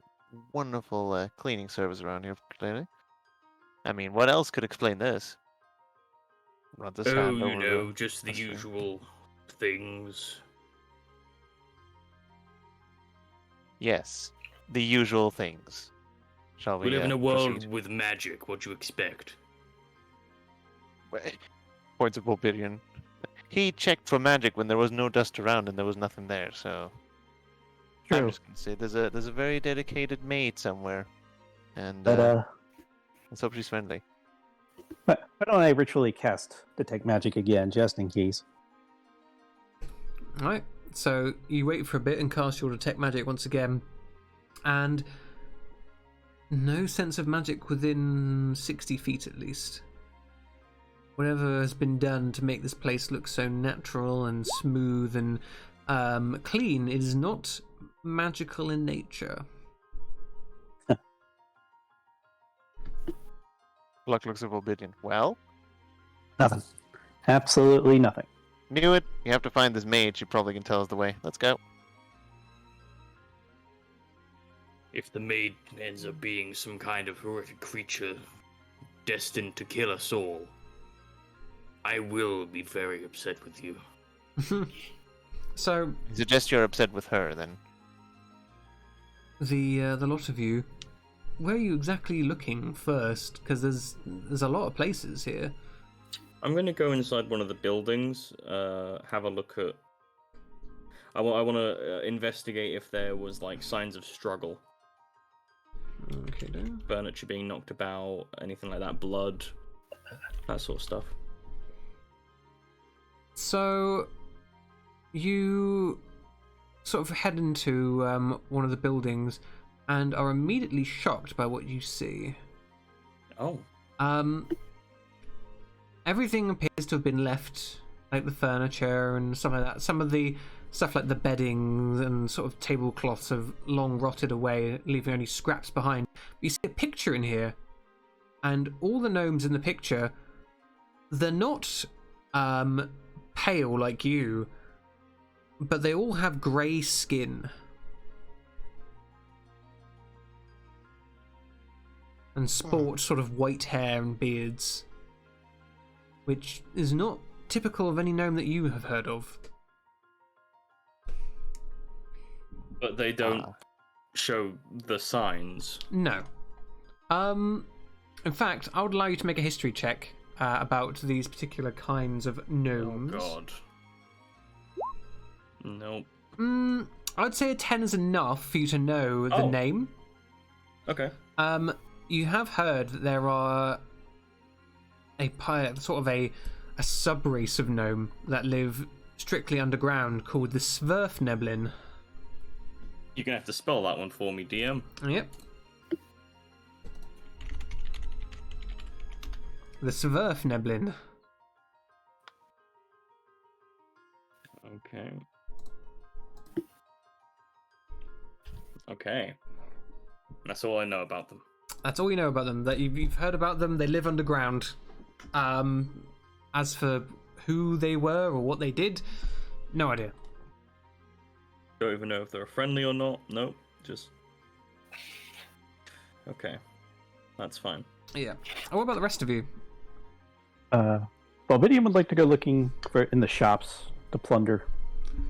cleaning service around here, clearly. I mean, what else could explain this? Run this hand over the- just the usual things. Yes, the usual things. Shall we? We live in a world proceed? with magic. What do you expect? Points of Obsidian. He checked for magic when there was no dust around and there was nothing there. So I'm True. just gonna say there's a very dedicated maid somewhere, and But let's hope she's friendly. why don't I ritually cast Detect Magic again, just in case? Alright, so you wait for a bit and cast your Detect Magic once again, and no sense of magic within 60 feet at least. Whatever has been done to make this place look so natural and smooth and clean is not magical in nature. Block looks of obsidian. Well, Nothing. Absolutely nothing. knew it. You have to find this mage. She probably can tell us the way. Let's go. If the maid ends up being some kind of horrific creature destined to kill us all, I will be very upset with you. So I suggest you're upset with her then. the lot of you, where are you exactly looking first? Because there's a lot of places here. I'm going to go inside one of the buildings, have a look at... I want to investigate if there was, like, signs of struggle. Okay, then. Furniture being knocked about, anything like that, blood, that sort of stuff. So you sort of head into one of the buildings and are immediately shocked by what you see. Oh. Everything appears to have been left, like the furniture and stuff like that. Some of the stuff like the bedding and sort of tablecloths have long rotted away, leaving only scraps behind. But you see a picture in here, and all the gnomes in the picture, they're not pale like you, but they all have grey skin. And sport sort of white hair and beards, which is not typical of any gnome that you have heard of. But they don't show the signs. No. In fact, I would allow you to make a history check about these particular kinds of gnomes. Oh god. Nope. I'd say a 10 is enough for you to know the name. Okay. You have heard that there are a sort of a sub-race of gnome that live strictly underground called the Sverfneblin. You're gonna have to spell that one for me, DM. Yep. The Sverfneblin. Okay. Okay. That's all I know about them. That's all you know about them. That you've heard about them. They live underground. As for who they were or what they did, no idea. Don't even know if they're friendly or not. Nope. Just... Okay. That's fine. Yeah. What about the rest of you? Bobidian would like to go looking for in the shops to plunder.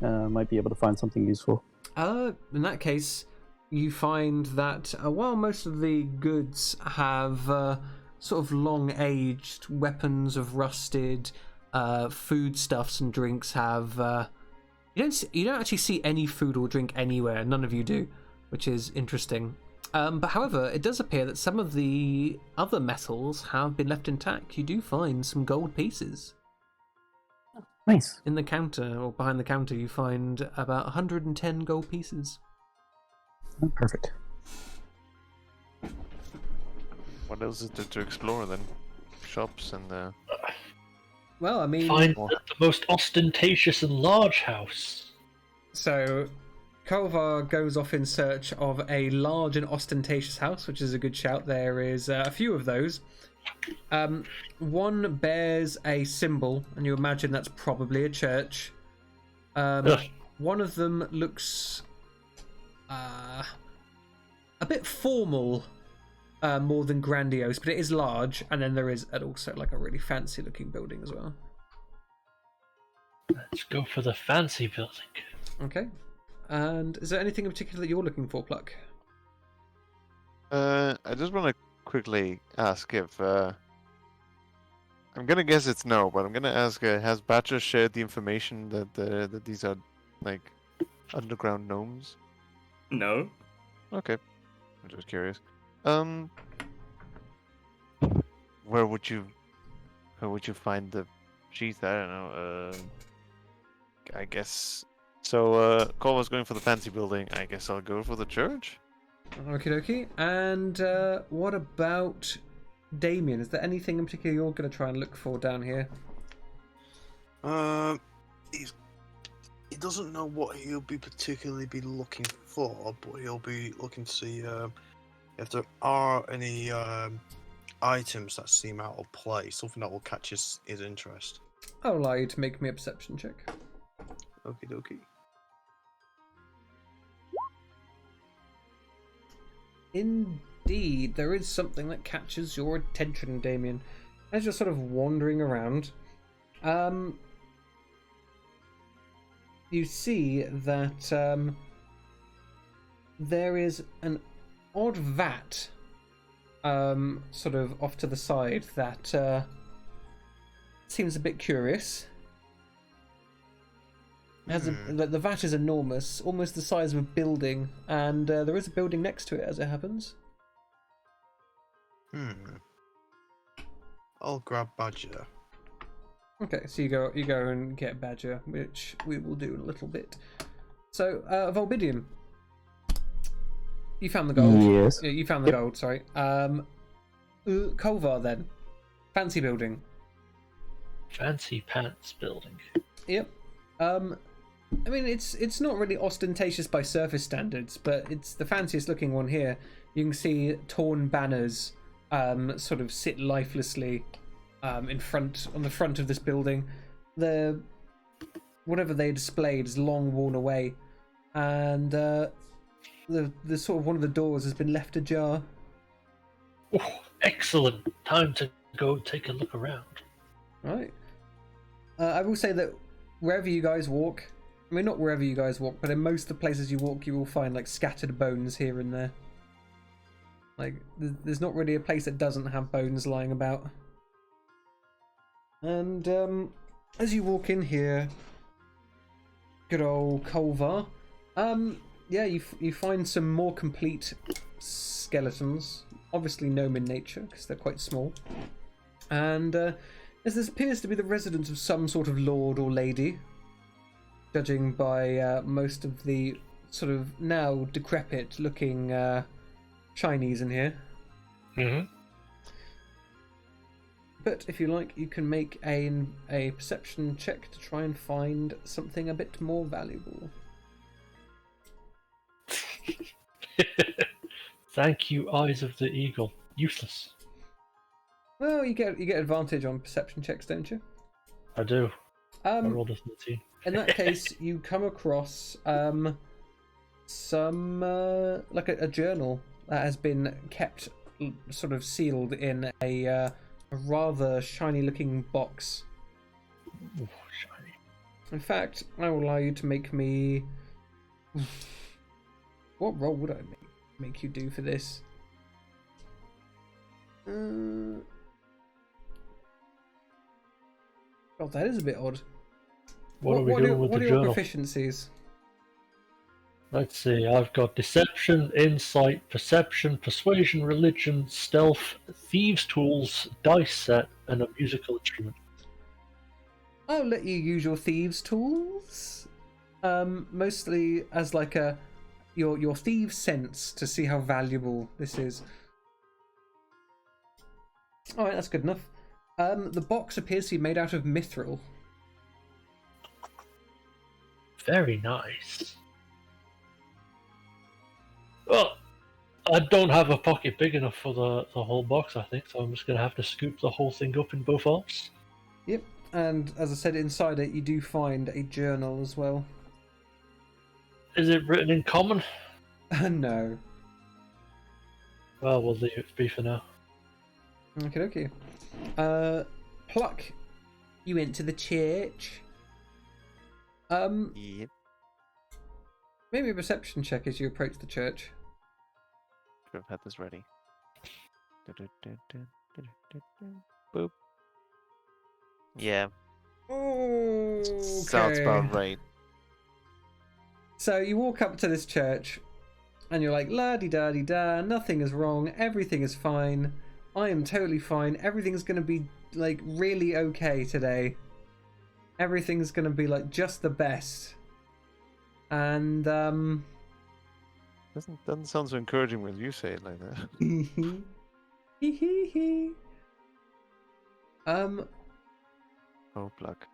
Might be able to find something useful. In that case, you find that while most of the goods have sort of long-aged weapons of rusted, foodstuffs and drinks have. You don't actually see any food or drink anywhere. None of you do, which is interesting. But however, it does appear that some of the other metals have been left intact. You do find some gold pieces. Nice. In the counter, or behind the counter, you find about 110 gold pieces. Oh, perfect. What else is there to explore then? Shops and Well, I mean... Find the most ostentatious and large house. So, Kolvar goes off in search of a large and ostentatious house, which is a good shout. There is a few of those. One bears a symbol, and you imagine that's probably a church. One of them looks a bit formal, more than grandiose, but it is large. And then there is also like a really fancy looking building as well. Let's go for the fancy building. Okay. And is there anything in particular that you're looking for, Pluck? I just want to quickly ask if I'm gonna guess it's no, but I'm gonna ask: has Badger shared the information that these are like underground gnomes? No. Okay, I'm just curious. Where would you find the sheath? I don't know. I guess. So, Cole was going for the fancy building. I guess I'll go for the church. Okie dokie. And what about Damien? Is there anything in particular you're going to try and look for down here? He doesn't know what he'll be particularly be looking for, but he'll be looking to see if there are any items that seem out of place, something that will catch his interest. I'll allow you to make me a perception check. Okie dokie. Indeed, there is something that catches your attention, Damien. As you're sort of wandering around, you see that there is an odd vat sort of off to the side that seems a bit curious. The vat is enormous, almost the size of a building, and there is a building next to it as it happens. I'll grab Badger. Okay, so you go and get Badger, which we will do in a little bit. So, Volbidium, you found the gold. Yes. You found the gold. Sorry. Kolvar then, fancy building. Fancy pants building. Yep. I mean, it's not really ostentatious by surface standards, but it's the fanciest looking one here. You can see torn banners sort of sit lifelessly on the front of this building. Whatever they displayed is long worn away, and the sort of one of the doors has been left ajar. Oh, excellent! Time to go take a look around. Right. I will say that wherever you guys walk, I mean, not wherever you guys walk, but in most of the places you walk, you will find like scattered bones here and there. Like, there's not really a place that doesn't have bones lying about. And as you walk in here, good old Kolvar, yeah, you find some more complete skeletons, obviously gnome in nature because they're quite small, and as this appears to be the residence of some sort of lord or lady, judging by most of the sort of now decrepit looking Chinese in here. Mm-hmm. But if you like, you can make a perception check to try and find something a bit more valuable. Thank you, Eyes of the Eagle. Useless. Well, you get advantage on perception checks, don't you? I do. I rolled a 13. In that case, you come across some like a journal that has been kept sort of sealed in a rather shiny-looking box. Ooh, shiny. In fact, I will allow you to make me. What role would I make you do for this? God, that is a bit odd. What are we doing with the journal? What are your proficiencies? Let's see, I've got Deception, Insight, Perception, Persuasion, Religion, Stealth, Thieves' Tools, Dice Set, and a musical instrument. I'll let you use your Thieves' Tools. Mostly as like your thieves' sense to see how valuable this is. Alright, that's good enough. The box appears to be made out of mithril. Very nice. Well, I don't have a pocket big enough for the whole box, I think, so I'm just going to have to scoop the whole thing up in both arms. Yep, and as I said, inside it you do find a journal as well. Is it written in common? No. Well, we'll leave it be for now. Okay. Pluck, you went to the church. Yep. Maybe a perception check as you approach the church. Should have had this ready. Boop. Yeah. Oh, Sounds about right. So you walk up to this church, and you're like, la-di-da-di-da, nothing is wrong, everything is fine, I am totally fine, everything's gonna be, like, really okay today. Everything's gonna be, like, just the best. And, Doesn't sound so encouraging when you say it like that. Oh, Pluck.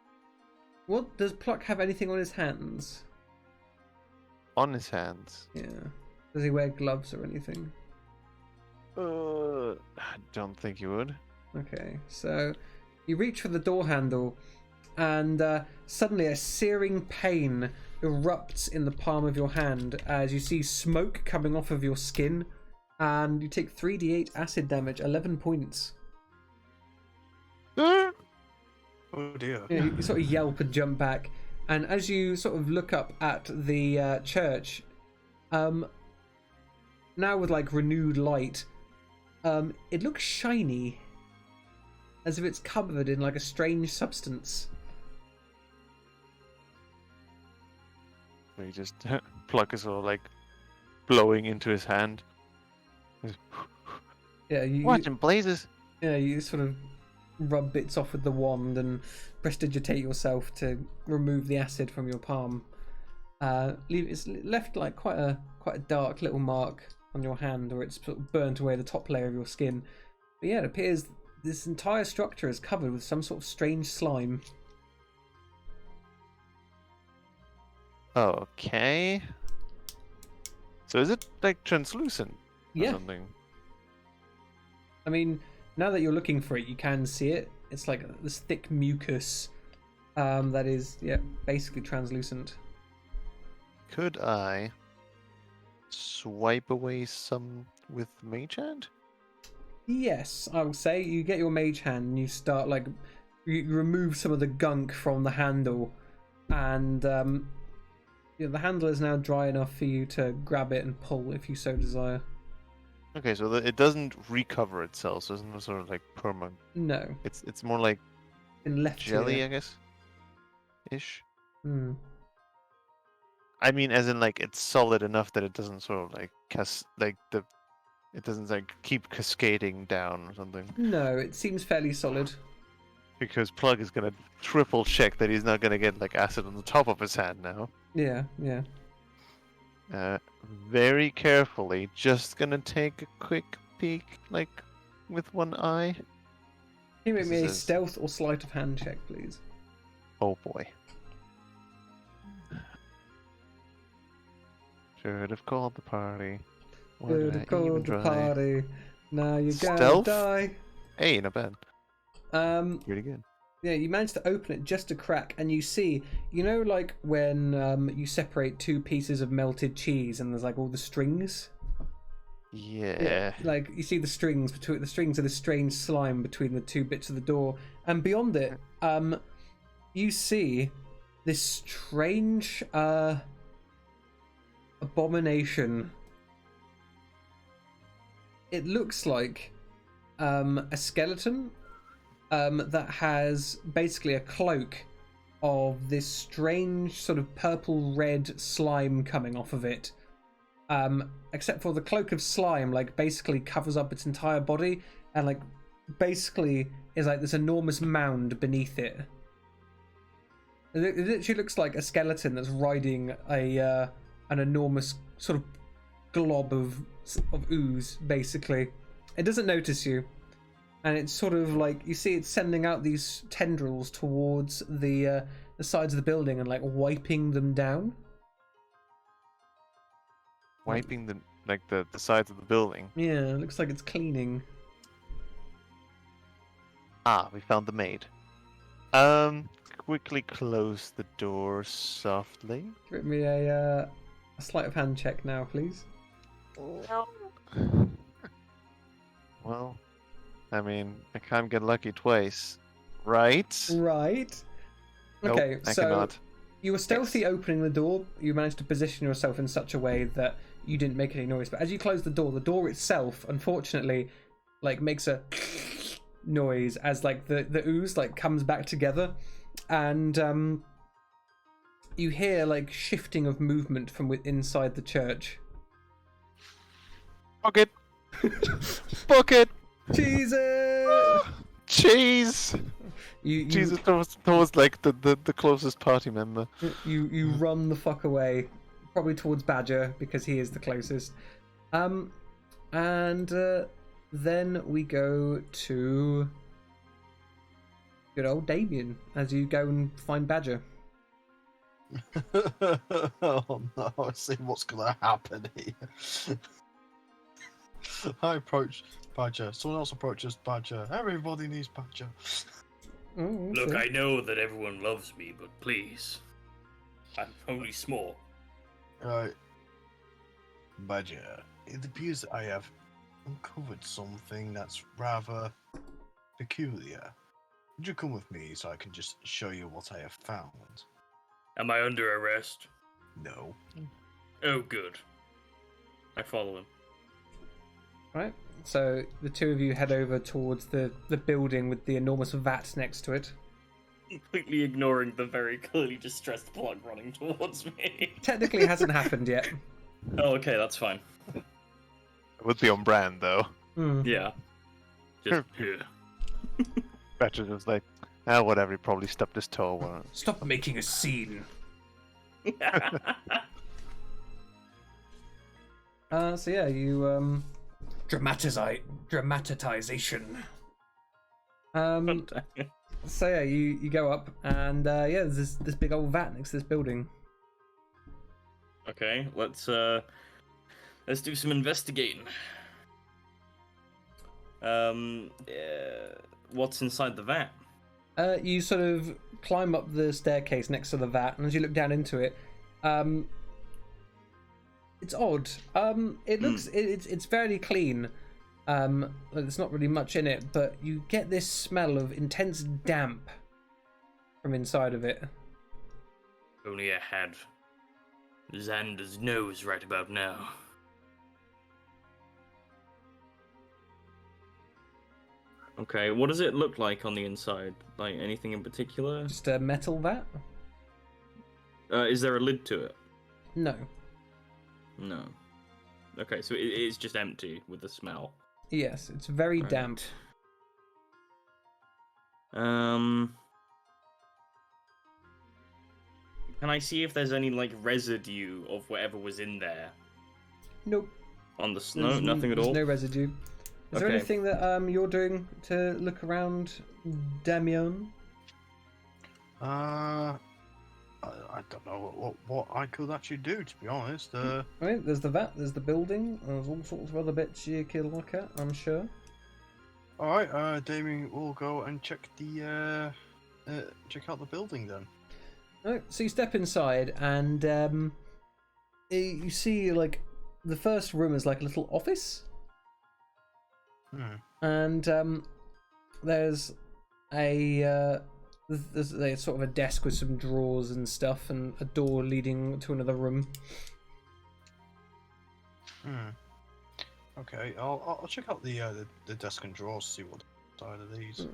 What, does Pluck have anything on his hands? On his hands. Yeah. Does he wear gloves or anything? I don't think you would. Okay, so you reach for the door handle, and suddenly a searing pain erupts in the palm of your hand as you see smoke coming off of your skin, and you take 3d8 acid damage, 11 points. Oh dear. You sort of yelp and jump back, and as you sort of look up at the church, now with like renewed light, it looks shiny, as if it's covered in like a strange substance. He just Plug is all like blowing into his hand. Yeah, What in blazes? Yeah, you sort of rub bits off with the wand and prestidigitate yourself to remove the acid from your palm. It's left like quite a dark little mark on your hand, or it's sort of burnt away the top layer of your skin. But yeah, it appears this entire structure is covered with some sort of strange slime. Okay. So is it like translucent or Yeah. something? I mean, now that you're looking for it, you can see it. It's like this thick mucus that is, yeah, basically translucent. Could I swipe away some with Mage Hand? Yes, I will say you get your mage hand and you start like you remove some of the gunk from the handle, and the handle is now dry enough for you to grab it and pull if you so desire. Okay, so it doesn't recover itself, so it's not sort of like perma. No, It's more like been left jelly, here. I guess. Ish. Hmm. I mean, as in like it's solid enough that it doesn't sort of like it doesn't like keep cascading down or something. No, it seems fairly solid. Because Plug is gonna triple check that he's not gonna get like acid on the top of his hand now. Yeah, yeah. Very carefully, just gonna take a quick peek, like with one eye. Can you make This me a is- stealth or sleight of hand check, please? Oh boy. Should have called the party. Why Should did have I called even the try? party. Now you're gonna Stealth? die. Hey, not bad. Pretty good. Yeah, you manage to open it just a crack, and you see, like when you separate two pieces of melted cheese, and there's like all the strings. Yeah. Like you see the strings of the strange slime between the two bits of the door, and beyond it, you see this strange abomination. It looks like a skeleton that has basically a cloak of this strange sort of purple-red slime coming off of it. Except for the cloak of slime, like basically covers up its entire body, and like basically is like this enormous mound beneath it. It literally looks like a skeleton that's riding an enormous sort of glob of ooze, basically. It doesn't notice you, and it's sort of like you see it's sending out these tendrils towards the sides of the building and like wiping them down. Wiping the sides of the building. Yeah, it looks like it's cleaning. Ah, we found the maid. Quickly close the door softly. Give me a sleight of hand check now, please. Well, I mean, I can't get lucky twice, right? Right. Nope, Okay, I so cannot. you were stealthy opening the door. You managed to position yourself in such a way that you didn't make any noise. But as you close the door itself, unfortunately, like makes a noise as like the ooze like comes back together, and you hear like shifting of movement from inside the church. Bucket! Bucket! Jesus! Cheese! You Jesus, that was like the closest party member. You run the fuck away, probably towards Badger because he is the closest. And then we go to good old Damien as you go and find Badger. Oh no, I see what's gonna happen here. I approach Badger. Someone else approaches Badger. Everybody needs Badger. Oh, Look, okay. I know that everyone loves me, but please, I'm only small. Right. Badger, it appears that I have uncovered something that's rather peculiar. Would you come with me so I can just show you what I have found? Am I under arrest? No. Oh, good. I follow him. Right. So the two of you head over towards the building with the enormous vat next to it. Completely ignoring the very clearly distressed plug running towards me. Technically hasn't happened yet. Oh, okay, that's fine. It would be on brand though. Hmm. Yeah. Just here. Badger's just like, whatever. He probably stubbed his toe. Or... Stop making a scene. So yeah, you dramatization. So yeah, you go up and yeah, there's this big old vat next to this building. Okay, let's do some investigating. What's inside the vat? You sort of climb up the staircase next to the vat, and as you look down into it, it's odd. It looks it's fairly clean. There's not really much in it, but you get this smell of intense damp from inside of it. If only I had Xander's nose right about now. Okay, what does it look like on the inside? Like anything in particular? Just a metal vat? Is there a lid to it? No. No. Okay, so it's just empty with the smell. Yes, it's very Right. damp. Can I see if there's any like residue of whatever was in there Nope. on the snow? Nothing at there's all. no residue. Is there Okay. anything that you're doing to look around, Damien? I don't know what I could actually do, to be honest. Right, there's the vat, there's the building, there's all sorts of other bits you can look at, I'm sure. Alright, Damien will go and check out the building then. Right, so you step inside and you see like the first room is like a little office. And there's a sort of a desk with some drawers and stuff, and a door leading to another room. Okay, I'll check out the desk and drawers, see what side of these.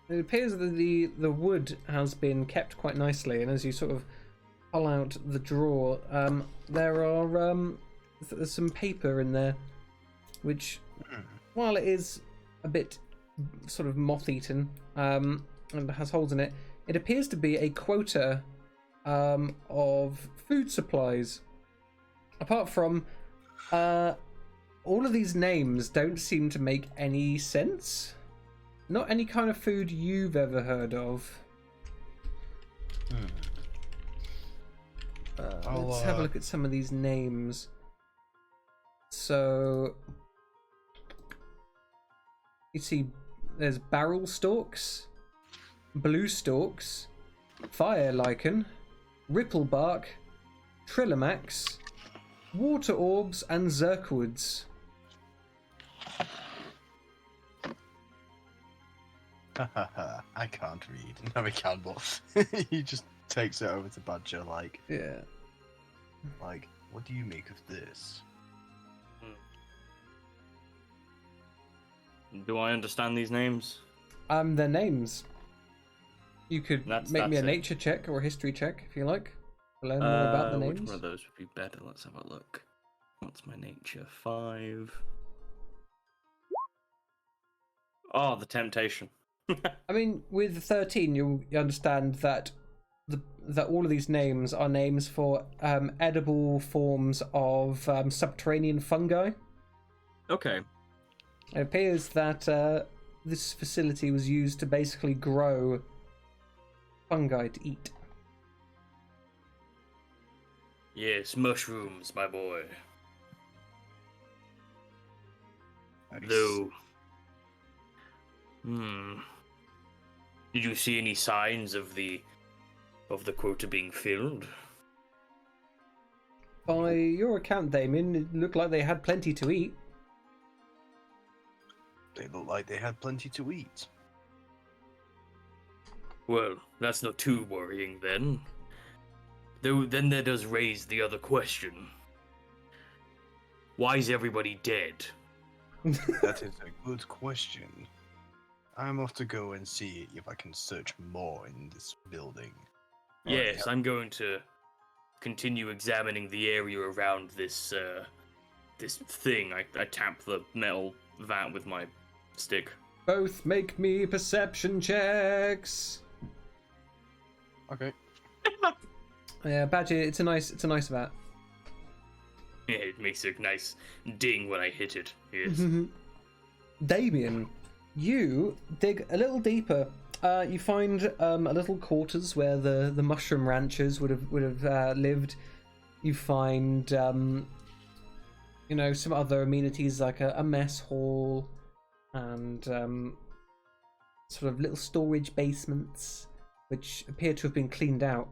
It appears that the wood has been kept quite nicely, and as you sort of pull out the drawer, there are there's some paper in there, which, while it is a bit sort of moth-eaten and has holes in it, it appears to be a quota of food supplies. Apart from all of these names don't seem to make any sense. Not any kind of food you've ever heard of. Let's have a look at some of these names. So you see there's barrel stalks, blue stalks, fire lichen, ripplebark, trillimax, water orbs, and zirkwoods. I can't read. No, he can, but he just takes it over to Badger like, Yeah. What do you make of this? Do I understand these names? Their names. You could That's make me a it. nature check or a history check if you like. To learn more about the Which names. one of those would be better? Let's have a look. What's my nature? 5. Oh, the temptation. I mean, with 13, you understand that that all of these names are names for edible forms of subterranean fungi. Okay. It appears that this facility was used to basically grow fungi to eat. Yes, mushrooms, my boy. Nice. Though, did you see any signs of the quota being filled? By your account, Damien, it looked like they had plenty to eat. They look like they had plenty to eat. Well, that's not too worrying then. Though then that does raise the other question. Why is everybody dead? That is a good question. I'm off to go and see if I can search more in this building. Yes, I'm going to continue examining the area around this this thing. I tap the metal vat with my stick. Both make me perception checks. Okay. Yeah, Badger, it's a nice vat. Yeah, it makes a nice ding when I hit it. Yes. Damien, you dig a little deeper. You find a little quarters where the mushroom ranchers would have lived. You find some other amenities like a mess hall and sort of little storage basements which appear to have been cleaned out.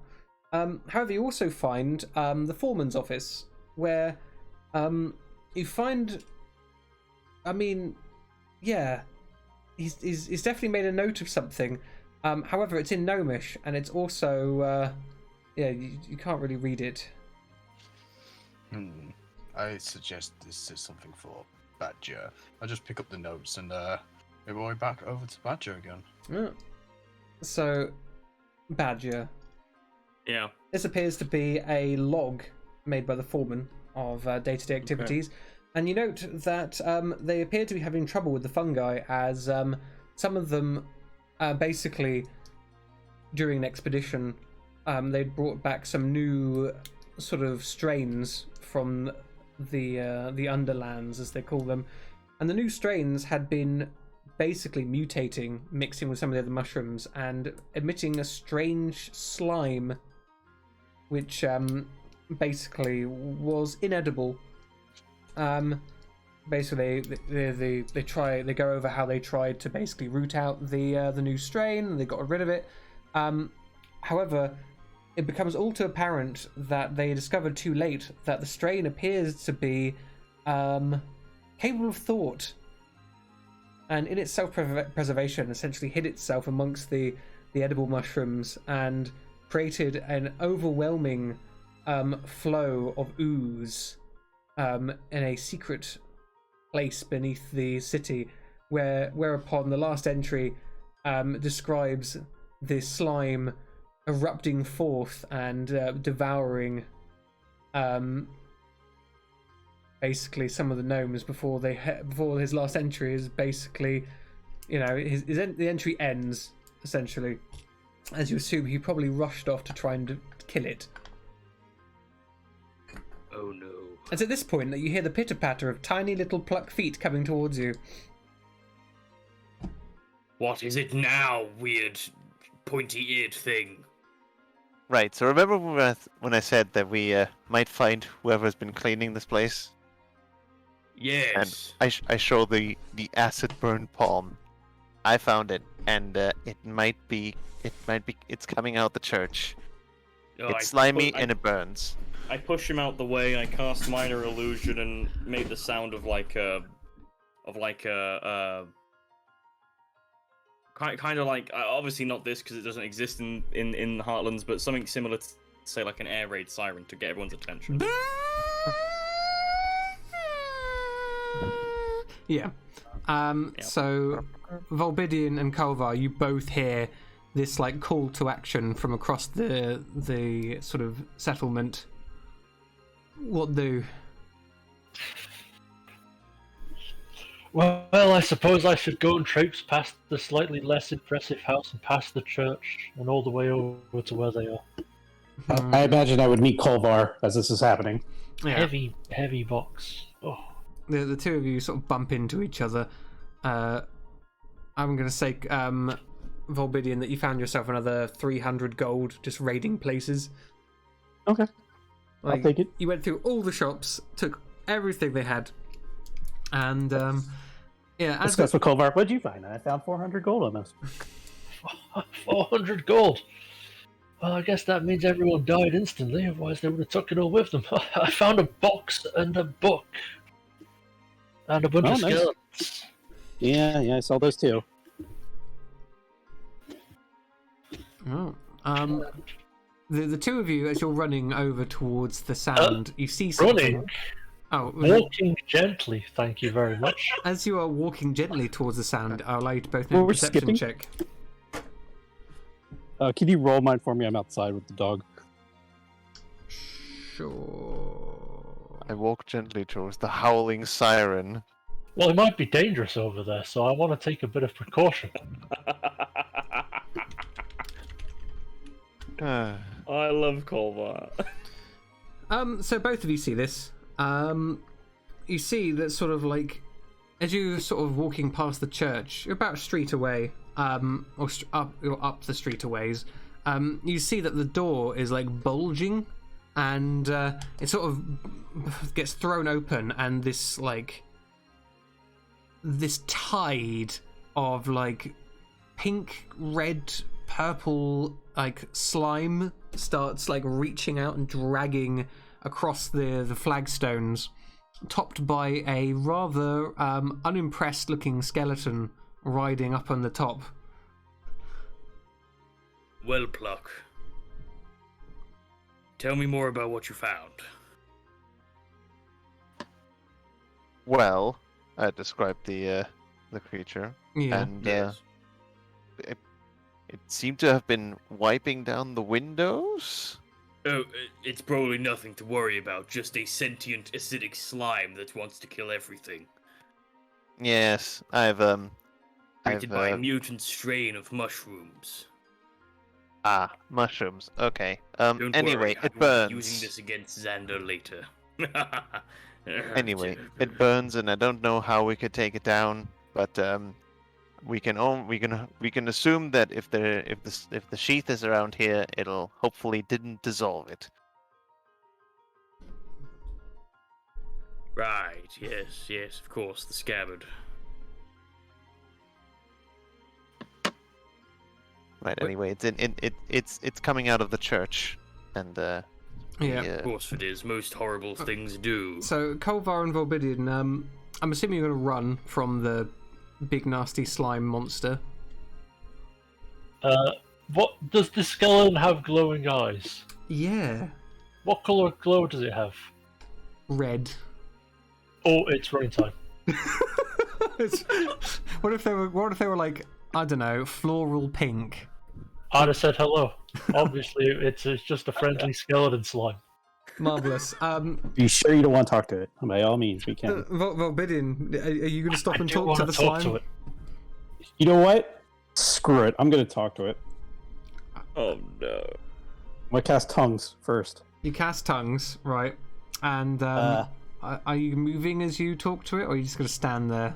However, you also find the foreman's office where you find, he's definitely made a note of something. However, it's in Gnomish, and it's also, you can't really read it. I suggest this is something for Badger. I'll just pick up the notes and maybe we'll be back over to Badger again. Yeah. So, Badger. Yeah. This appears to be a log made by the foreman of day-to-day activities. Okay. And you note that they appear to be having trouble with the fungi, as some of them, basically, during an expedition, they'd brought back some new sort of strains from the underlands, as they call them. And the new strains had been basically mutating, mixing with some of the other mushrooms, and emitting a strange slime, which basically was inedible. Basically, they go over how they tried to basically root out the new strain, and they got rid of it. However, it becomes all too apparent that they discovered too late that the strain appears to be capable of thought, and in its self-preservation, essentially hid itself amongst the edible mushrooms and created an overwhelming flow of ooze in a secret place beneath the city, whereupon the last entry describes the slime erupting forth and devouring basically some of the gnomes before his last entry is basically, the entry ends essentially. As you assume, he probably rushed off to try and kill it. Oh no. It's at this point that you hear the pitter-patter of tiny little pluck feet coming towards you. What is it now, weird pointy-eared thing? Right, so remember when I said that we might find whoever's been cleaning this place? Yes. And I show the acid burn palm. I found it, and it's coming out the church. Oh, it's slimy and it burns. I push him out the way, and I cast minor illusion and make the sound of kind of like, obviously not this because it doesn't exist in the Heartlands, but something similar to, say, like an air raid siren to get everyone's attention. Yeah. So Volbidian and Kolvar, you both hear this like call to action from across the sort of settlement. What do? Well, I suppose I should go and traipse past the slightly less impressive house and past the church and all the way over to where they are. I imagine I would meet Kolvar as this is happening. Yeah. Heavy box. Oh. The two of you sort of bump into each other. I'm going to say, Volbidian, that you found yourself another 300 gold just raiding places. Okay. I'll take it. You went through all the shops, took everything they had, and Yeah, as Discuss with Kolvar. What'd you find? I found 400 gold on this. 400 gold. Well, I guess that means everyone died instantly, otherwise they would have took it all with them. I found a box and a book. And a bunch of nice. skeletons. Yeah, I saw those too. Oh. The two of you, as you're running over towards the sound, you see something. Running? Oh, Walking gently, thank you very much. as you are walking gently towards the sound, I'll allow you to both make a We're perception skipping? check. Can you roll mine for me? I'm outside with the dog. Sure. I walk gently towards the howling siren. Well, it might be dangerous over there, so I want to take a bit of precaution. Ah. I love Colbert. So both of you see this. You see that sort of like, as you're sort of walking past the church, you're about a street away, or up the street a ways. You see that the door is like bulging, and it sort of gets thrown open, and this tide of like pink, red, purple like slime starts like reaching out and dragging across the flagstones, topped by a rather unimpressed looking skeleton riding up on the top. Well, Pluck. Tell me more about what you found. Well, I described the creature, Yeah. and Yes. it seemed to have been wiping down the windows. Oh, it's probably nothing to worry about, just a sentient acidic slime that wants to kill everything. Yes, I've Created by a mutant strain of mushrooms. mushrooms. Okay. Don't Anyway, worry, I it will be burns. using this against Xander later. Anyway, it burns, and I don't know how we could take it down, but we can assume that if the sheath is around here, it'll hopefully didn't dissolve it. Right, yes, of course, the scabbard. Right. Anyway, it's coming out of the church, and Yeah. Of course it is, most horrible things do. So Kolvar and Volbidian, I'm assuming you're going to run from the big nasty slime monster. What does the skeleton have? Glowing eyes? Yeah. What color glow does it have? Red. Oh, it's rain time. What if they were like, I don't know, floral pink? I'd have said hello. Obviously, it's just a friendly skeleton slime. Marvelous. Are you sure you don't want to talk to it? By all means, we can. Volbidian, are you going to stop I and do talk want to the talk slime? to it. You know what? Screw it. I'm going to talk to it. Oh no. I'm going to cast tongues first. You cast tongues, right? And are you moving as you talk to it, or are you just going to stand there?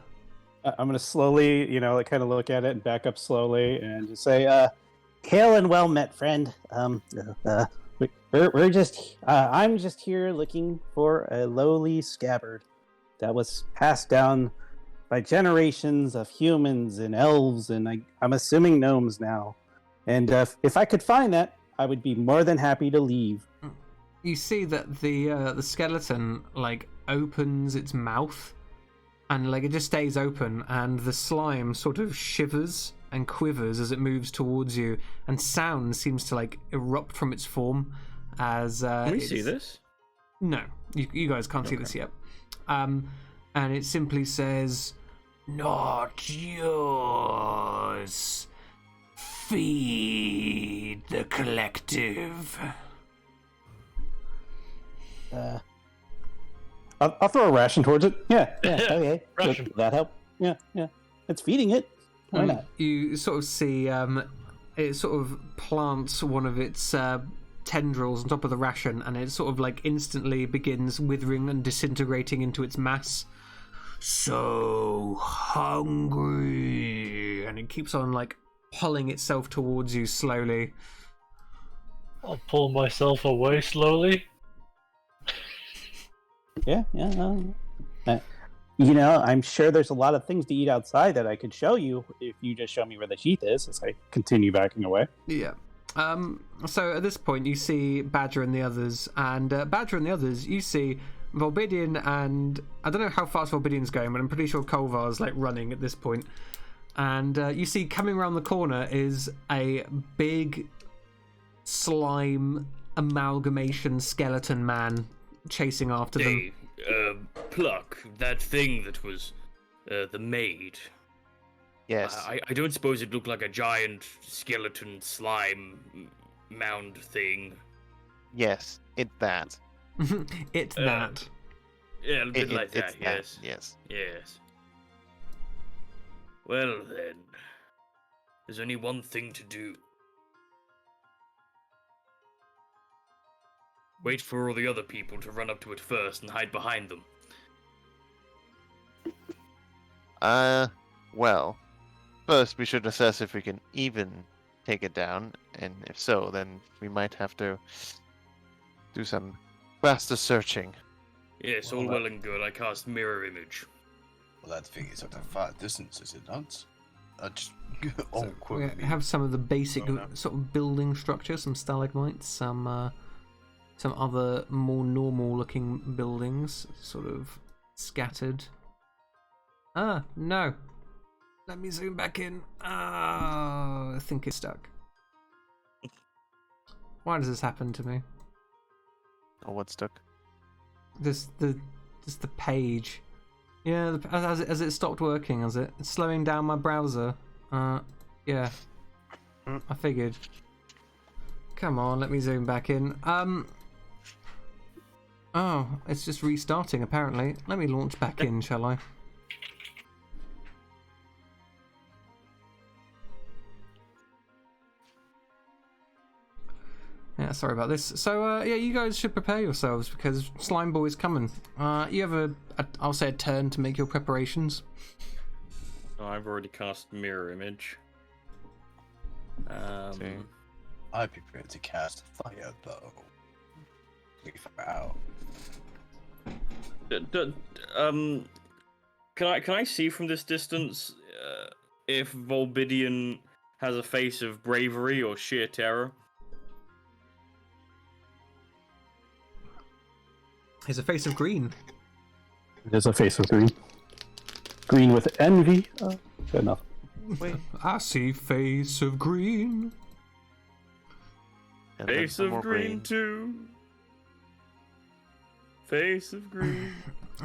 I'm going to slowly, like, kind of look at it and back up slowly and just say, "Hail and well met, friend. We're just, I'm just here looking for a lowly scabbard that was passed down by generations of humans and elves, and I'm assuming gnomes now. And if I could find that, I would be more than happy to leave." You see that the skeleton like opens its mouth, and like it just stays open, and the slime sort of shivers and quivers as it moves towards you, and sound seems to like erupt from its form as Can we see this? No, you guys can't see this yet. And it simply says, "Not yours. Feed the collective." I'll throw a ration towards it. Yeah, okay. Ration. Would that help? Yeah. It's feeding it. Why not? You sort of see it sort of plants one of its tendrils on top of the ration, and it sort of like instantly begins withering and disintegrating into its mass. So hungry, and it keeps on like pulling itself towards you slowly. I'll pull myself away slowly. Yeah. You know, I'm sure there's a lot of things to eat outside that I could show you if you just show me where the sheath is as I continue backing away. Yeah. So at this point, you see Badger and the others, and Badger and the others, you see Volbidian, and I don't know how fast Volbidian's going, but I'm pretty sure Kolvar's like running at this point. And you see coming around the corner is a big slime amalgamation skeleton man chasing after them. Pluck, that thing that was the maid. Yes. I don't suppose it looked like a giant skeleton slime mound thing. Yes. That. It's that. Yeah, a bit like that, It's yes. Yes. Yes. Well then, there's only one thing to do. Wait for all the other people to run up to it first and hide behind them. Well, first we should assess if we can even take it down, and if so, then we might have to do some faster searching. Yes, all well and good. I cast mirror image. Well, that thing is at a far distance, is it not? Just So quote we me. have some of the basic Oh, no. sort of building structure, some stalagmites, some other more normal looking buildings sort of scattered. Ah, no. Let me zoom back in. I think it's stuck. Why does this happen to me? Oh, what's stuck? Just the page. Yeah, as it stopped working, has it? It's slowing down my browser. Yeah. I figured. Come on, let me zoom back in. Oh, it's just restarting apparently. Let me launch back in, shall I? Yeah, sorry about this. So, yeah, you guys should prepare yourselves because Slime Boy's coming. You have I'll say a turn to make your preparations. Oh, I've already cast mirror image. Okay. I prepared to cast fire though. Wow. Can I see from this distance if Volbidian has a face of bravery or sheer terror? Here's a face of green. There's a face of green. Green with envy. Good enough. Wait. I see face of green. And then Face some of more green too. Face of green.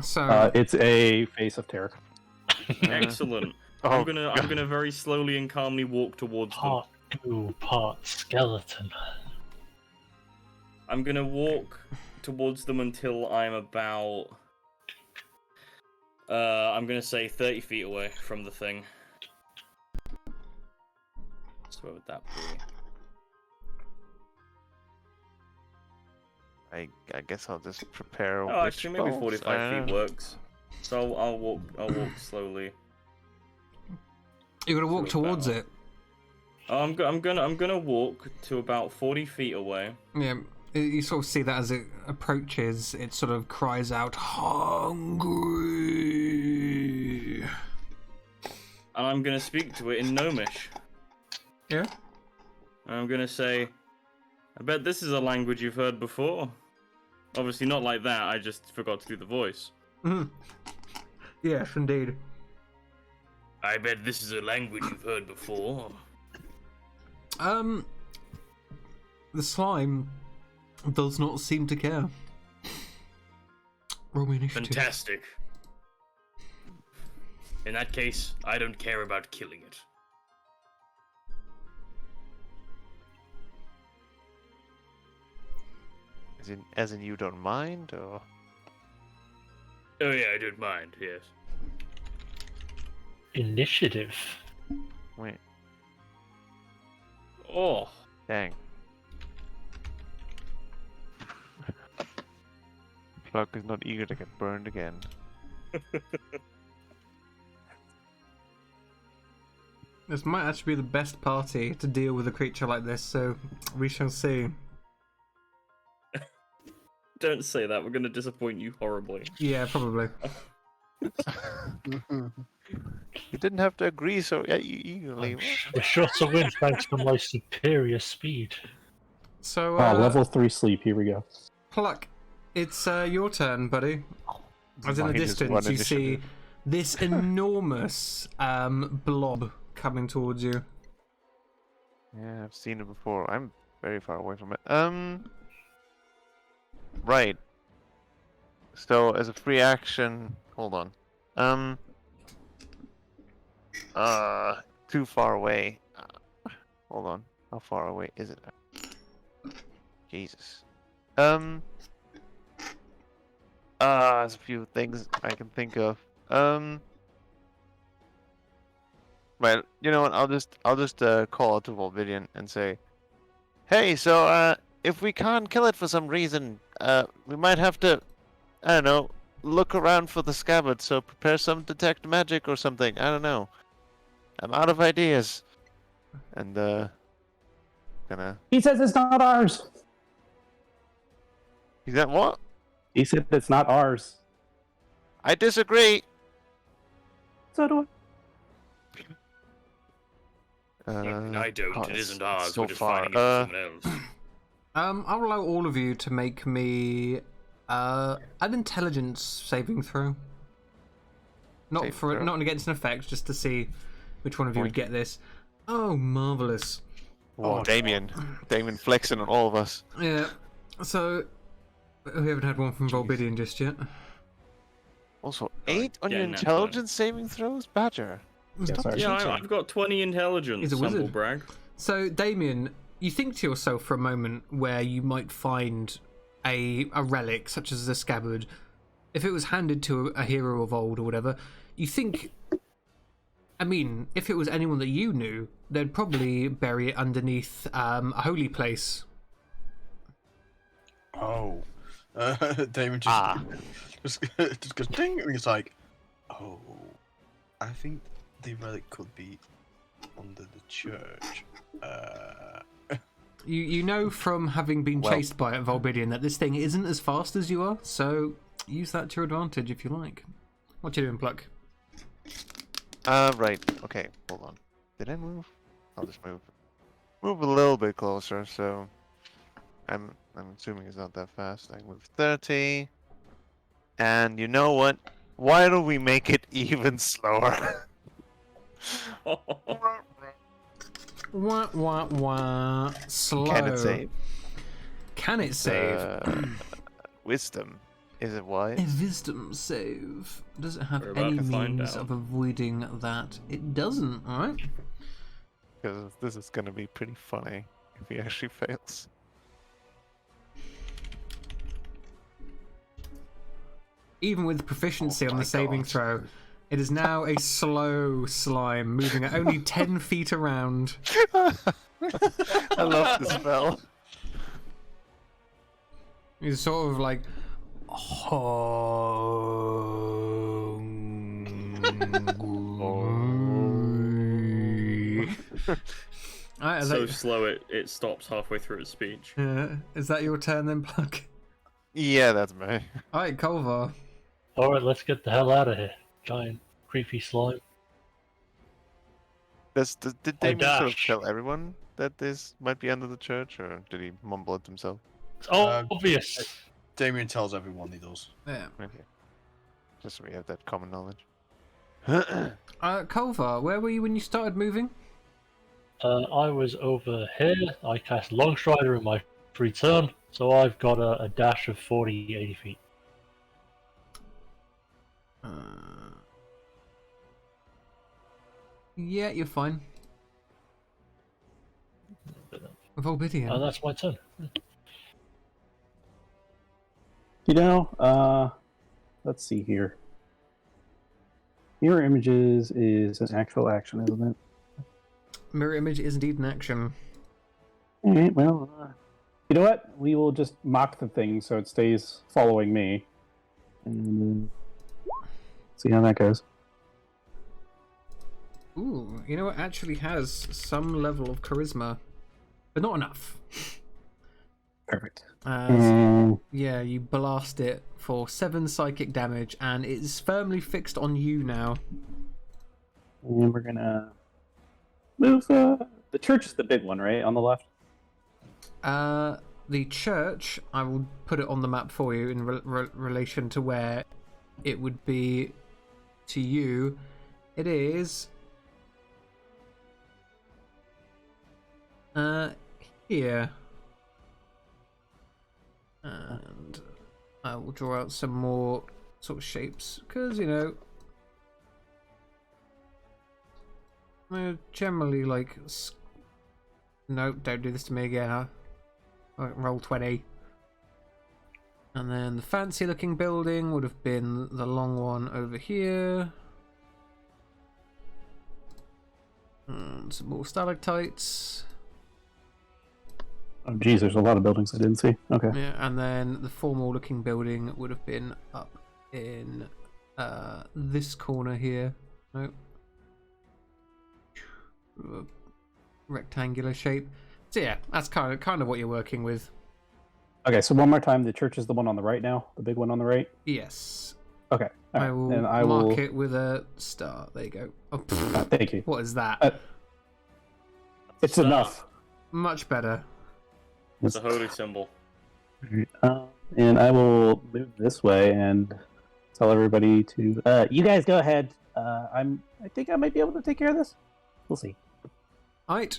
So It's a face of terror. Excellent. Oh, I'm gonna very slowly and calmly walk towards them. Part 2, part skeleton. I'm gonna walk towards them until I'm about I'm gonna say 30 feet away from the thing. So where would that be? I guess I'll just prepare. Oh, actually, maybe wishbones. 45 feet works. So I'll walk slowly. you're gonna walk So towards about- it. Oh, I'm gonna walk to about 40 feet away. Yeah, you sort of see that as it approaches, it sort of cries out, "Hungry!" And I'm gonna speak to it in Gnomish. Yeah? And I'm gonna say, I bet this is a language you've heard before. Obviously not like that, I just forgot to do the voice. Mhm. Yes, indeed. I bet this is a language you've heard before. The slime does not seem to care. Roll me initiative. Fantastic. In that case, I don't care about killing it. As in you don't mind, or Oh yeah, I don't mind, yes. Initiative. wait, Oh, dang. Pluck is not eager to get burned again. This might actually be the best party to deal with a creature like this, so we shall see. don't say that, we're gonna disappoint you horribly. Yeah, probably. You didn't have to agree so eagerly. We're sure to win thanks to my superior speed. So, level 3 sleep. Here we go. Pluck, it's your turn, buddy. As in the Mine is distance, one you see initiative. this enormous blob coming towards you. Yeah, I've seen it before. I'm very far away from it. Right. So as a free action, hold on. Too far away. Hold on. How far away is it? Jesus. There's a few things I can think of. Well, you know what? I'll just call out to Volvidian and say, "Hey, so if we can't kill it for some reason, we might have to, I don't know, look around for the scabbard. So prepare some detect magic or something. I don't know. I'm out of ideas." And gonna. He says it's not ours. Is that what? He said it's not ours. I disagree. So do I. I don't. God, It it's isn't ours. so We're just far. finding it for someone else. I'll allow all of you to make me an intelligence saving throw. Not against an effect, just to see which one of you would Boink. get this. Oh, marvelous! Whoa, Damien flexing on all of us. Yeah. So we haven't had one from Volbidian just yet. Also, 8 on your getting that intelligence saving throws, Badger. Yeah, sorry. Yeah, cheating. I've got 20 intelligence. He's a Humble wizard. brag. So, Damien, you think to yourself for a moment where you might find a relic such as the scabbard. If it was handed to a hero of old or whatever, you think. I mean, if it was anyone that you knew, they'd probably bury it underneath a holy place. Oh. Damon just goes ding, and it's like, oh, I think the relic could be under the church. You know from having been chased by it, Volbidian, that this thing isn't as fast as you are, so use that to your advantage if you like. What you doing, Pluck? Right. Okay, hold on. Did I move? I'll just move a little bit closer. So, I'm assuming it's not that fast. I move 30. And you know what? Why don't we make it even slower? Wah, wah, wah. Slow. Can it save? Can it save? Wisdom. Is it A wise? wisdom save. Does it have We're about any to find means out. of avoiding that? It doesn't, alright? Because this is gonna be pretty funny if he actually fails. Even with proficiency Oh on the my saving God. throw, it is now a slow slime, moving at only 10 feet around. I love the spell. He's sort of like. Alright, So slow it stops halfway through its speech. is that your turn then, Pluck? Yeah, that's me. Alright, Kolvar. Alright, let's get the hell out of here. Giant, creepy slime. Did I Damien sort of dash. tell everyone that this might be under the church, or did he mumble it himself? It's obvious. Damien tells everyone he does. Yeah. Okay. Just so we have that common knowledge. Kolvar, where were you when you started moving? I was over here. I cast Longstrider in my free turn, so I've got a dash of 40, 80 feet. Yeah, you're fine. Volbidian. And that's my turn. You know, let's see here. Mirror images is an actual action, isn't it? Mirror image is indeed an action. Alright, well, you know what? We will just mock the thing so it stays following me. And see how that goes. Ooh, you know, it actually has some level of charisma, but not enough. Perfect. As And yeah, you blast it for 7 psychic damage, and it is firmly fixed on you now. we're gonna move. The church is the big one, right, on the left. The church, I will put it on the map for you in relation to where it would be to you. It is here. And I will draw out some more sort of shapes, because, you know, I generally like... No, don't do this to me again, huh? Roll 20. And then the fancy looking building would have been the long one over here. And some more stalactites. Oh, geez, there's a lot of buildings I didn't see. Okay. Yeah, and then the formal looking building would have been up in this corner here. Nope. Rectangular shape. So yeah, that's kind of what you're working with. Okay, so one more time, the church is the one on the right now, the big one on the right. Yes. Okay. All right. I will and mark it with a star. There you go. Oh, thank you. what is that? It's Star. enough. Much better. It's a holy symbol. And I will move this way and tell everybody to. You guys go ahead. I think I might be able to take care of this. We'll see. Right.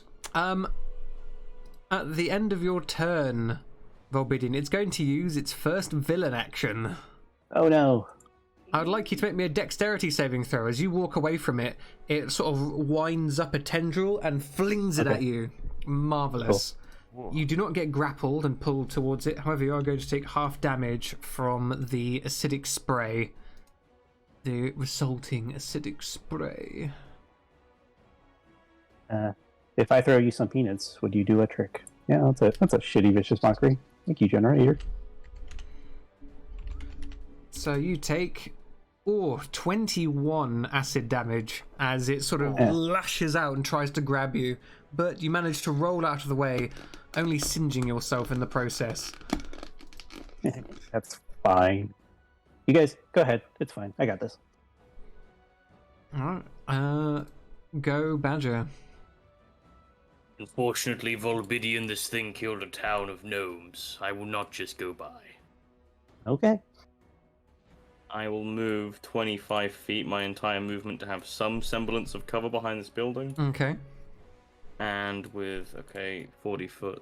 At the end of your turn, Volbidian, it's going to use its first villain action. Oh no. I would like you to make me a dexterity saving throw. As you walk away from it, it sort of winds up a tendril and flings it at you. Marvellous. Cool. You do not get grappled and pulled towards it. However, you are going to take half damage from the acidic spray. The resulting acidic spray. If I throw you some peanuts, would you do a trick? Yeah, that's a shitty vicious mockery. Thank you, generator. So you take 21 acid damage as it sort of lashes out and tries to grab you, but you manage to roll out of the way, only singeing yourself in the process. That's fine. You guys, go ahead. It's fine. I got this. Alright, go Badger. Unfortunately, Volbidian, this thing killed a town of gnomes. I will not just go by. Okay. I will move 25 feet, my entire movement, to have some semblance of cover behind this building. Okay. And with, 40 foot.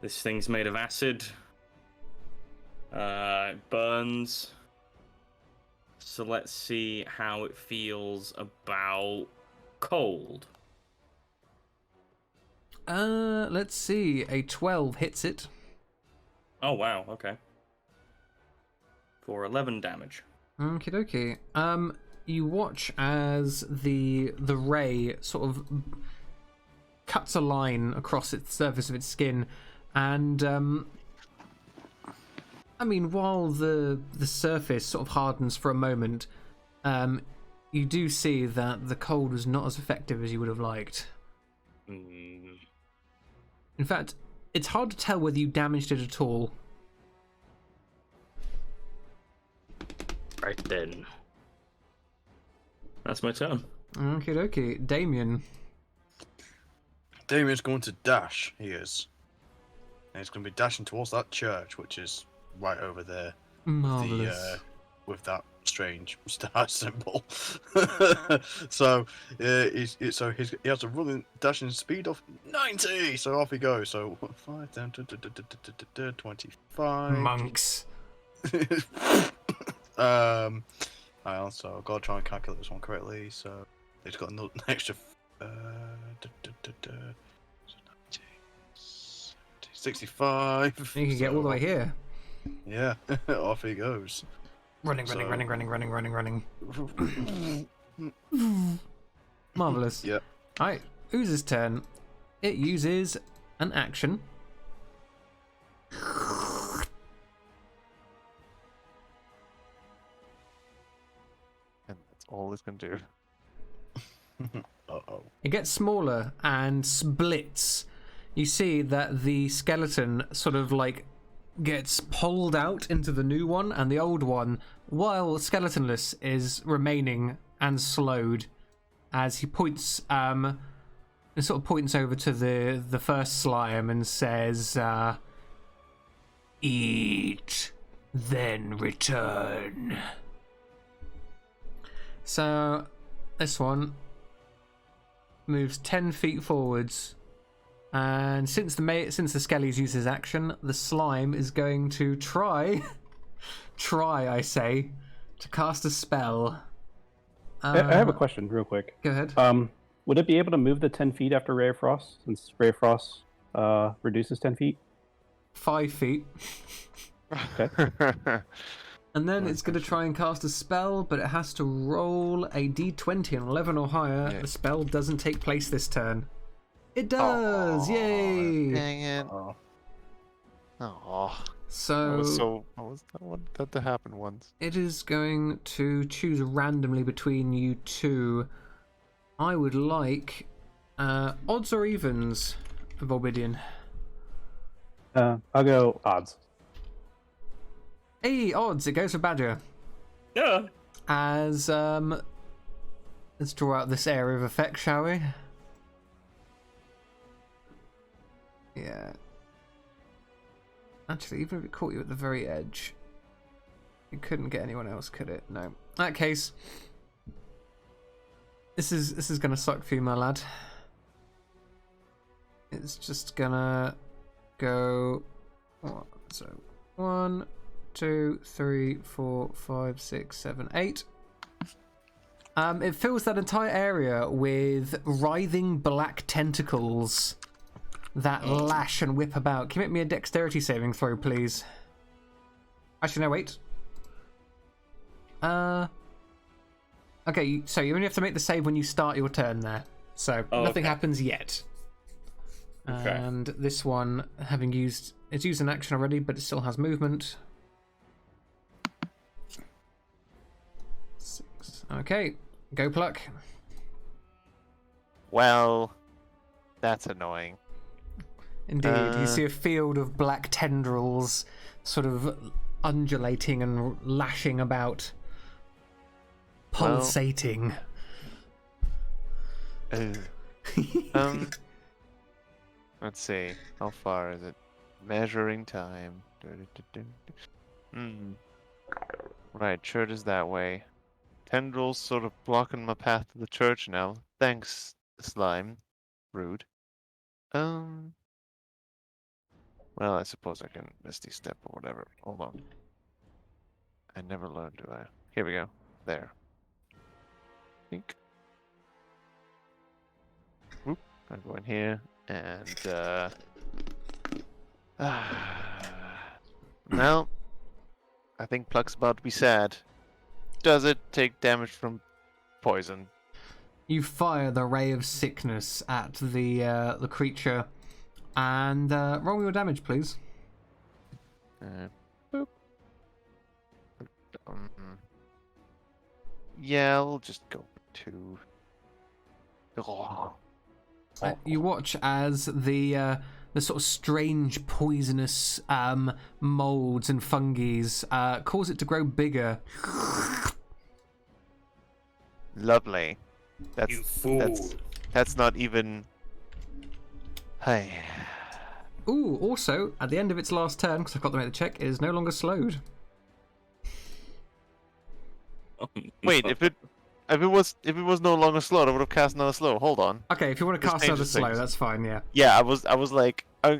This thing's made of acid. It burns. So let's see how it feels about cold. Let's see. A 12 hits it. Oh, wow, okay. For 11 damage. Okie dokie. You watch as the ray sort of cuts a line across its surface of its skin, and I mean, while the surface sort of hardens for a moment, you do see that the cold was not as effective as you would have liked. In fact, it's hard to tell whether you damaged it at all. Right then. That's my turn. Okie dokie. Damien. Damien's going to dash. He is. And he's going to be dashing towards that church, which is right over there. Marvellous. With that strange star symbol. So he has a running dashing speed of 90. So off he goes. So 5 down to 25. Monks. So I've got to try and calculate this one correctly. So it's got an extra 65. You can get all the way here. Yeah, off he goes. Running. Marvellous. Yep. Alright, Ooze's turn. It uses an action. And that's all it's going to do. Uh-oh. It gets smaller and splits. you see that the skeleton sort of like gets pulled out into the new one, and the old one, while skeletonless, is remaining and slowed as he points and sort of points over to the first slime and says, "Eat, then return." So this one moves 10 feet forwards, and since the Skellies used his action, the slime is going to try I say, to cast a spell. I have a question real quick. Go ahead. Would it be able to move the 10 feet after Ray of Frost, since Ray of Frost reduces 10 feet? 5 feet. Okay. And then it's going to try and cast a spell, but it has to roll a d20 on 11 or higher. Yeah. The spell doesn't take place this turn. It does! Yay! Dang it. Oh. Oh. So I wanted that to happen once. it is going to choose randomly between you two. I would like odds or evens of Obsidian. I'll go odds. Hey, odds! It goes for Badger. Yeah. As let's draw out this area of effect, shall we? Yeah. Actually, even if it caught you at the very edge, it couldn't get anyone else, could it? No. In that case, this is gonna suck for you, my lad. It's just gonna go. So 1, 2, 3, 4, 5, 6, 7, 8. It fills that entire area with writhing black tentacles that lash and whip about. Can you make me a dexterity saving throw, please? Actually, no, wait. Okay, so you only have to make the save when you start your turn there. So nothing happens yet. Okay. And this one, it's used an action already, but it still has movement. 6. Okay, go pluck. Well, that's annoying. Indeed, you see a field of black tendrils sort of undulating and lashing about, pulsating. Let's see. How far is it? Measuring time. Right, church is that way. Tendrils sort of blocking my path to the church now. Thanks, slime. Rude. Well, I suppose I can Misty Step or whatever. Hold on. I never learned, do I? Here we go. There. Think. Whoop. I go in here and now I think Pluck's about to be sad. Does it take damage from poison? You fire the ray of sickness at the creature, and roll me your damage, please. Boop. Yeah, we'll just go for 2. Oh. You watch as the sort of strange poisonous molds and fungi cause it to grow bigger. Lovely. You fool. That's not even. Hey. Ooh, also, at the end of its last turn, because I've got to make the check, it is no longer slowed. Wait, if it was no longer slow, I would have cast another slow. Hold on. Okay, if you want to This cast another changes slow, things. that's fine, yeah. Yeah, I was like I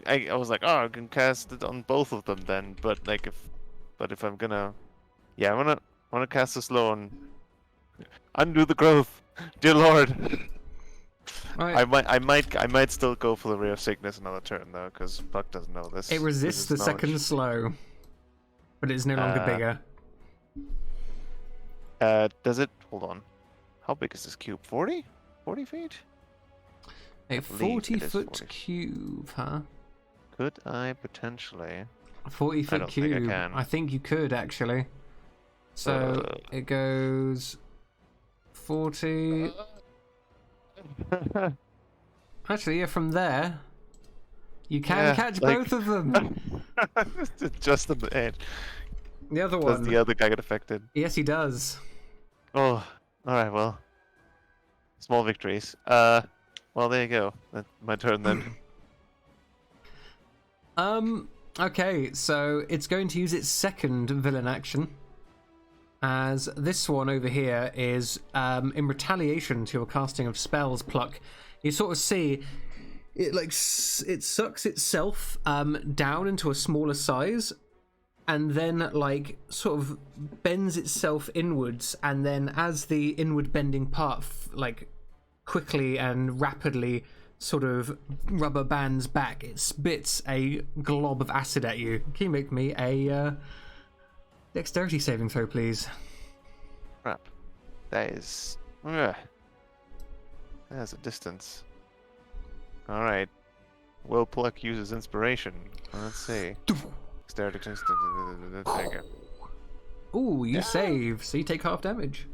can cast it on both of them then, but if I'm gonna, yeah, I wanna cast a slow and undo the growth, dear Lord. Right. I might still go for the Ray of Sickness another turn though, because Buck doesn't know this. It resists the this is second knowledge. slow, but it's no longer bigger. Does it? Hold on. How big is this cube? 40? 40 feet? A believe it is 40-foot 40. cube, huh? Could I potentially? A 40-foot don't think I cube. can. I think you could, actually. So it goes 40. Actually, yeah, from there, You can catch both of them. Just in the end. The other Does one. the other guy get affected? Yes, he does. Oh, alright, well. Small victories. Well, there you go. That's my turn then. Okay, so it's going to use its second villain action. As this one over here is, in retaliation to your casting of spells pluck, you sort of see it it sucks itself down into a smaller size, and then sort of bends itself inwards, and then as the inward bending part quickly and rapidly sort of rubber bands back, it spits a glob of acid at you. Can you make me a dexterity saving throw, please? Crap. That is... That's a distance. Alright. Will Pluck uses inspiration. Let's see. Dexterity. There you go. Ooh, you save, so you take half damage.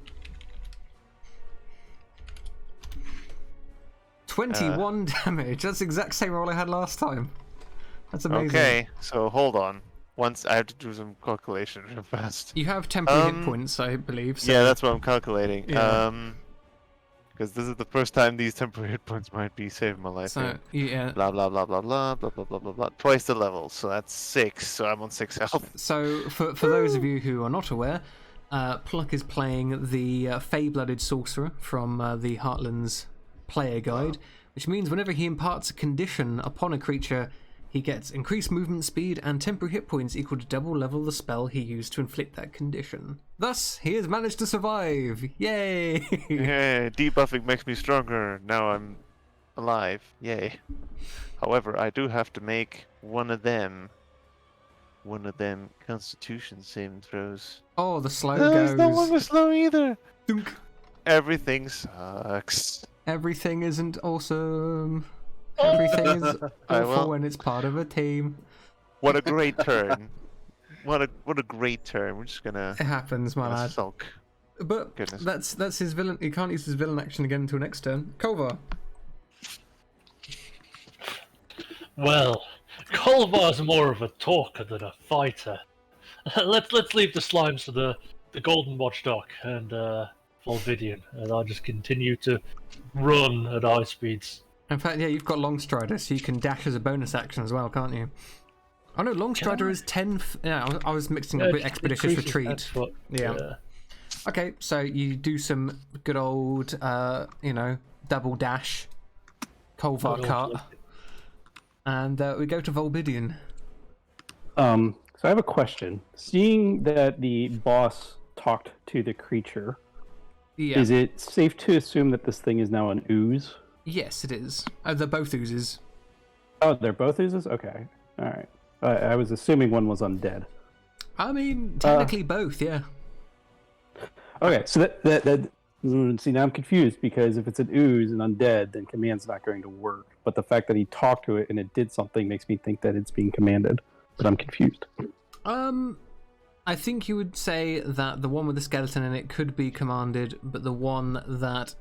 21 damage. That's the exact same roll I had last time. That's amazing. Okay, so hold on. Once I have to do some calculation real fast. You have temporary hit points, I believe. So... Yeah, that's what I'm calculating. Yeah. Because this is the first time these temporary hit points might be saving my life. So, yeah. Blah blah blah blah blah blah blah blah blah blah. Twice the level, so that's 6. So I'm on 6 health. So for those of you who are not aware, Pluck is playing the Fey-blooded sorcerer from the Heartlands player guide, which means whenever he imparts a condition upon a creature, he gets increased movement speed and temporary hit points equal to double level the spell he used to inflict that condition. Thus, he has managed to survive. Yay! Yeah, debuffing makes me stronger. Now I'm alive. Yay. However, I do have to make one of them Constitution saving throws. Oh, the slow No, goes. it's not one with slow either. Dunk. Everything sucks. Everything isn't awesome. Everything is awful when it's part of a team. What a great turn. What a great turn. We're just gonna It happens, my lad. sulk. But Goodness. that's his villain. He can't use his villain action again until next turn. Kolvar. Well, Kolvar's more of a talker than a fighter. Let's leave the slimes to the Golden Watchdog and Volvidian, and I'll just continue to run at high speeds. In fact, yeah, you've got Long Strider, so you can dash as a bonus action as well, can't you? Oh no, Long Strider is 10. Yeah, I was mixing up with Expeditious Retreat. Yeah. Okay, so you do some good old, double dash, Kolvar cut, and we go to Volbidian. So I have a question. Seeing that the boss talked to the creature, is it safe to assume that this thing is now an ooze? Yes, it is. Oh, they're both oozes. Oh, they're both oozes? Okay. Alright. I was assuming one was undead. I mean, technically both, yeah. Okay, so that see, now I'm confused, because if it's an ooze and undead, then command's not going to work. But the fact that he talked to it and it did something makes me think that it's being commanded. But I'm confused. I think you would say that the one with the skeleton in it could be commanded, but the one that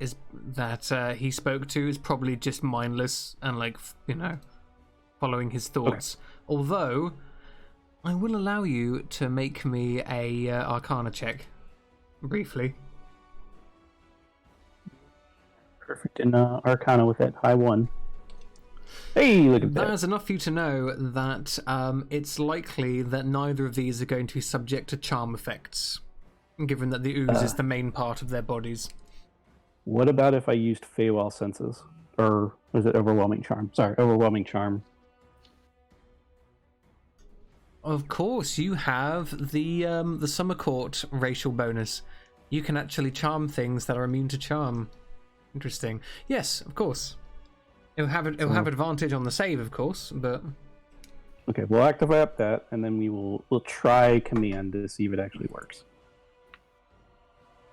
he spoke to is probably just mindless and following his thoughts. Okay. Although, I will allow you to make me a Arcana check, briefly. Perfect in Arcana with that high 1. Hey, look at that. That is enough for you to know that it's likely that neither of these are going to be subject to charm effects, given that the ooze is the main part of their bodies. What about if I used Feywild senses? Or was it Overwhelming Charm? Sorry, Overwhelming Charm. Of course, you have the Summer Court racial bonus. You can actually charm things that are immune to charm. Interesting. Yes, of course. It'll have advantage on the save, of course, but... Okay, we'll activate that, and then we'll try command to see if it actually works.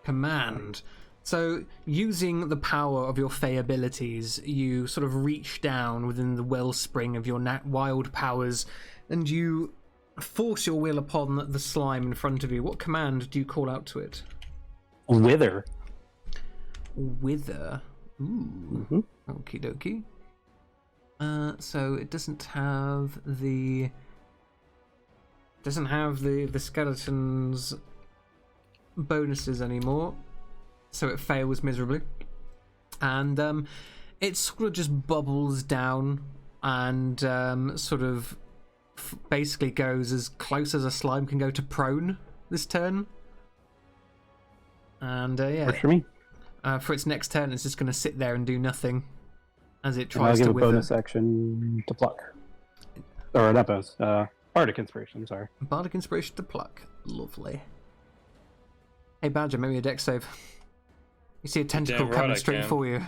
Command. So, using the power of your Fey abilities, you sort of reach down within the wellspring of your wild powers, and you force your will upon the slime in front of you. What command do you call out to it? Wither. Wither. Ooh. Mm-hmm. Okie dokie. So it doesn't have the skeleton's bonuses anymore, so it fails miserably, and it sort of just bubbles down and sort of basically goes as close as a slime can go to prone this turn. And yeah, Works for me. For its next turn, it's just going to sit there and do nothing as it And I'll tries give to a wither. bonus action to pluck. Or not bonus. Bardic Inspiration, I'm sorry. Bardic Inspiration to pluck. Lovely. Hey Badger, maybe a dex save. You see a tentacle damn right coming I straight can. for you.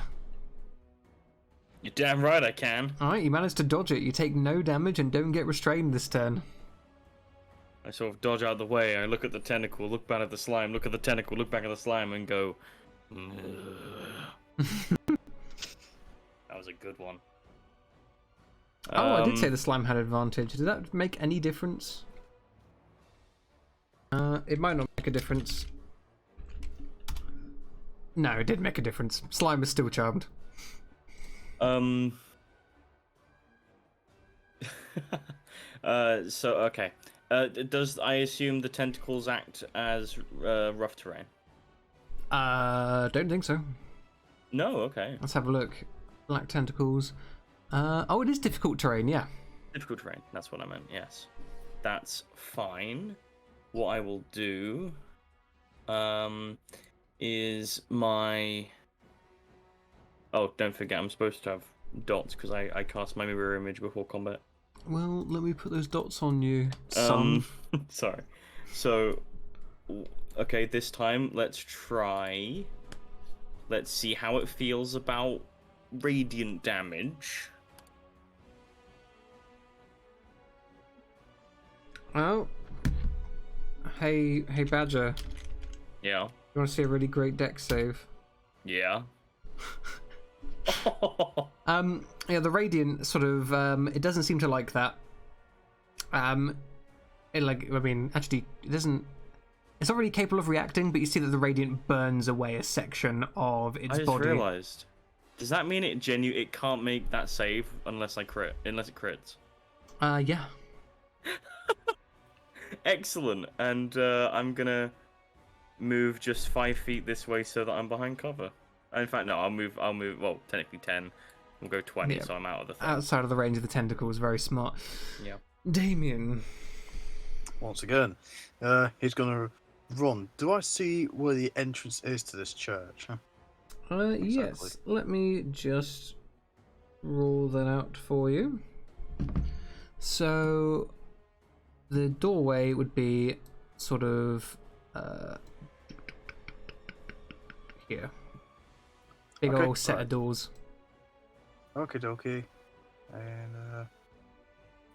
You're damn right I can. Alright, you managed to dodge it. You take no damage and don't get restrained this turn. I sort of dodge out of the way. I look at the tentacle, look back at the slime, look at the tentacle, look back at the slime, and go. That was a good one. Oh, I did say the slime had advantage. Did that make any difference? It might not make a difference. No, it did make a difference. Slime is still charmed. So okay. Does I assume the tentacles act as rough terrain? Don't think so. No. Okay. Let's have a look. Black tentacles. Oh, it is difficult terrain, yeah. Difficult terrain. That's what I meant. Yes. That's fine. What I will do, is my. Oh, don't forget, I'm supposed to have dots because I cast my mirror image before combat. Well, let me put those dots on you, son. Sorry. So, okay, this time let's try. Let's see how it feels about radiant damage. Oh. Hey, Badger. Yeah. You want to see a really great deck save? Yeah. Yeah, the radiant sort of it doesn't seem to like that. Actually, it doesn't. It's not really capable of reacting, but you see that the radiant burns away a section of its I just body. realized. Does that mean it can't make that save unless it crits? Yeah. Excellent. And I'm gonna move just 5 feet this way so that I'm behind cover. In fact, no, I'll move. Well, technically 10. We'll go 20, Yeah. so I'm out of the thing. Outside of the range of the tentacles, very smart. Yeah. Damien. Once again, he's gonna run. Do I see where the entrance is to this church? Yes. Let me just roll that out for you. So, the doorway would be sort of here. Big Okay, old set right. of doors. Okie dokie. And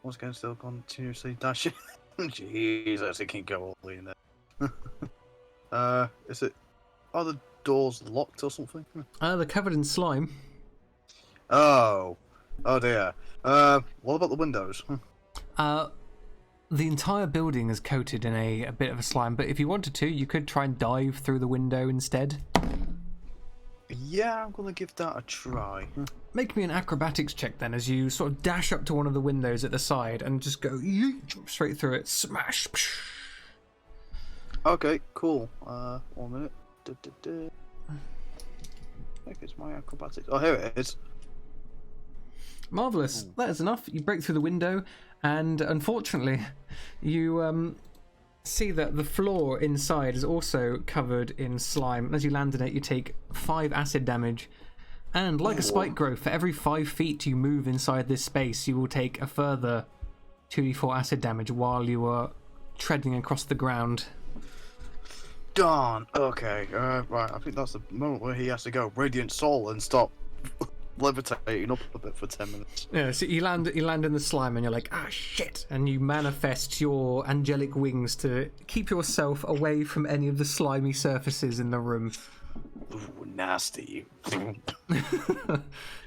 once again, still continuously dashing. Jesus, it can go all the way in there. Is it? Are the doors locked or something? They're covered in slime. Oh dear. What about the windows? The entire building is coated in a bit of a slime, but if you wanted to, you could try and dive through the window instead. Yeah, I'm gonna give that a try. Make me an acrobatics check then, as you sort of dash up to one of the windows at the side and just go yeet, straight through it. Smash! Psh. Okay, cool. 1 minute. I think it's my acrobatics. Oh, here it is. Marvellous. That is enough. You break through the window, and unfortunately, you see that the floor inside is also covered in slime. And as you land in it, you take 5 acid damage. And like a spike growth, for every 5 feet you move inside this space, you will take a further 2d4 acid damage while you are treading across the ground. Darn. Okay. Right. I think that's the moment where he has to go Radiant Soul and stop levitating up a bit for 10 minutes. Yeah, so you land in the slime and you're like, ah, shit! And you manifest your angelic wings to keep yourself away from any of the slimy surfaces in the room. Ooh, nasty.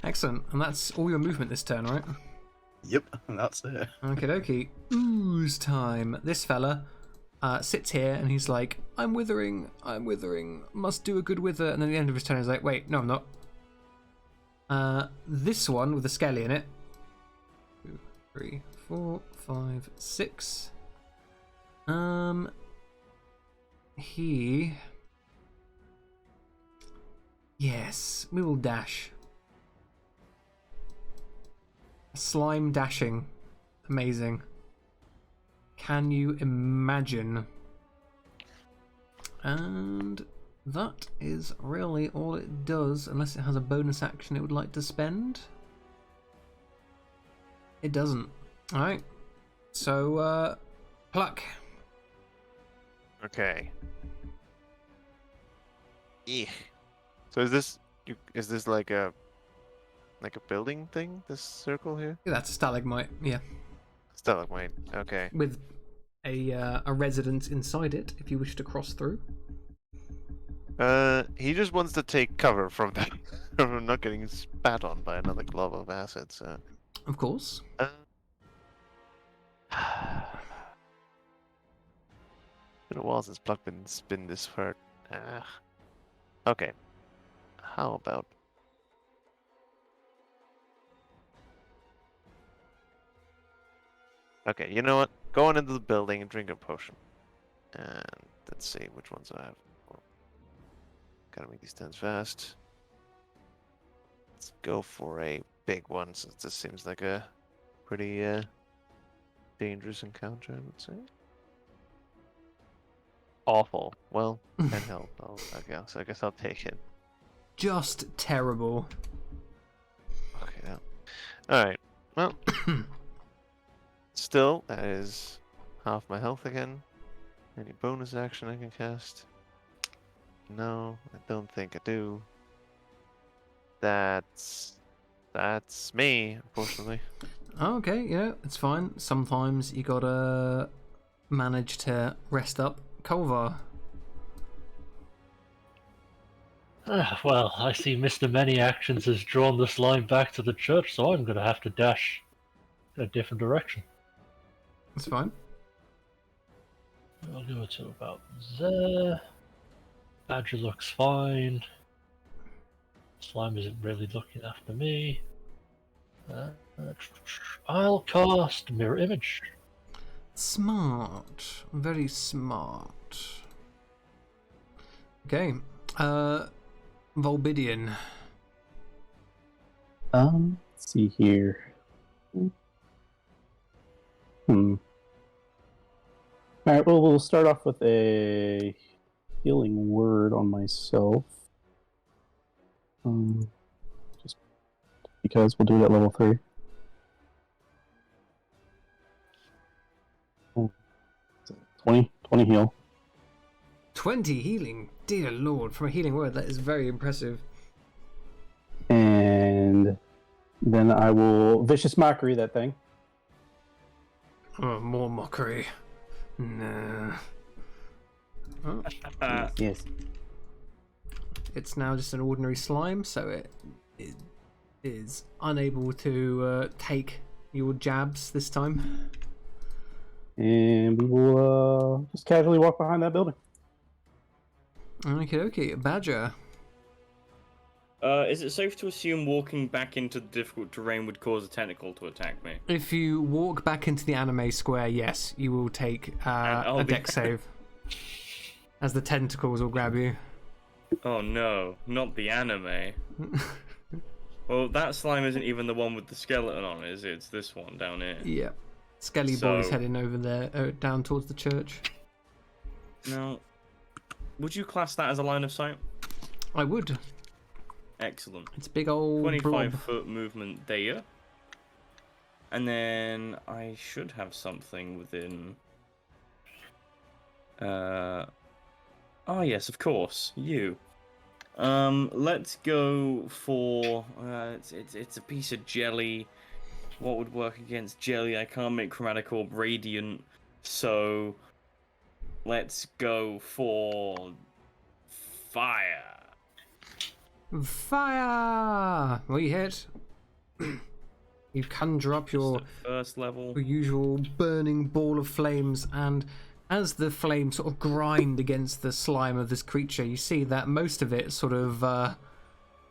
Excellent. And that's all your movement this turn, right? Yep, that's it. Okie dokie. Ooze time. This fella sits here and he's like, I'm withering, must do a good wither. And then at the end of his turn he's like, wait, no I'm not. This one with the skelly in it 3, 4, 5, 6. He. Yes, we will dash. Slime dashing. Amazing. Can you imagine? And that is really all it does, unless it has a bonus action it would like to spend. It doesn't. Alright. So, pluck. Okay. Eek. So is this like a building thing? This circle here? Yeah, that's a stalagmite, yeah. Stalagmite. Okay. With a residence inside it, if you wish to cross through. He just wants to take cover from that, from not getting spat on by another glob of acid. So. Of course. Been a while since Pluck been this hurt. Okay. How about? Okay, you know what? Go on into the building and drink a potion. And let's see which ones I have. Gotta make these turns fast. Let's go for a big one, since this seems like a pretty dangerous encounter, I would say. Awful. Well, 10 health. I guess I'll take it. Just terrible. Okay, now. Alright. Well. Still, that is half my health again. Any bonus action I can cast? No, I don't think I do. That's me, unfortunately. Okay, yeah, it's fine. Sometimes you gotta manage to rest up. Kolvar. Well, I see Mr. Many Actions has drawn the slime back to the church, so I'm going to have to dash in a different direction. That's fine. I'll go to about there. Badger looks fine. Slime isn't really looking after me. I'll cast Mirror Image. Smart. Very smart. Okay. Volbidian. Let's see here. Alright, well, we'll start off with a healing word on myself. Just because we'll do it at level 3. Oh, 20 heal. 20 healing. Dear lord, from a healing word, that is very impressive. And then I will Vicious Mockery that thing. Oh, more mockery. Nah. Oh, Yes. it's now just an ordinary slime, so it is unable to take your jabs this time. And we will just casually walk behind that building. Okay, Badger. Is it safe to assume walking back into the difficult terrain would cause a tentacle to attack me? If you walk back into the anime square, yes, you will take a dex save. As the tentacles will grab you. Oh no, not the anime. Well, that slime isn't even the one with the skeleton on it, is it? It's this one down here. Yeah. Skelly Boy's heading over there, down towards the church. Now, would you class that as a line of sight? I would. Excellent. It's a big old 25-foot movement there. And then I should have something within... Oh yes, of course, you. Let's go for... it's a piece of jelly. What would work against jelly? I can't make Chromatic Orb Radiant, so... Let's go for... fire. Fire! Well, you hit. You conjure up your first level. Your usual burning ball of flames, and as the flames sort of grind against the slime of this creature, you see that most of it sort of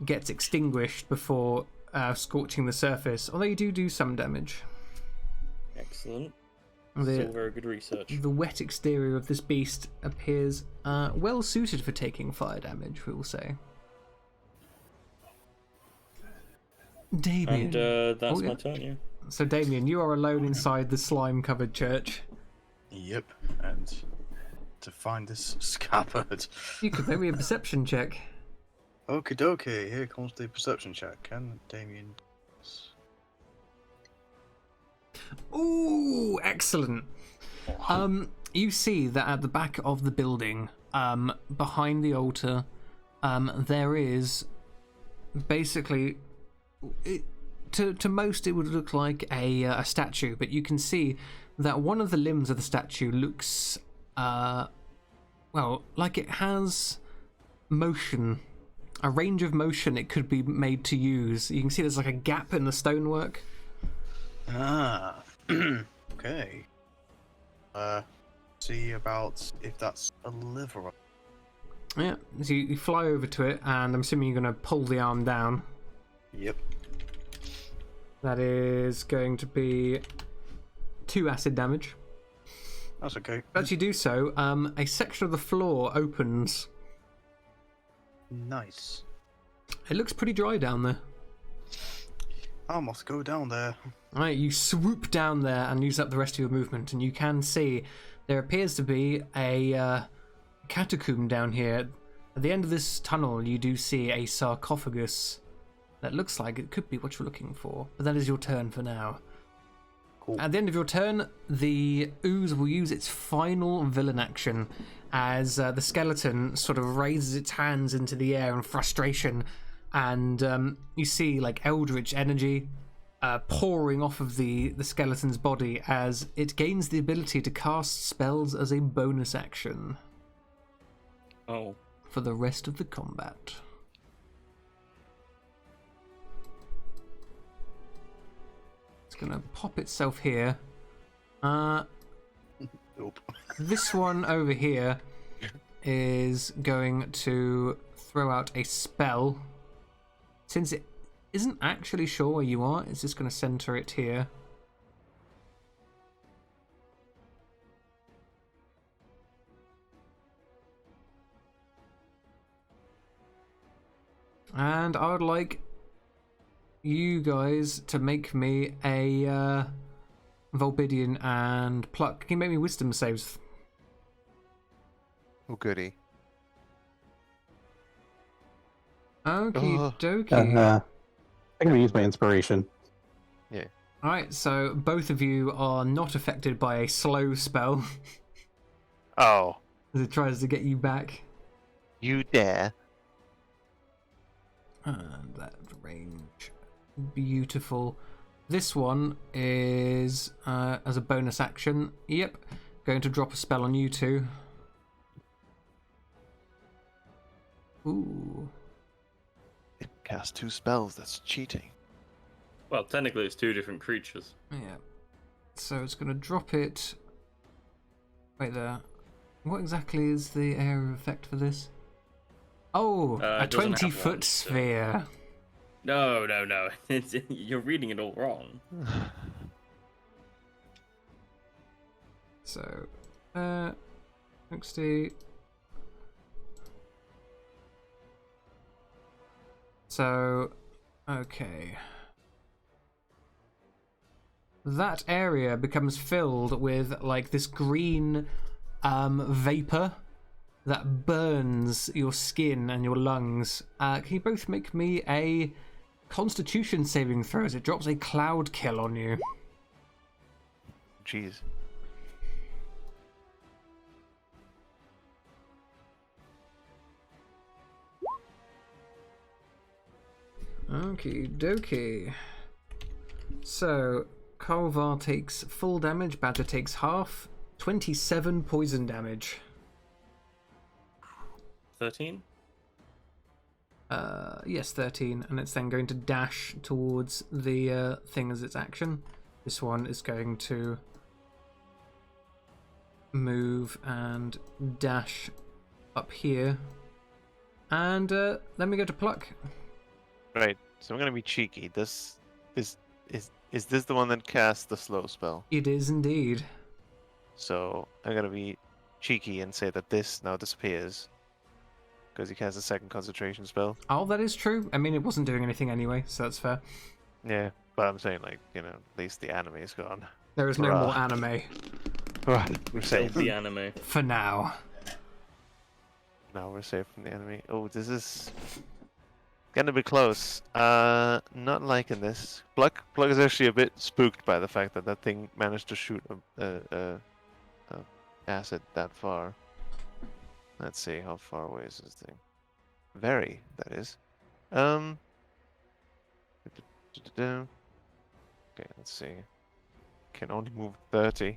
gets extinguished before scorching the surface, although you do some damage. Excellent. The, Still very good research. the wet exterior of this beast appears well suited for taking fire damage, we will say. Damien. And that's Oh, yeah. my turn, yeah. So, Damien, you are alone inside the slime-covered church. Yep, and to find this scabbard. You could make me a perception check. Okie dokie, here comes the perception check. Can Damien... Ooh, excellent. You see that at the back of the building, behind the altar, there is basically, to most it would look like a statue, but you can see that one of the limbs of the statue looks, well, like it has motion, a range of motion it could be made to use. You can see there's like a gap in the stonework. Ah, okay. See about if that's a liver. Yeah, so you fly over to it, and I'm assuming you're going to pull the arm down. Yep. That is going to be 2 acid damage. That's okay. As you do so, a section of the floor opens. Nice. It looks pretty dry down there. I must go down there. Alright, you swoop down there and use up the rest of your movement, and you can see there appears to be a catacomb down here. At the end of this tunnel, you do see a sarcophagus that looks like it could be what you're looking for, but that is your turn for now. Cool. At the end of your turn, the ooze will use its final villain action as the skeleton sort of raises its hands into the air in frustration, and you see like eldritch energy pouring off of the skeleton's body as it gains the ability to cast spells as a bonus action Oh. for the rest of the combat. It's going to pop itself here. Nope. This one over here is going to throw out a spell. Since it isn't actually sure where you are, it's just going to center it here. And I would like you guys to make me a Volbidian and Pluck. Can you make me wisdom saves? Oh, goody. Okie dokie. I'm going to use my inspiration. Yeah. Alright, so both of you are not affected by a slow spell Oh, as it tries to get you back. you dare. And that range. Beautiful. This one is, as a bonus action, yep, going to drop a spell on you two. Ooh. It cast 2 spells, that's cheating. Well, technically it's 2 different creatures. Yeah. So it's going to drop it. Wait there. What exactly is the area of effect for this? Oh, a It doesn't have 20-foot one, so- sphere. No. You're reading it all wrong. So, 60. So, okay. That area becomes filled with like this green vapor that burns your skin and your lungs. Can you both make me a Constitution saving throw as it drops a cloud kill on you? Jeez. Okie dokie. So, Kalvar takes full damage, Badger takes half. 27 poison damage. 13? Yes, 13, and it's then going to dash towards the thing as its action. This one is going to move and dash up here. And then we go to Pluck. Right, so I'm gonna be cheeky. Is this the one that casts the slow spell? It is indeed. So I'm gonna be cheeky and say that this now disappears. Because he casts a second concentration spell. Oh, that is true. I mean, it wasn't doing anything anyway, so that's fair. Yeah, but I'm saying, like, you know, at least the anime is gone. There is no Hurrah. more anime. Right, we're Save safe. the anime. For now. Now we're safe from the enemy. Oh, this is gonna be close. Not liking this. Plug is actually a bit spooked by the fact that that thing managed to shoot a acid that far. Let's see, how far away is this thing? Very, that is. Okay, let's see. Can only move 30.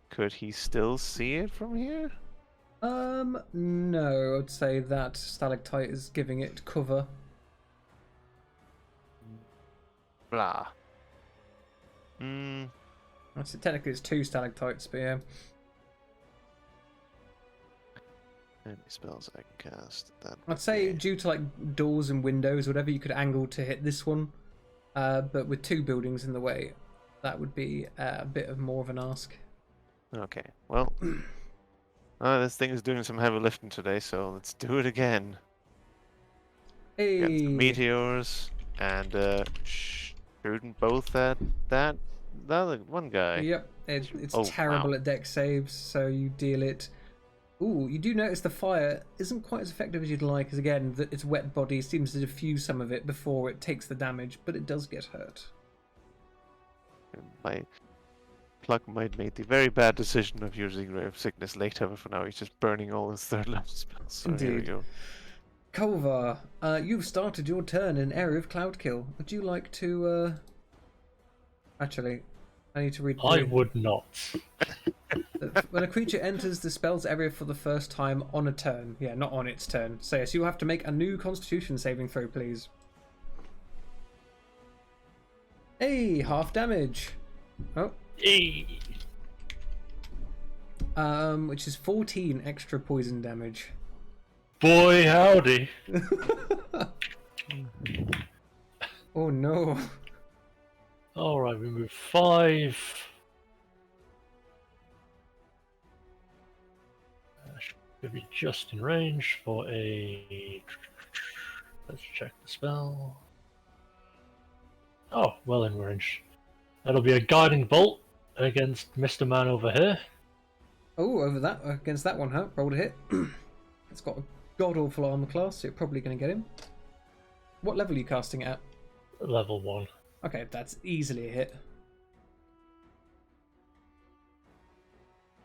Could he still see it from here? No, I'd say that stalactite is giving it cover. Blah. Technically it's 2 stalactites, but yeah. How many spells I can cast? That I'd say would be- due to like doors and windows, whatever, you could angle to hit this one. But with 2 buildings in the way, that would be a bit of more of an ask. Okay, well, this thing is doing some heavy lifting today, so let's do it again. Against the Hey, meteors and shooting both at the other one guy. yep, it's Oh, terrible wow. at deck saves, so you deal it. Ooh, you do notice the fire isn't quite as effective as you'd like, as again, its wet body seems to diffuse some of it before it takes the damage, but it does get hurt. My Pluck might make the very bad decision of using Ray of Sickness later, but for now he's just burning all his 3rd level spells. So here we Indeed. go. Kolvar, you've started your turn in Area of Cloud Kill. Would you like to, Actually, I need to read I through. would not. When a creature enters the spell's area for the first time on a turn, yeah, not on its turn. So yes, you have to make a new Constitution saving throw, please. Hey, half damage. Oh, Hey. which is 14 extra poison damage. Boy, howdy. Oh no. Alright, we move 5. Should be just in range for a... Let's check the spell. Oh, well in range. That'll be a guiding bolt against Mr. Man over here. Oh, over that against that one, huh? Rolled a hit. It's got a god awful armor class, so you're probably going to get him. What level are you casting it at? Level 1. Okay, that's easily a hit.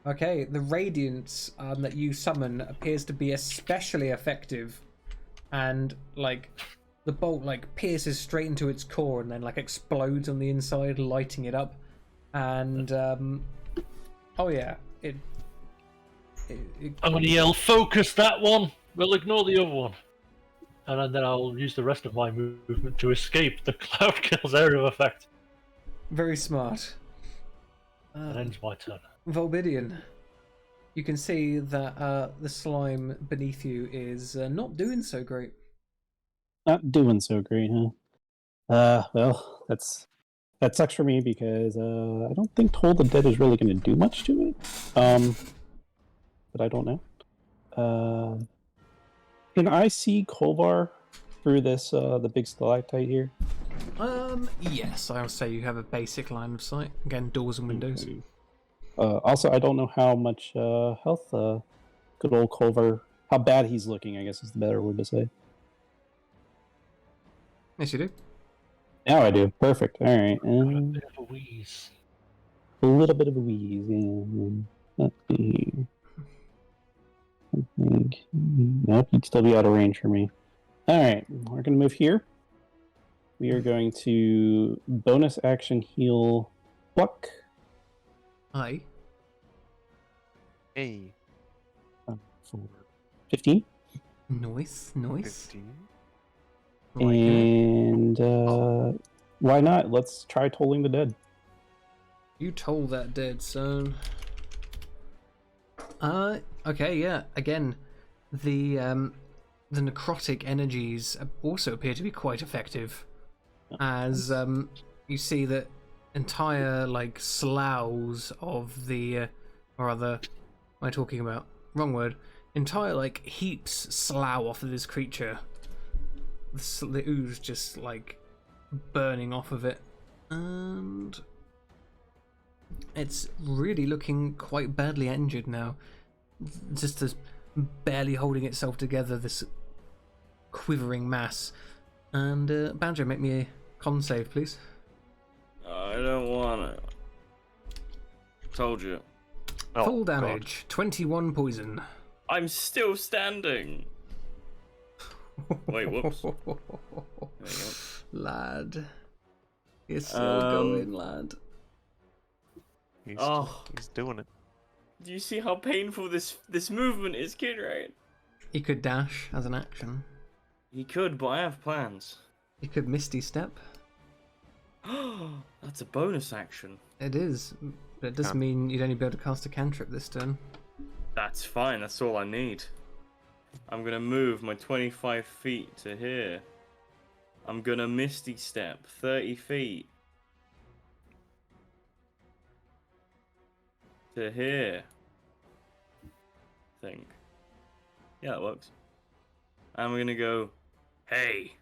Okay, the radiance that you summon appears to be especially effective, and like the bolt like pierces straight into its core and then like explodes on the inside, lighting it up. And oh yeah, it I'm gonna yell, focus that one! We'll ignore the other one. And then I'll use the rest of my movement to escape the Cloud Kill's area of effect. very smart. That ends my turn. Volbidian, you can see that the slime beneath you is not doing so great. Not doing so great, huh? Well, that sucks for me because I don't think Toll the Dead is really going to do much to it. But I don't know. Can I see Kolvar through this the big stalactite here? Yes, I'll say you have a basic line of sight. Again, doors and windows. Okay. Also, I don't know how much health good old Kolvar, how bad he's looking, I guess is the better word to say. Yes, you do. Now I do. Perfect. All right. Got a bit of a wheeze. A little bit of a wheeze. Yeah. Let's see here. I think... Nope, he'd still be out of range for me. All right, we're going to move here. We are going to bonus action heal Pluck. Hi. Hey, For 15. Nice, nice. 15. Like it. And why not? Let's try Tolling the Dead. You told that dead, son. Okay, yeah. Again, the necrotic energies also appear to be quite effective, as you see that entire like sloughs of the, or rather, what am I talking about? Wrong word. Entire like heaps slough off of this creature. The ooze just like burning off of it, and it's really looking quite badly injured now. Just as barely holding itself together, this quivering mass. And Banjo, make me a con save, please. I don't want it. Told you. Oh, Full God. damage, 21 poison. I'm still standing. Wait, whoops. There you go. Lad. You're still Um, going, lad. He's doing it. Do you see how painful this movement is, Kid, right? You could dash as an action. He could, but I have plans. You could Misty Step. That's a bonus action. It is, but it does Yeah. mean you'd only be able to cast a cantrip this turn. That's fine, that's all I need. I'm gonna move my 25 feet to here. I'm gonna Misty Step 30 feet. To here. I think. Yeah, that works. And we're gonna go, hey.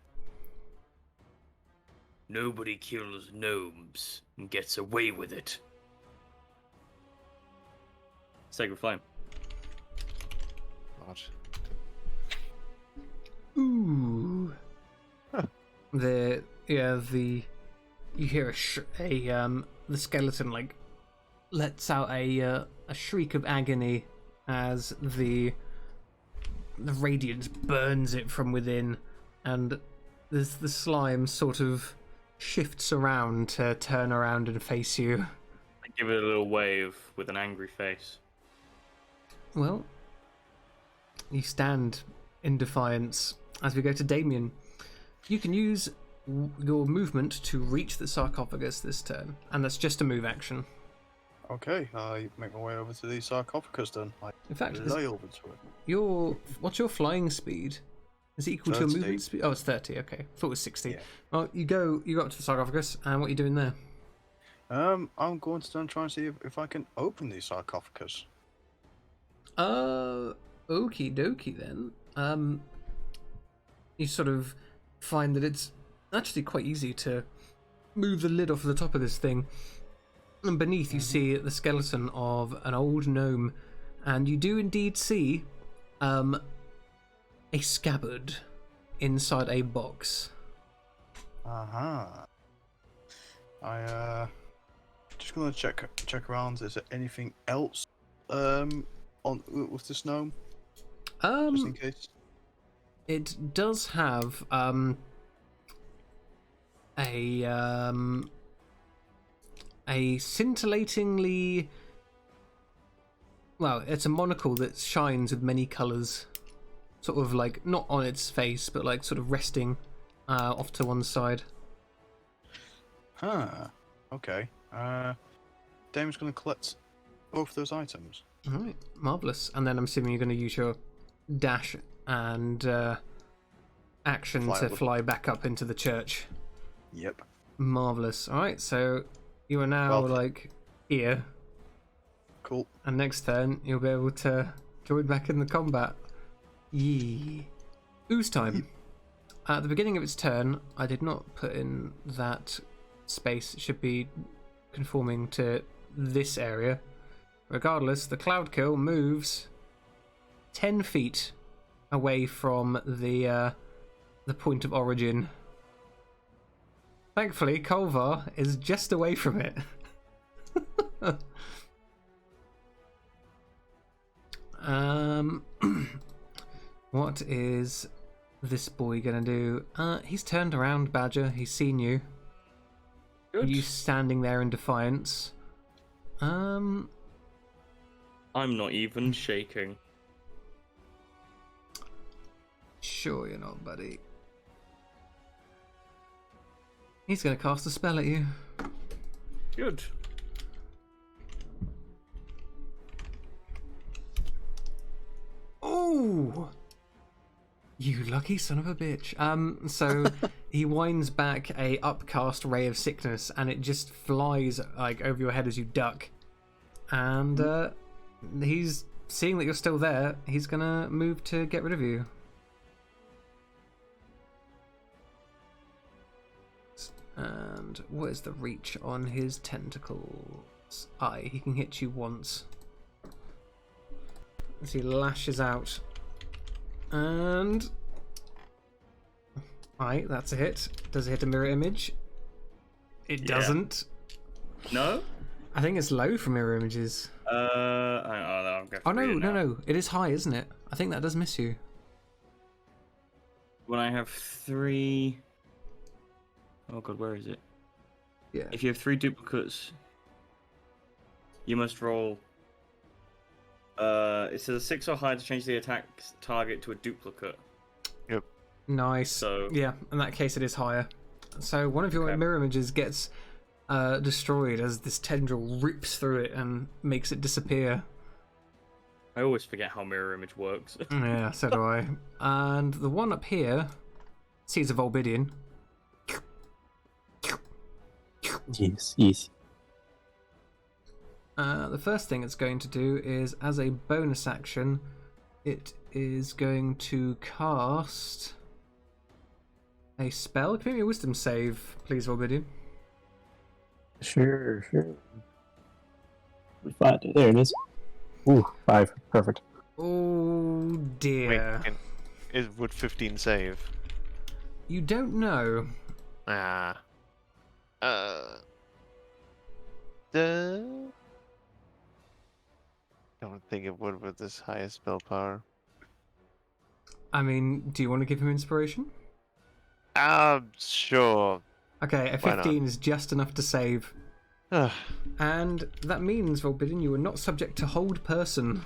Nobody kills gnomes and gets away with it. Sacred Flame. God. Ooh. Huh. You hear the skeleton like lets out a shriek of agony as the radiance burns it from within, and the slime sort of shifts around to turn around and face you. I give it a little wave with an angry face. Well, you stand in defiance. As we go to Damien, you can use your movement to reach the sarcophagus this turn, and that's just a move action. Okay, I make my way over to the sarcophagus then. I In fact, lay over to it. what's your flying speed? Is it equal to your 30. movement speed? Oh, it's 30. Okay, thought it was 60. Yeah. Well, you go up to the sarcophagus, and what are you doing there? I'm going to try and see if I can open the sarcophagus. Okie dokie then. You sort of find that it's actually quite easy to move the lid off the top of this thing. And beneath you see the skeleton of an old gnome, and you do indeed see a scabbard inside a box. I just gonna check around. Is there anything else on with this gnome? Just in case. It does have a scintillatingly, well, it's a monocle that shines with many colours, sort of like not on its face, but like sort of resting off to one side. Okay. Damon's gonna collect both those items. All right, marvelous. And then I'm assuming you're going to use your dash and action Fly to over. fly back up into the church. Yep. Marvelous. All right, so you are now Well- like here, Cool. and next turn you'll be able to join back in the combat. Yee. Ooze time. At the beginning of its turn, I did not put in that space. It should be conforming to this area. Regardless, the cloud kill moves 10 feet away from the point of origin. Thankfully, Kolvar is just away from it. What is this boy gonna do? He's turned around, Badger. He's seen you. Good. You standing there in defiance. I'm not even shaking. Sure you're not, buddy. He's gonna cast a spell at you. Good. Oh! You lucky son of a bitch. So he winds back a upcast ray of sickness, and it just flies like over your head as you duck. And he's seeing that you're still there. He's gonna move to get rid of you. And what is the reach on his tentacles? He can hit you once. As he lashes out. And that's a hit. Does it hit a mirror image? It doesn't. No? I think it's low for mirror images. I'll go for it now. No. It is high, isn't it? I think that does miss you. When I have 3... Oh god, where is it? Yeah. If you have 3 duplicates, you must roll... it says a 6 or higher to change the attack target to a duplicate. Yep. Nice. So... Yeah, in that case it is higher. So one of your mirror images gets destroyed as this tendril rips through it and makes it disappear. I always forget how mirror image works. Yeah, so do I. And the one up here sees a Volbidian. Yes. The first thing it's going to do is, as a bonus action, it is going to cast a spell. Can you give me a wisdom save, please, Volbidian? Sure. There it is. Ooh, 5. Perfect. Oh dear. Would 15 save? You don't know. Don't think it would with this highest spell power. I mean, do you want to give him inspiration? Sure. Okay, a Why not? 15 is just enough to save. And that means, Volbidian, you are not subject to hold person.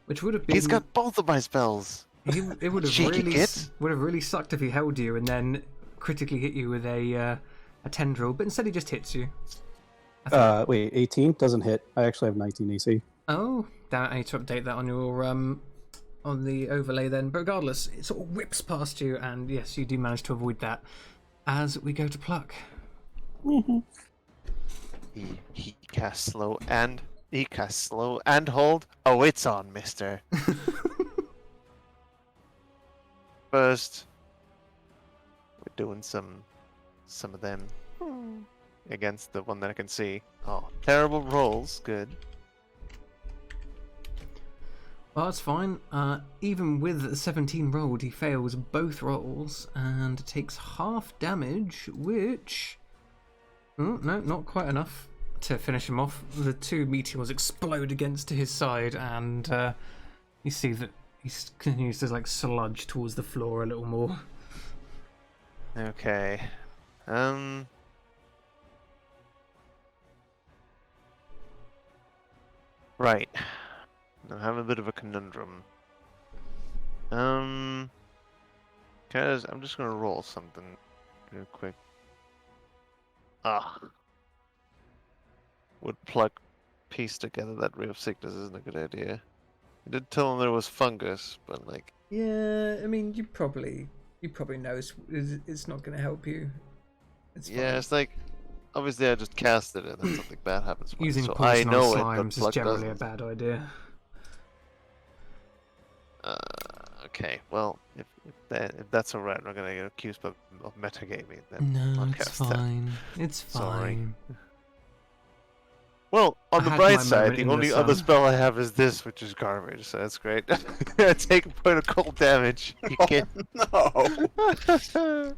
Which would have been... He's got both of my spells! It would have Cheeky really kid. would have really sucked if he held you and then critically hit you with a tendril, but instead he just hits you. Wait, 18 doesn't hit. I actually have 19 AC. Oh, damn it, I need to update that on your on the overlay then. But regardless, it sort of whips past you, and yes, you do manage to avoid that. As we go to pluck. He casts slow and hold. Oh, it's on, mister. First, we're doing some of them against the one that I can see. Oh, terrible rolls. Good. Well, that's fine. Even with the 17 rolled, he fails both rolls and takes half damage, which... Oh, no, not quite enough to finish him off. The 2 meteors explode against his side, and you see that he continues to sludge towards the floor a little more. Okay. Right. I'm having a bit of a conundrum. Cause I'm just gonna roll something real quick. Would pluck piece together that ray of sickness isn't a good idea. I did tell him there was fungus, but Yeah, I mean, you probably know it's not going to help you. It's fine. yeah, it's obviously I just cast it and then something bad happens. Using so poison I know on it, but slimes is pluck generally doesn't. a bad idea. Okay, well, if that's alright, I'm not gonna get accused of metagaming then. No, I'll it's cast that. fine. It's Sorry. fine. Well, on I the had bright my side, moment the in the only other sun. spell I have is this, which is garbage, so that's great. Take a point of cold damage. You get. No. That's No,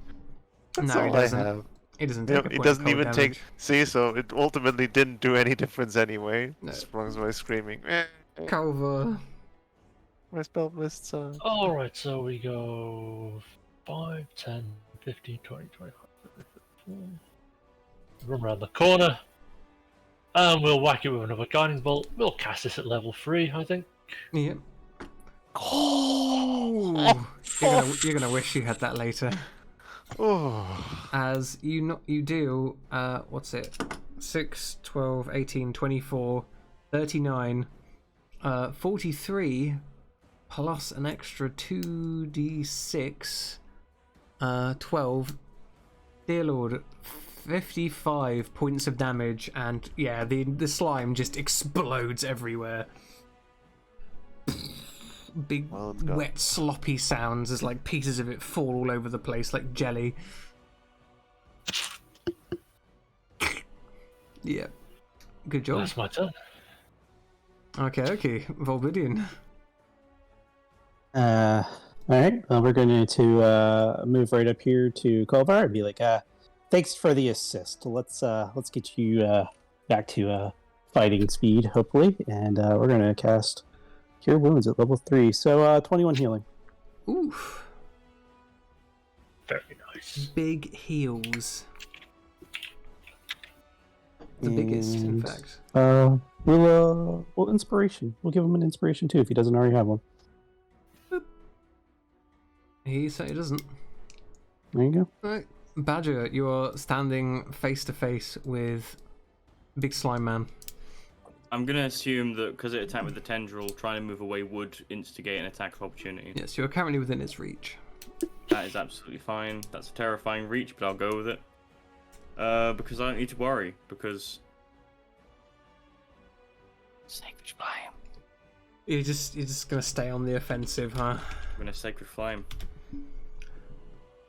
he all I doesn't. have. It doesn't You take know, a it point of doesn't cold even damage. take. See, so it ultimately didn't do any difference anyway. No. As long as I was screaming. Culver. My spell lists on. Alright, so we go 5, 10, 15, 20, 25. Run around the corner. And we'll whack it with another guiding bolt. We'll cast this at level 3, I think. Yep. Oh, You're gonna wish you had that later. oh. As you deal, what's it? 6, 12, 18, 24, 39, 43, plus an extra 2d6 12. Dear Lord, 55 points of damage, and yeah, the slime just explodes everywhere. Big, Well, it's gone. wet, sloppy sounds as like pieces of it fall all over the place like jelly. Yeah. Good job. That's my turn. Okay. Volvidian. All right. Well, we're going to move right up here to Kovar and be like, thanks for the assist. Let's get you back to fighting speed, hopefully, and we're going to cast Cure Wounds at level 3. So 21 healing. Oof. Very nice. Big heals. The biggest, in And, fact. We'll inspiration. We'll give him an inspiration too if he doesn't already have one. He certainly doesn't. There you go. Right. Badger, you are standing face to face with Big Slime Man. I'm gonna assume that because it attacked with the tendril, trying to move away would instigate an attack of opportunity. Yes, you are currently within its reach. That is absolutely fine. That's a terrifying reach, but I'll go with it. Because I don't need to worry, because... Sacred Flame. You're just gonna stay on the offensive, huh? I'm gonna Sacred Flame.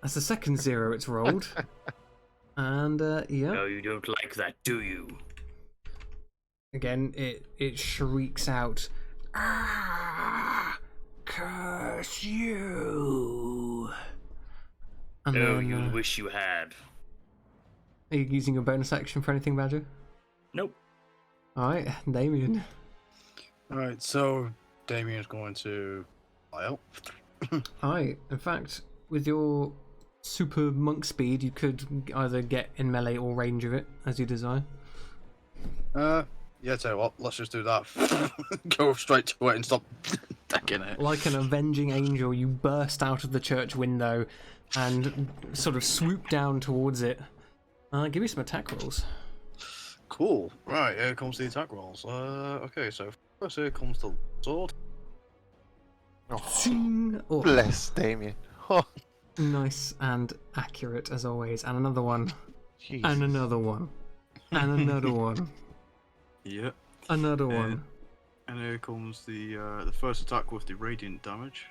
That's the second 0 it's rolled. And, yeah. No, you don't like that, do you? Again, it shrieks out, "Ah! Curse you!" And Oh, then, you wish you had. are you using your bonus action for anything, Badger? Nope. Alright, Damien. Alright, so Damien's going to fly out. Alright, in fact, with your super monk speed, you could either get in melee or range of it, as you desire. Yeah, tell you what, let's just do that. Go straight to it and stop attacking it. Like an avenging angel, you burst out of the church window and sort of swoop down towards it. Give me some attack rolls. Cool. Right, here comes the attack rolls. Okay, so first here comes the sword. Zing! Oh, Bless Damien. Oh, nice and accurate as always. And another one. jeez. And another one. And another one. Yep. Another one. And here comes the first attack with the radiant damage.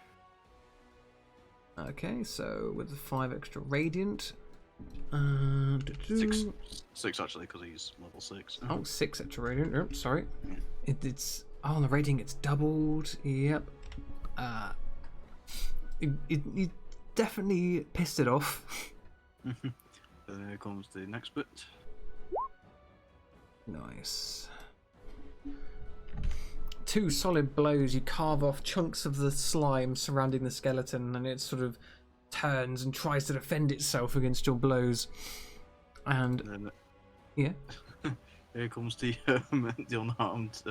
Okay, so with the 5 extra radiant. Six actually, because he's level 6. Oh, 6 extra radiant. Oh, sorry. It's on the radiant. It's doubled. Yep. It definitely pissed it off. Then here comes the next bit. Nice. 2 solid blows. You carve off chunks of the slime surrounding the skeleton, and it sort of turns and tries to defend itself against your blows. And Then, yeah, here comes the unarmed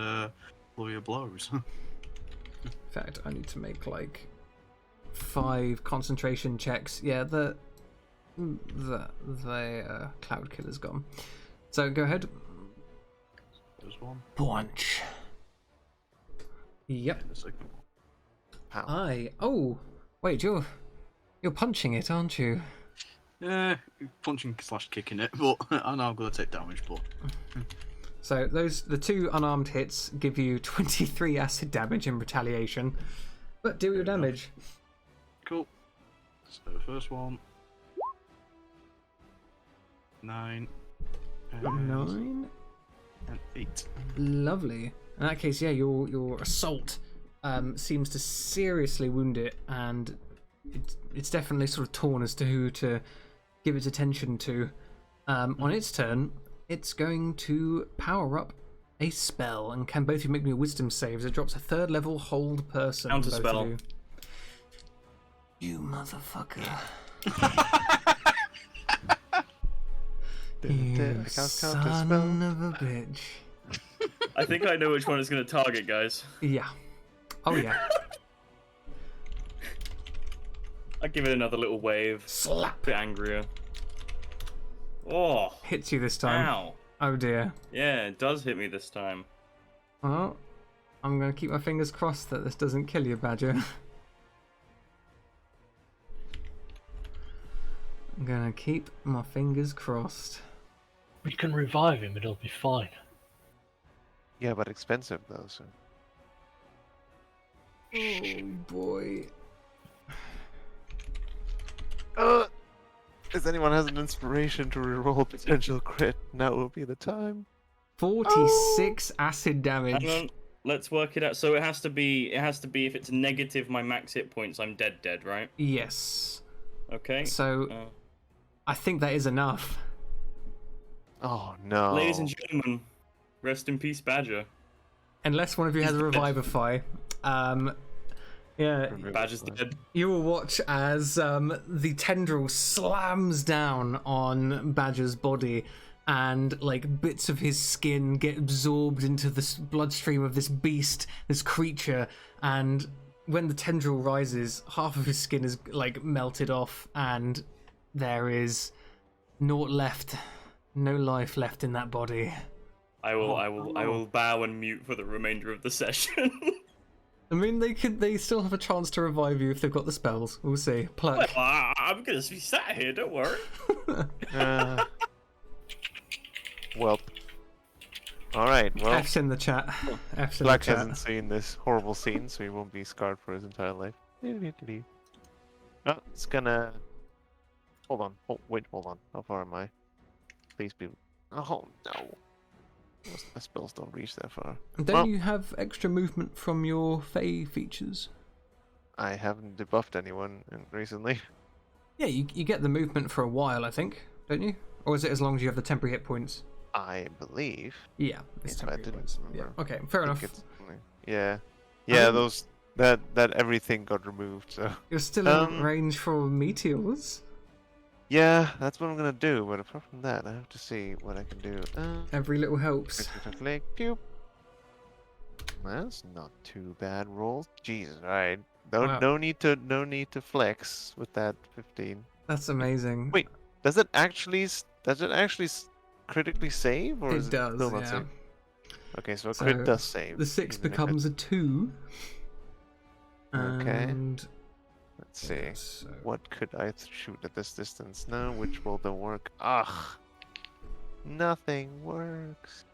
warrior blows. in fact, I need to make like 5 concentration checks. Yeah, the cloud killer's gone. So go ahead. There's one. Punch. Yep. And the second one. Aye. Oh, wait, you're punching it, aren't you? Yeah, punching / kicking it, but I know I'm gonna take damage. But So the 2 unarmed hits give you 23 acid damage in retaliation, but deal your damage. cool. So the first one, 9, and 9. and 8. Lovely. In that case, yeah, your assault seems to seriously wound it, and it's definitely sort of torn as to who to give its attention to. On its turn, it's going to power up a spell, and can both of you make me a wisdom saves? It drops a 3rd level hold person. Counter both spell. of you. You motherfucker. You son of a bitch. I think I know which one it's going to target, guys. Yeah. Oh yeah. I'll give it another little wave. Slap. A bit angrier. Oh, Hits you this time. ow. Oh dear. Yeah, it does hit me this time. Well, I'm going to keep my fingers crossed that this doesn't kill you, Badger. I'm gonna keep my fingers crossed. We can revive him, it'll be fine. Yeah, but expensive though. So. Oh boy. If anyone has an inspiration to reroll a potential crit, now will be the time. 46 acid damage. Hang on, let's work it out. So it has to be if it's negative my max hit points, I'm dead, right? Yes. Okay. So I think that is enough. Oh no. Ladies and gentlemen, rest in peace, Badger. Unless one of you has a revivify. Yeah. Badger's dead. You will watch as the tendril slams down on Badger's body, and like bits of his skin get absorbed into the bloodstream of this beast, this creature, and when the tendril rises, half of his skin is like melted off, and there is naught left, no life left in that body. I will bow and mute for the remainder of the session. I mean, they still have a chance to revive you if they've got the spells. We'll see. Pluck. Well, I'm gonna be sat here, don't worry. Well. Alright, well. F's in the chat. F's in Black the chat. hasn't seen this horrible scene, so he won't be scarred for his entire life. Oh, it's gonna... Hold on. Hold on. How far am I? Please be... Oh, no. My spells don't reach that far. Don't you have extra movement from your Fey features? I haven't debuffed anyone recently. Yeah, you get the movement for a while, I think, don't you? Or is it as long as you have the temporary hit points? I believe. Yeah, it's If I temporary hit didn't points. Yeah. remember. Okay, fair I enough. think yeah. Yeah, those... That everything got removed, so... You're still in range for meteors. Yeah, that's what I'm gonna do, but apart from that, I have to see what I can do. Every little helps. Pew. That's not too bad rolls. Jesus, alright. No need to flex with that 15. That's amazing. Wait, does it actually critically save, or is It does, still not yeah. save? Okay, so a So, crit does save. The 6 even if becomes a 2. Okay. And... Let's see. So... What could I shoot at this distance? No, which will don't work. Ugh. Nothing works.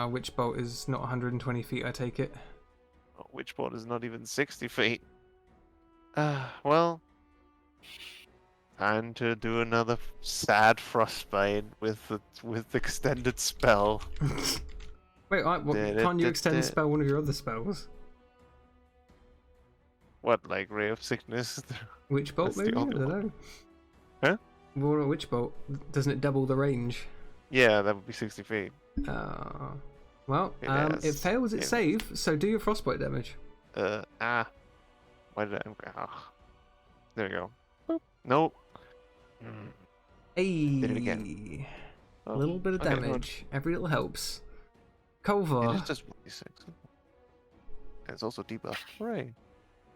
Witch bolt is not 120 feet, I take it. Oh, witch bolt is not even 60 feet. Well. Time to do another sad frostbite with extended spell. Wait, can't you extend spell one of your other spells? What, like Ray of Sickness? Witch bolt, That's the maybe? I only don't one. know. Huh? Well, a witch bolt, doesn't it double the range? Yeah, that would be 60 feet. Well, It it has. fails its It- save, so do your frostbite damage. Why did I... There you go. Boop. Nope. Hey, Did it again. A little bit of okay, no, damage. Every little helps. It Culver. is just 1d6. It's also debuff. Hooray.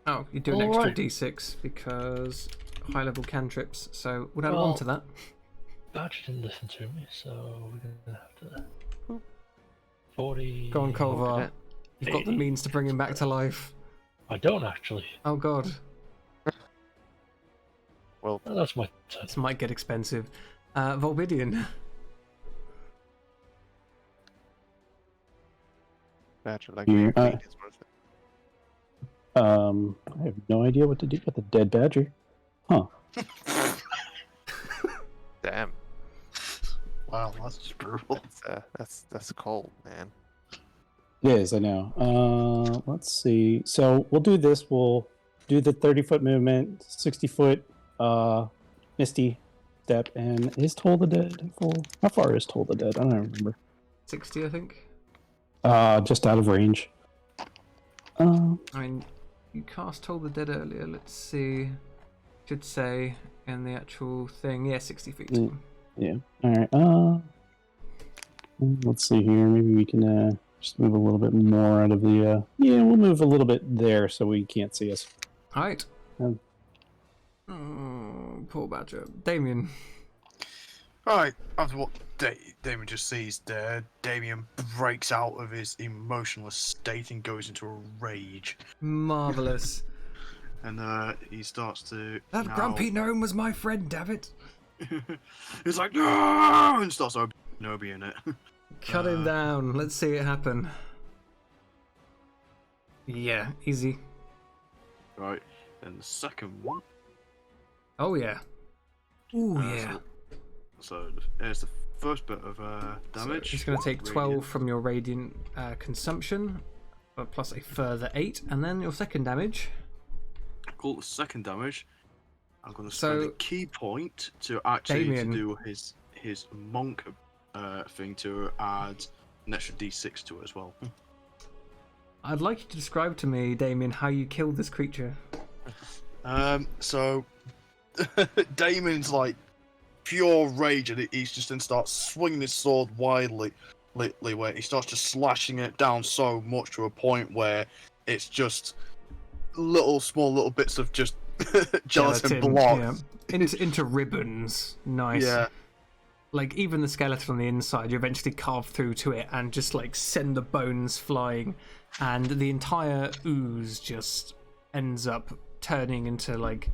Oh, you do an extra Alright. d6 because high level cantrips, so we'll add Well- on to that. Badger didn't listen to me, so we're gonna have to... 40... Go on, Culver. that. You've got the 80. means to bring him back to life. I don't actually. Oh god, Well, Oh, that's my turn. this might get expensive. Volbidian. Badger, like, Yeah, maybe it's worth it. I have no idea what to do with the dead badger. Huh. Damn. Wow, that's just brutal. That's cold, man. It is, I know. Let's see. So we'll do this. We'll do the 30-foot movement, 60-foot Misty step, and is Toll the Dead full? How far is Toll the Dead? I don't remember. 60, I think. Just out of range. I mean, you cast Toll the Dead earlier. Let's see. Should say in the actual thing. Yeah, 60 feet. Mm. Yeah. All right. Let's see here. Maybe we can just move a little bit more out of the. Yeah, we'll move a little bit there so we can't see us. Alright. Um, Poor Badger. Damien. Alright, after what Damien just sees there, Damien breaks out of his emotionless state and goes into a rage. Marvellous. and he starts to. That now... grumpy gnome was my friend, damn it! He's like, no, and starts Obi in it. Cut him down. Let's see it happen. Yeah, easy. Right, and the second one. Oh yeah. Ooh Uh, yeah. So there's the first bit of damage. It's going to take 12 Radiant. from your radiant consumption, plus a further 8, and then your second damage. Cool. The second damage. I'm going to So, spend a key point to actually Damien. to do his monk thing to add an extra d6 to it as well. I'd like you to describe to me, Damien, how you killed this creature. So Damon's like pure rage, and he's just then starts swinging his sword wildly, where he starts just slashing it down so much to a point where it's just small little bits of just gelatin blocks. Yeah. Into ribbons. Nice. Yeah. Like, even the skeleton on the inside, you eventually carve through to it and just, like, send the bones flying. And the entire ooze just ends up turning into, like,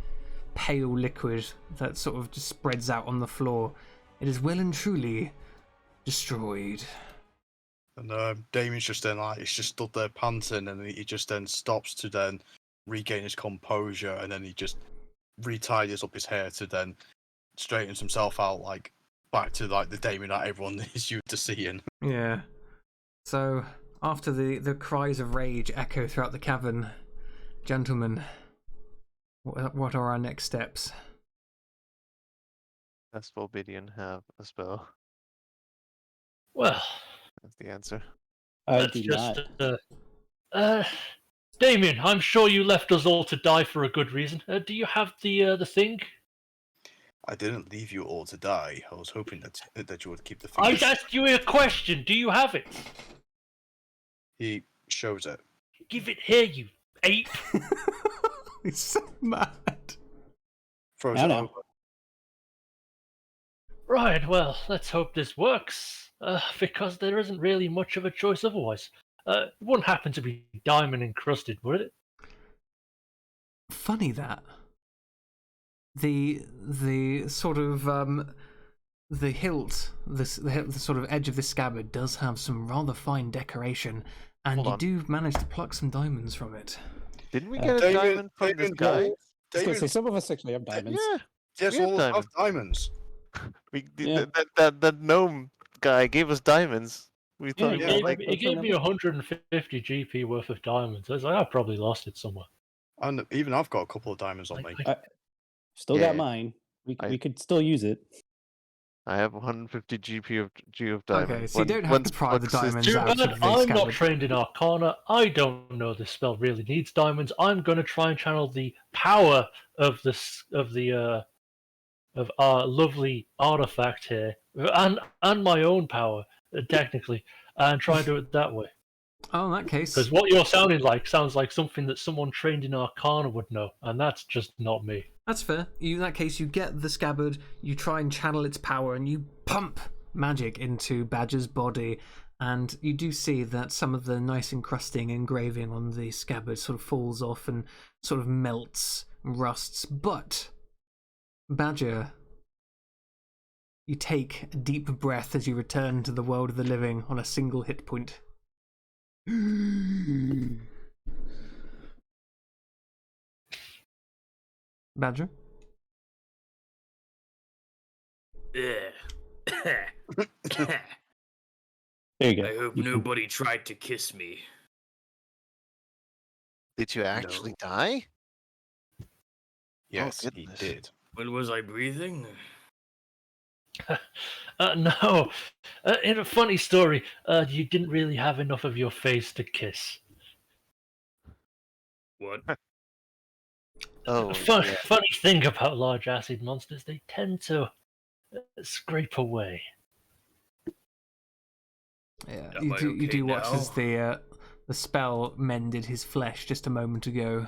pale liquid that sort of just spreads out on the floor. It is well and truly destroyed. And Damien's just then like, he's just stood there panting, and he just then stops to then regain his composure, and then he just retidies up his hair to then straightens himself out, like, back to like the Damien that everyone is used to seeing. Yeah. So, after the cries of rage echo throughout the cavern, gentlemen, what are our next steps? Does Volbidian have a spell? Well, That's the answer. I let's do just. not. Damien, I'm sure you left us all to die for a good reason. Do you have the thing? I didn't leave you all to die. I was hoping that you would keep the I fingers. asked you a question. Do you have it? He shows it. Give it here, you ape. He's so mad. Throws I it know. over. Right, well, let's hope this works. Because there isn't really much of a choice otherwise. It wouldn't happen to be diamond encrusted, would it? Funny that. The sort of the hilt, the sort of edge of this scabbard does have some rather fine decoration, and Hold you on. do manage to pluck some diamonds from it. Didn't we get a diamond from this Damien, guy? I was gonna say, Damien, some of us actually have diamonds. Yeah, yes, we have all diamonds. have diamonds. Yeah. That gnome guy gave us diamonds. We Yeah, thought, yeah, He like, gave me 150 GP worth of diamonds. I was like, I probably lost it somewhere. And even I've got a couple of diamonds on me. Still Yeah. got mine. We I- could still use it. I have 150 GP of diamonds. Okay, so you don't have to pry the diamonds Too out bad of the I'm not scabbard. trained in Arcana. I don't know this spell really needs diamonds. I'm going to try and channel the power of of our lovely artifact here, and my own power, technically, and try and do it that way. Oh, in that case, Because what you're sounding like sounds like something that someone trained in Arcana would know, and that's just not me. that's fair. In that case, you get the scabbard, you try and channel its power, and you pump magic into Badger's body, and you do see that some of the nice encrusting engraving on the scabbard sort of falls off and sort of melts, rusts. But, Badger, you take a deep breath as you return to the world of the living on a single hit point. Badger? Ugh. There you go. I hope You can- nobody tried to kiss me. Did you actually No. die? Yes, he goodness. did. When was I breathing? No. In a funny story, you didn't really have enough of your face to kiss. What? Oh, yeah. Funny thing about large acid monsters, they tend to scrape away. Yeah, Am I you okay do watch now? as the spell mended his flesh just a moment ago.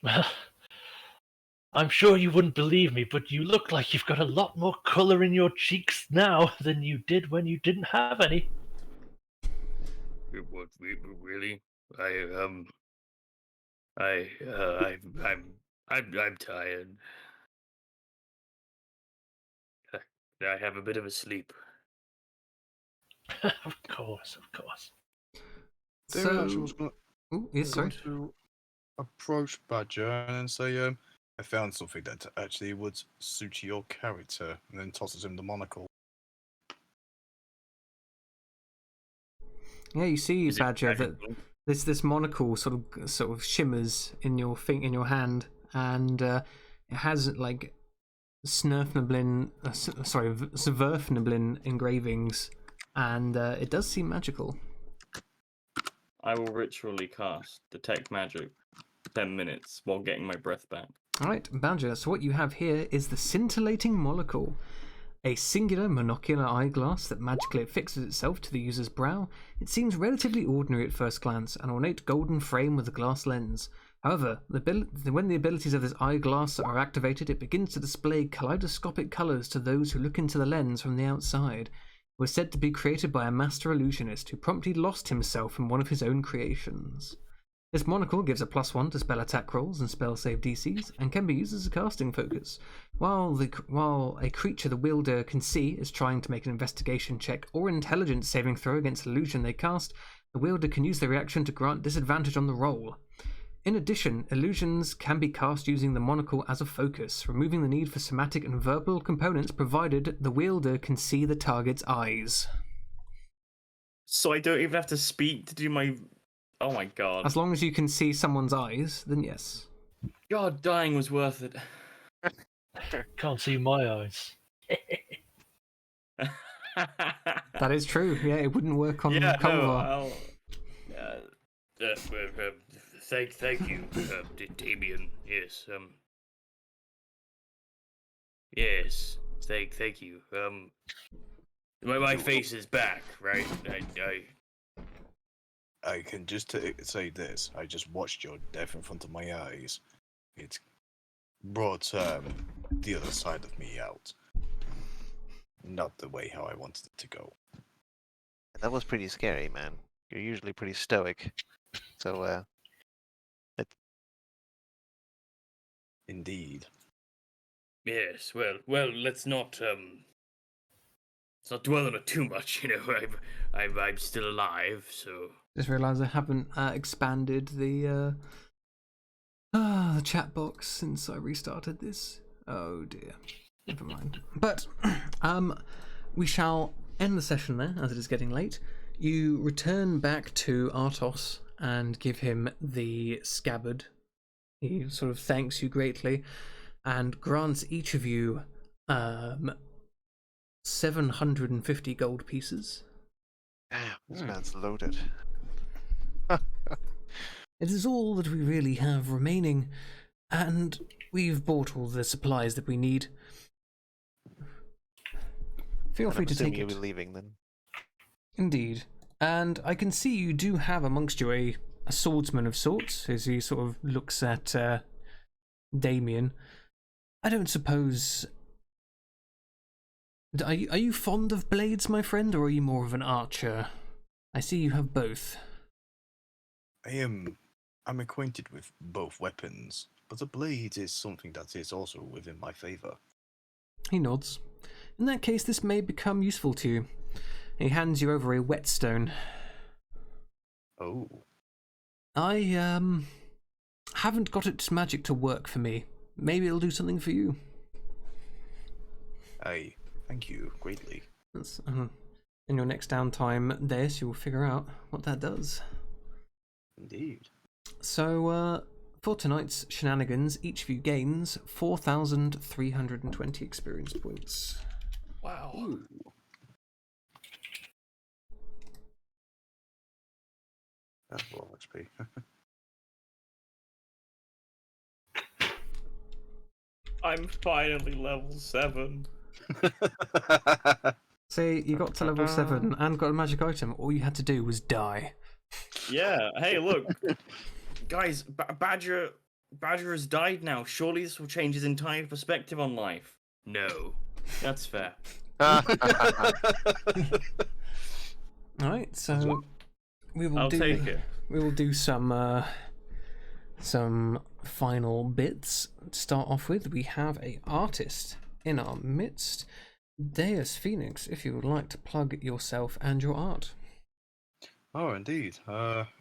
Well, I'm sure you wouldn't believe me, but you look like you've got a lot more colour in your cheeks now than you did when you didn't have any. What? Really? I'm tired. I have a bit of a sleep. Of course, of course. David actually So, was going oh, yes, sorry. to approach Badger and then say, I found something that actually would suit your character, and then tosses him the monocle. Yeah, you see, Is it Badger, that magical? this monocle sort of shimmers in your hand, and it has like Sverfneblin engravings, and it does seem magical. I will ritually cast Detect Magic 10 minutes while getting my breath back. All right, Badger. So what you have here is the scintillating monocle, a singular monocular eyeglass that magically affixes itself to the user's brow. It seems relatively ordinary at first glance, an ornate golden frame with a glass lens. However, when the abilities of this eyeglass are activated, it begins to display kaleidoscopic colours to those who look into the lens from the outside. It was said to be created by a master illusionist who promptly lost himself in one of his own creations. This monocle gives a +1 to spell attack rolls and spell save DCs, and can be used as a casting focus. While a creature the wielder can see is trying to make an investigation check or intelligence saving throw against an illusion they cast, the wielder can use the reaction to grant disadvantage on the roll. In addition, illusions can be cast using the monocle as a focus, removing the need for somatic and verbal components provided the wielder can see the target's eyes. So I don't even have to speak to do my... Oh my god. As long as you can see someone's eyes, then yes. God, dying was worth it. Can't see my eyes. That is true. Yeah, it wouldn't work on yeah, Culver. No, Thank you, Damien. Yes. Yes. Thank you. My face is back, right? I can just say this. I just watched your death in front of my eyes. It brought the other side of me out. Not the way how I wanted it to go. That was pretty scary, man. You're usually pretty stoic. So, Indeed. Yes. Well. Let's not dwell on it too much. You know, I'm still alive, so. Just realised I haven't expanded the chat box since I restarted this. Oh dear. Never mind. But we shall end the session there, as it is getting late. You return back to Artos and give him the scabbard. He sort of thanks you greatly and grants each of you 750 gold pieces. damn, this man's loaded. It is all that we really have remaining, and we've bought all the supplies that we need. Feel free to take you'll it. be leaving then. Indeed. And I can see you do have amongst you a swordsman of sorts, as he sort of looks at Damien. I don't suppose... Are you fond of blades, my friend, or are you more of an archer? I see you have both. I'm acquainted with both weapons, but the blade is something that is also within my favour. He nods. In that case, this may become useful to you. He hands you over a whetstone. Oh. I haven't got its magic to work for me. Maybe it'll do something for you. I thank you greatly. That's, in your next downtime this, you'll figure out what that does. Indeed. So, for tonight's shenanigans, each of you gains 4,320 experience points. wow. Ooh. That's a lot of XP. I'm finally level 7. See, you got to level 7 and got a magic item. All you had to do was die. Yeah. Hey, look, guys. Badger has died now. Surely this will change his entire perspective on life. No. That's fair. Alright, so we will I'll take it. We will do some some final bits. To start off with, we have a artist in our midst, Deus Phoenix, if you would like to plug yourself and your art. Oh, indeed.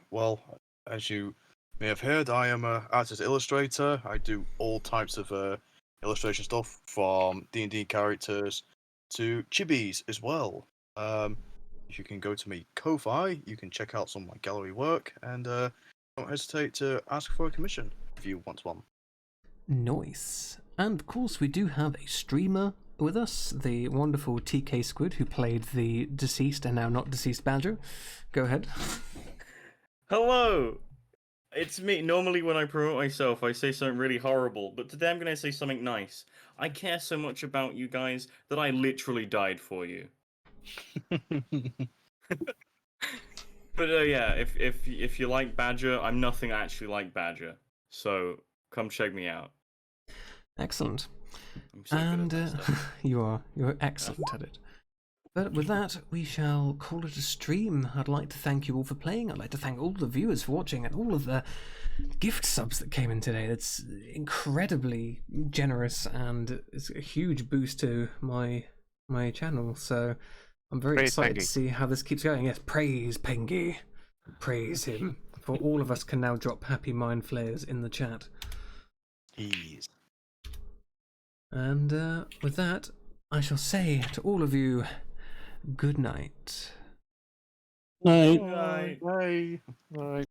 Well, as you may have heard, I am an artist illustrator. I do all types of illustration stuff, from D&D characters to chibis as well. If you can go to me Ko-Fi, you can check out some of my gallery work, and don't hesitate to ask for a commission if you want one. Nice. And of course, we do have a streamer with us, the wonderful TK Squid, who played the deceased and now not deceased Badger. Go ahead. Hello! It's me. Normally when I promote myself, I say something really horrible, but today I'm going to say something nice. I care so much about you guys that I literally died for you. But yeah, if you like Badger, I'm nothing actually like Badger. So come check me out. Excellent. I'm so And good at that stuff. you're excellent at it. But with that, we shall call it a stream. I'd like to thank you all for playing. I'd like to thank all the viewers for watching and all of the gift subs that came in today. That's incredibly generous, and it's a huge boost to my channel. So I'm very excited to see how this keeps going. Yes, praise Pengy. Praise him. For all of us can now drop happy mind flares in the chat. Ease. And with that, I shall say to all of you, good night. Night. Bye. Bye.